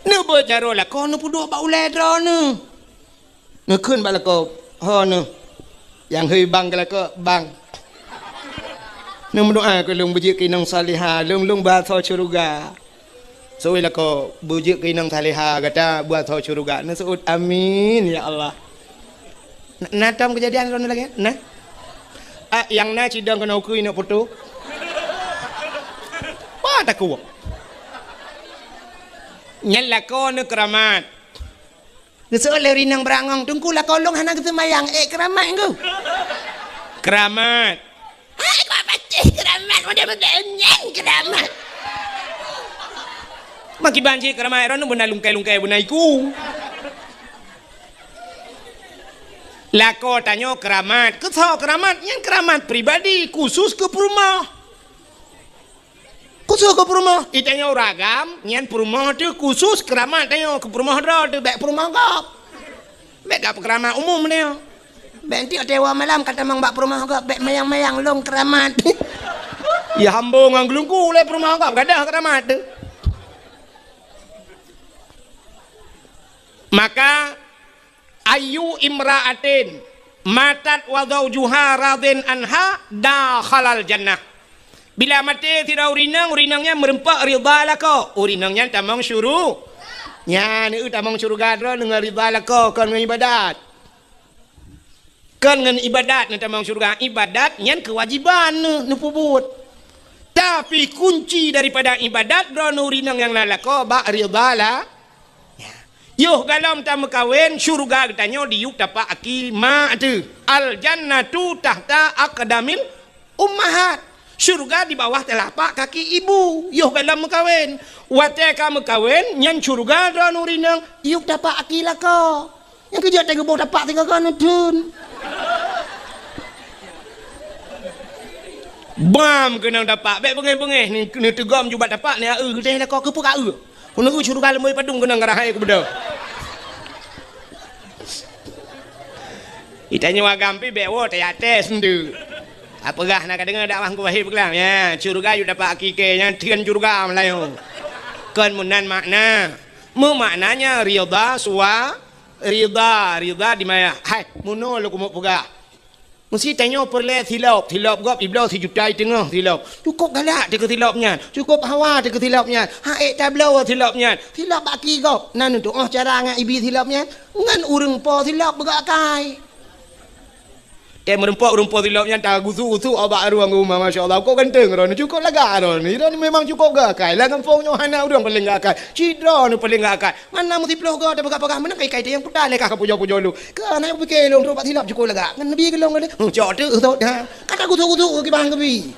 Nebut jaro lako ne puduk bau le dro ne. Ne keun bak lako ha ne. Yang hei bang ke lako bang. Ne mendoa ke lung bujik kinang salihah, lung ba tho syurga. So lako bujik kinang salihah kata buat tho syurga. Ne seut amin ya Allah. Natam kejadian ron lagi nah. Yang na cidang kena ukui nak foto. Wah tak kuat. Nyal lako ne keramat. Geso le rinang berangong tungku lako long hana kesemayang keramat engkau. Keramat. Hai kau baca keramat mudah-mudahan keramat. Maki banci keramat ron benda lungkai-lungkai benda iku. Lako tanya keramat, ketau keramat, yang keramat pribadi khusus ke perumah. Khusus ke perumah, ditanya ragam, yang perumah tu khusus keramat tanya ke perumah dah, tu baik perumah kau. Baik tak keramat umum dia. Baik nanti tewa malam kata mang bak perumah kau, baik mayang-mayang long keramat. Ya hambung ang gelungku le perumah kau, gadah keramat tu. Maka ayu imra'atin matat wa zawjuha radin anha dakhalal jannah. Bila mati tidak urinangnya merempak ridha lako. Urinangnya tamang syuru. Nya ni tamang syurga dro dengan ridha lako kan dengan ibadat. Kan dengan ibadat ni tamang syurga. Ibadat nyan kewajiban ni pubut. Tapi kunci daripada ibadat dro urinang yang lalako ba ridha lah. Yuh galam tamu kawin syurga katanya diuk dapat aki ma tu. Al jannatu tahta aqdamil ummahat. Syurga di bawah telapak kaki ibu. Yuh galam kawin. Wate kamu kawin nyan syurga do nurinang Yuk dapat akilah ko. Yang kerja tengok bau dapat tengok kan dun. Bam kena dapat. Baik bengih-bengih ni kena tegam juga dapat ni. Kita nak kau ke pun kau. Kena syurga lemui padung kena ngarahai ke benda. Itanya wagampi bewo tayate sendu. Apakah nak dengar dakwah ku wahib kelam ya. Syurga yu dapat akiknya tian syurga Melayu. Kan munan makna. Maknanya ridha suwa ridha di mana? Hai, muno lu kumuk pegah. Mesti tanya perle tilap gop iblau si jutai tengah tilap. Cukup galak dia ke tilapnya. Cukup hawa dia ke tilapnya. Haik tablau tilapnya. Tilap baki kau. Nan untuk cara ngan ibi tilapnya. Ngan urang po tilap begak kai. Merempak tilapnya tak gusu abak ruang rumah masya-Allah. Kau ganteng ron cukup laga ron. Ni memang cukup gakai. Lah kampungnya hana urang paling gakai. Cidra ni paling gakai. Mana mesti ploh ga pegak-pegak mana kai yang putar lekah ke pujo-pujo lu. Ke anak fikir long robat tilap cukup laga. Ngan nabi ke long ni. Cok tu dah. Kata gusu ke bang ke bi.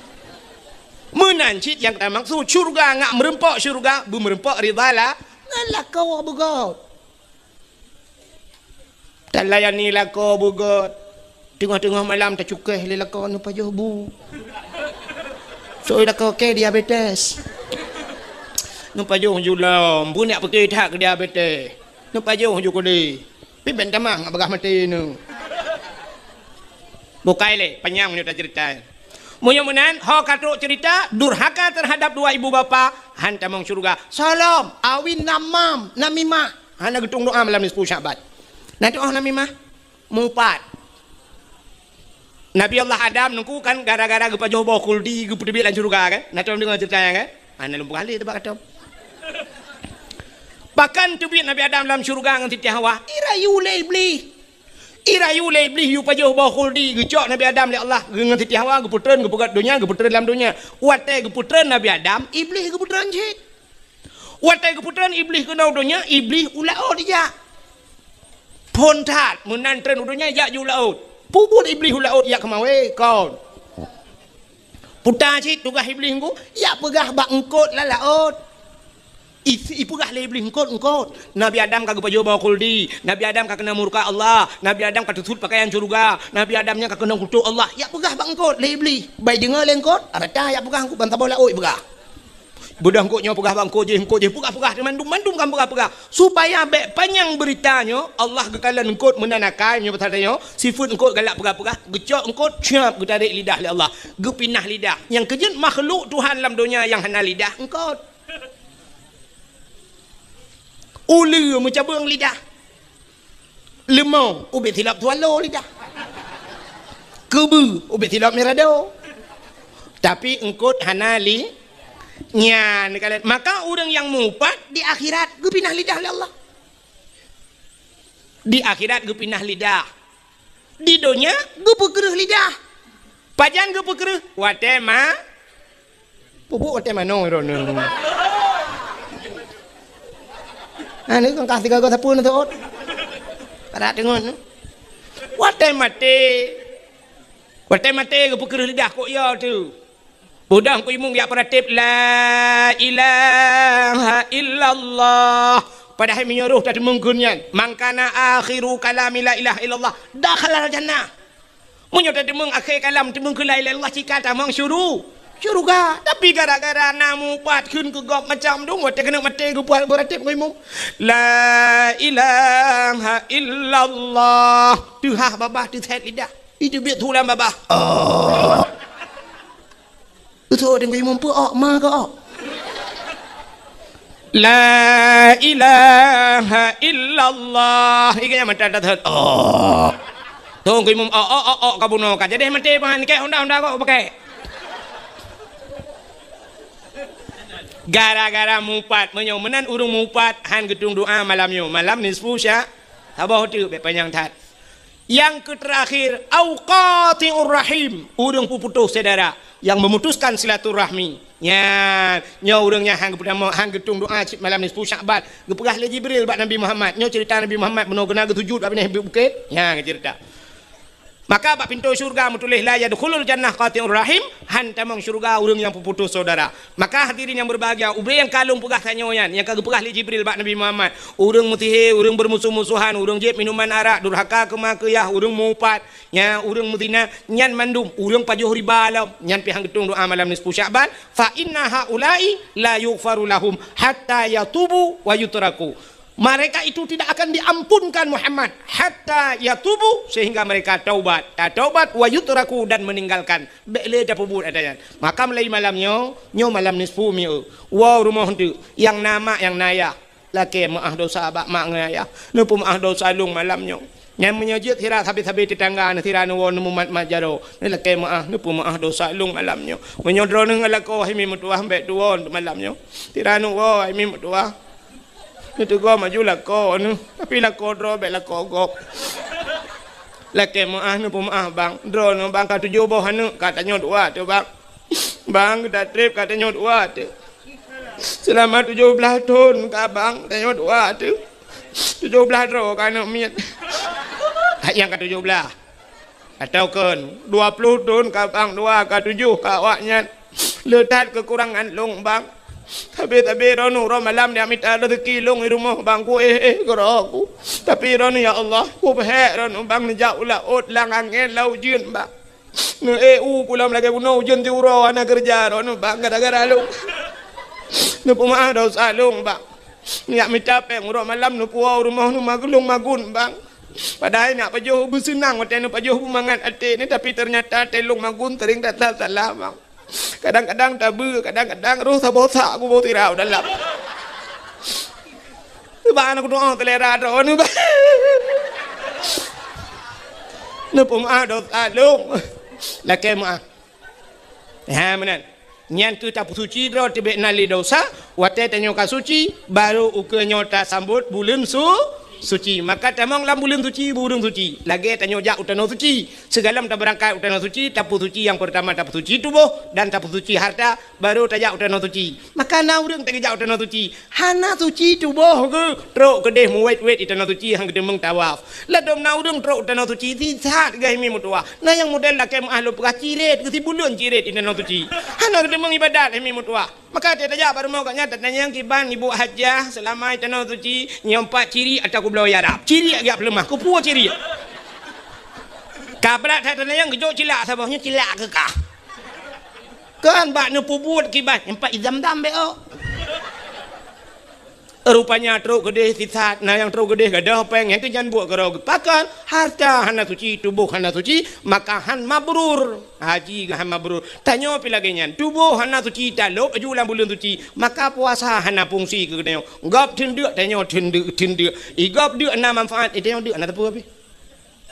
Menancit yang tak maksud syurga ngak merempak syurga, bu merempak ridha lah. Ngalah kau bugot. Tak layani lah kau bugot. Tengah-tengah malam tak cukai lelakau ni pajah bu. So lelakau ke diabetes. Nampak jauh julam. Bu nak pergi tak ke diabetes. Nampak jauh juga ni. Pi ben tamang abagah mati ni. Bukai le penyang ni tak cerita. Mudah-mudahan ho katuk cerita durhaka terhadap dua ibu bapa hantamang syurga. Salam awin namam namimah. Hana getung doa malam ni 10 Syaban. Nanti namimah mupat. Nabi Allah Adam nunggu kan gara-gara gepa jauh bawa kuldi gepa debil dan syurga kan. Nak tahu dengar ceritanya kan? Ana lumpur kali tebak kata. Bahkan tubit Nabi Adam dalam syurga dengan Siti Hawa. Irayu le beli yu pa jauh bawa kuldi gecok Nabi Adam le Allah dengan Siti Hawa geputreun gepugat dunia geputreun dalam dunia. Wate geputreun Nabi Adam, iblis geputreun cik. Wate geputreun iblis ke dalam dunia, iblis ulao dia. Pontat menantren dunia ya ulao. Puput iblis ulaut ya kemawe kau. Putar cik tugas iblis engkau. Ya pegah bak engkot lah laut. Ipegah le iblis engkot. Nabi Adam kagak baju bawa kuldi. Nabi Adam kagak kena murka Allah. Nabi Adam kagak tutut pakaian syurga. Nabi Adamnya kagak kena kutuk Allah. Ya pegah bak engkot le iblis. Baik dengar le engkot. Arata ya pegah engkau bantah bola oi pegah. Budak engkotnya pegah bak engkot je pegah mandum kan pegah. Supaya bek panjang beritanya Allah gekalan engkot menanakannya bertanya sifat engkot galak pegah gecok engkot siap getarik lidah oleh Allah gepinah lidah yang kejut makhluk Tuhan dalam dunia yang hana lidah engkot ulu mencabung lidah lemau ubit hilap tualo lidah kebu ubit hilap merado tapi engkot hana li nyan kalian maka orang yang mupat di akhirat gepinah lidah oleh Allah di akhirat gepinah lidah di dunia gepekereh lidah pajan gepekereh wate ma pupuk wate mano rono ane kan kasih kagak sapun tu ot para dengon wate mate gepekereh lidah kok ya tu. Budang ku imung ya peratip la ilaha illallah padahal menyuruh tadi menggunyan mangkana akhiru kalami la ilaha illallah dakhala jannah munyo tadi meng akhir kalam timung ku la ilaha illallah cika tamang syurga tapi gara-gara namu pat kun ke gop macam dong wate kena mate ku buat beratip ku imung la ilaha illallah tuhah babah tu set lidah itu biar tulang babah betul dengan imam pun ma ke la ilaha illallah ikanya mata dah tunggu imam kabuno ka jadi mati pahan ke honda kok pakai gara-gara mupat menyomenan urung mupat han gedung doa malam nisfu sya tabah tu be panjang tat Yang terakhir, au qati'ur rahim, urang putus saudara, yang memutuskan silaturahmi. Nya urangnya hang pertama hang getung doa malam nisfu Sya'ban, gepegah le Jibril bak Nabi Muhammad. Nya cerita Nabi Muhammad beno kena sujud bak bukit. Ya cerita. Maka bak pintu syurga metulis la yadkhulul jannah qati'ur rahim, han tamang syurga urang yang putus saudara. Maka hadirin yang berbahagia, ubay yang kalung pegah tanyoyan, yang kagak pegah li Jibril bak Nabi Muhammad. Urang mutihe, urang bermusuh-musuhan, urang jeb minuman arak, durhaka kemakiyah, urang mupat, nya urang mutina nyan mandum, urang pajuh riba alam, nyan pihang getung doa malam nisfu Sya'ban, fa inna haula'i la yughfaru lahum hatta yatubu wa yutraku. Mereka itu tidak akan diampunkan Muhammad hatta yatubu, sehingga mereka taubat. Taubat wa yutraku, dan meninggalkan. Bele dapubut adanya. Maka mulai malamnya, nyo malam nisfu mi. Wow rumah tu yang nama yang naya. Laki maah dosa bak mak ngaya. Nupu maah dosa lung malamnya. Yang menyajit hira habis-habis tetangga na tira nuwo nemu majaro. Ni laki maah nupu maah dosa lung malamnya. Menyodro nang alako himi mutuah mbek tuwon malamnya. Tira nuwo himi mutuah. Itu gua maju lako nu, tapi lako dro bek lako gok. Laki maah nu pemaah bang, dro nu bang kata joboh anu katanya dua tu bang. Bang kita trip katanya dua tu. Selama 17 tahun ka bang, katanya dua tu. 17 dro kan miet. Yang ke 17. Atau kan 20 tahun ka bang, 2 ka 7 ka awaknya. Letat kekurangan long bang. Tapi rono malam dia minta rezeki long di rumah bangku aku. Tapi rono ya Allah, ku pehek rono bang jauh lah ot lang angin lau jun bang. Nu pulang lagi puno jun ti uro ana kerja rono bang gara-gara lu. Nu pemaah dosa long bang. Niat minta peng uro malam nu puau rumah nu magulung magun bang. Padahal nak pajuh bersenang waktu nu pajuh mangan ate ni, tapi ternyata telung magun tering datang salah bang. Kadang-kadang tabu, kadang-kadang roh sabosa aku bawa tirau dalam. Bang aku doa telera doa nu bang. Nu pemaah dosa long. Laki maah. Ha menan. Nyan tu tak suci ro tibek nali dosa, wate tanyo ka suci, baru ukenyo ta sambut bulan suci. Maka tamang lam bulan suci, burung suci. Lagi tanyo jak utano suci. Segala tak berangkat utano suci, tapu suci yang pertama tapu suci tubuh dan tapu suci harta, baru tajak utano suci. Maka na urang tak jak utano suci. Hana suci tubuh ke trok kedeh muwet-wet utano suci hang gede meng tawaf. Ladom na urang trok utano suci ti saat gai mi mutua. Na yang model lakem ahlu pegah ciret ke si bulan ciret utano suci. Hana gede meng ibadat mi mutua. Maka dia tajak baru mau katnya tanya yang kiban ibu hajah selama utano suci nyompak ciri atau belau yarap. Ciri agak lemah. Ku puas ciri. Kabrak tak tanya yang gejok cilak sabahnya cilak ke kah? Kan bak nu pubut kiban empat izam-dam beo. Rupanya teruk gede sisat, nah yang teruk gede gadah peng yang tu jangan buat kerau pakan harta hana suci, tubuh hana suci, maka han mabrur haji han mabrur. Tanya pi lagi nyan tubuh hana suci taluk ajulan bulan suci, maka puasa hana fungsi ke tanya gap tinduk tanya tinduk igap dak ana manfaat tanya dak ana tepu api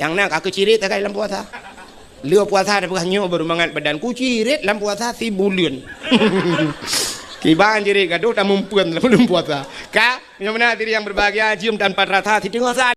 yang nak aku cirit tak dalam puasa leu puasa dah nyo baru mangat badan ku cirit dalam puasa si bulan. Kiban jadi gaduh tak mumpuan belum puasa. Kak, yang mana diri yang berbahagia, cium tanpa rasa, di tengah saat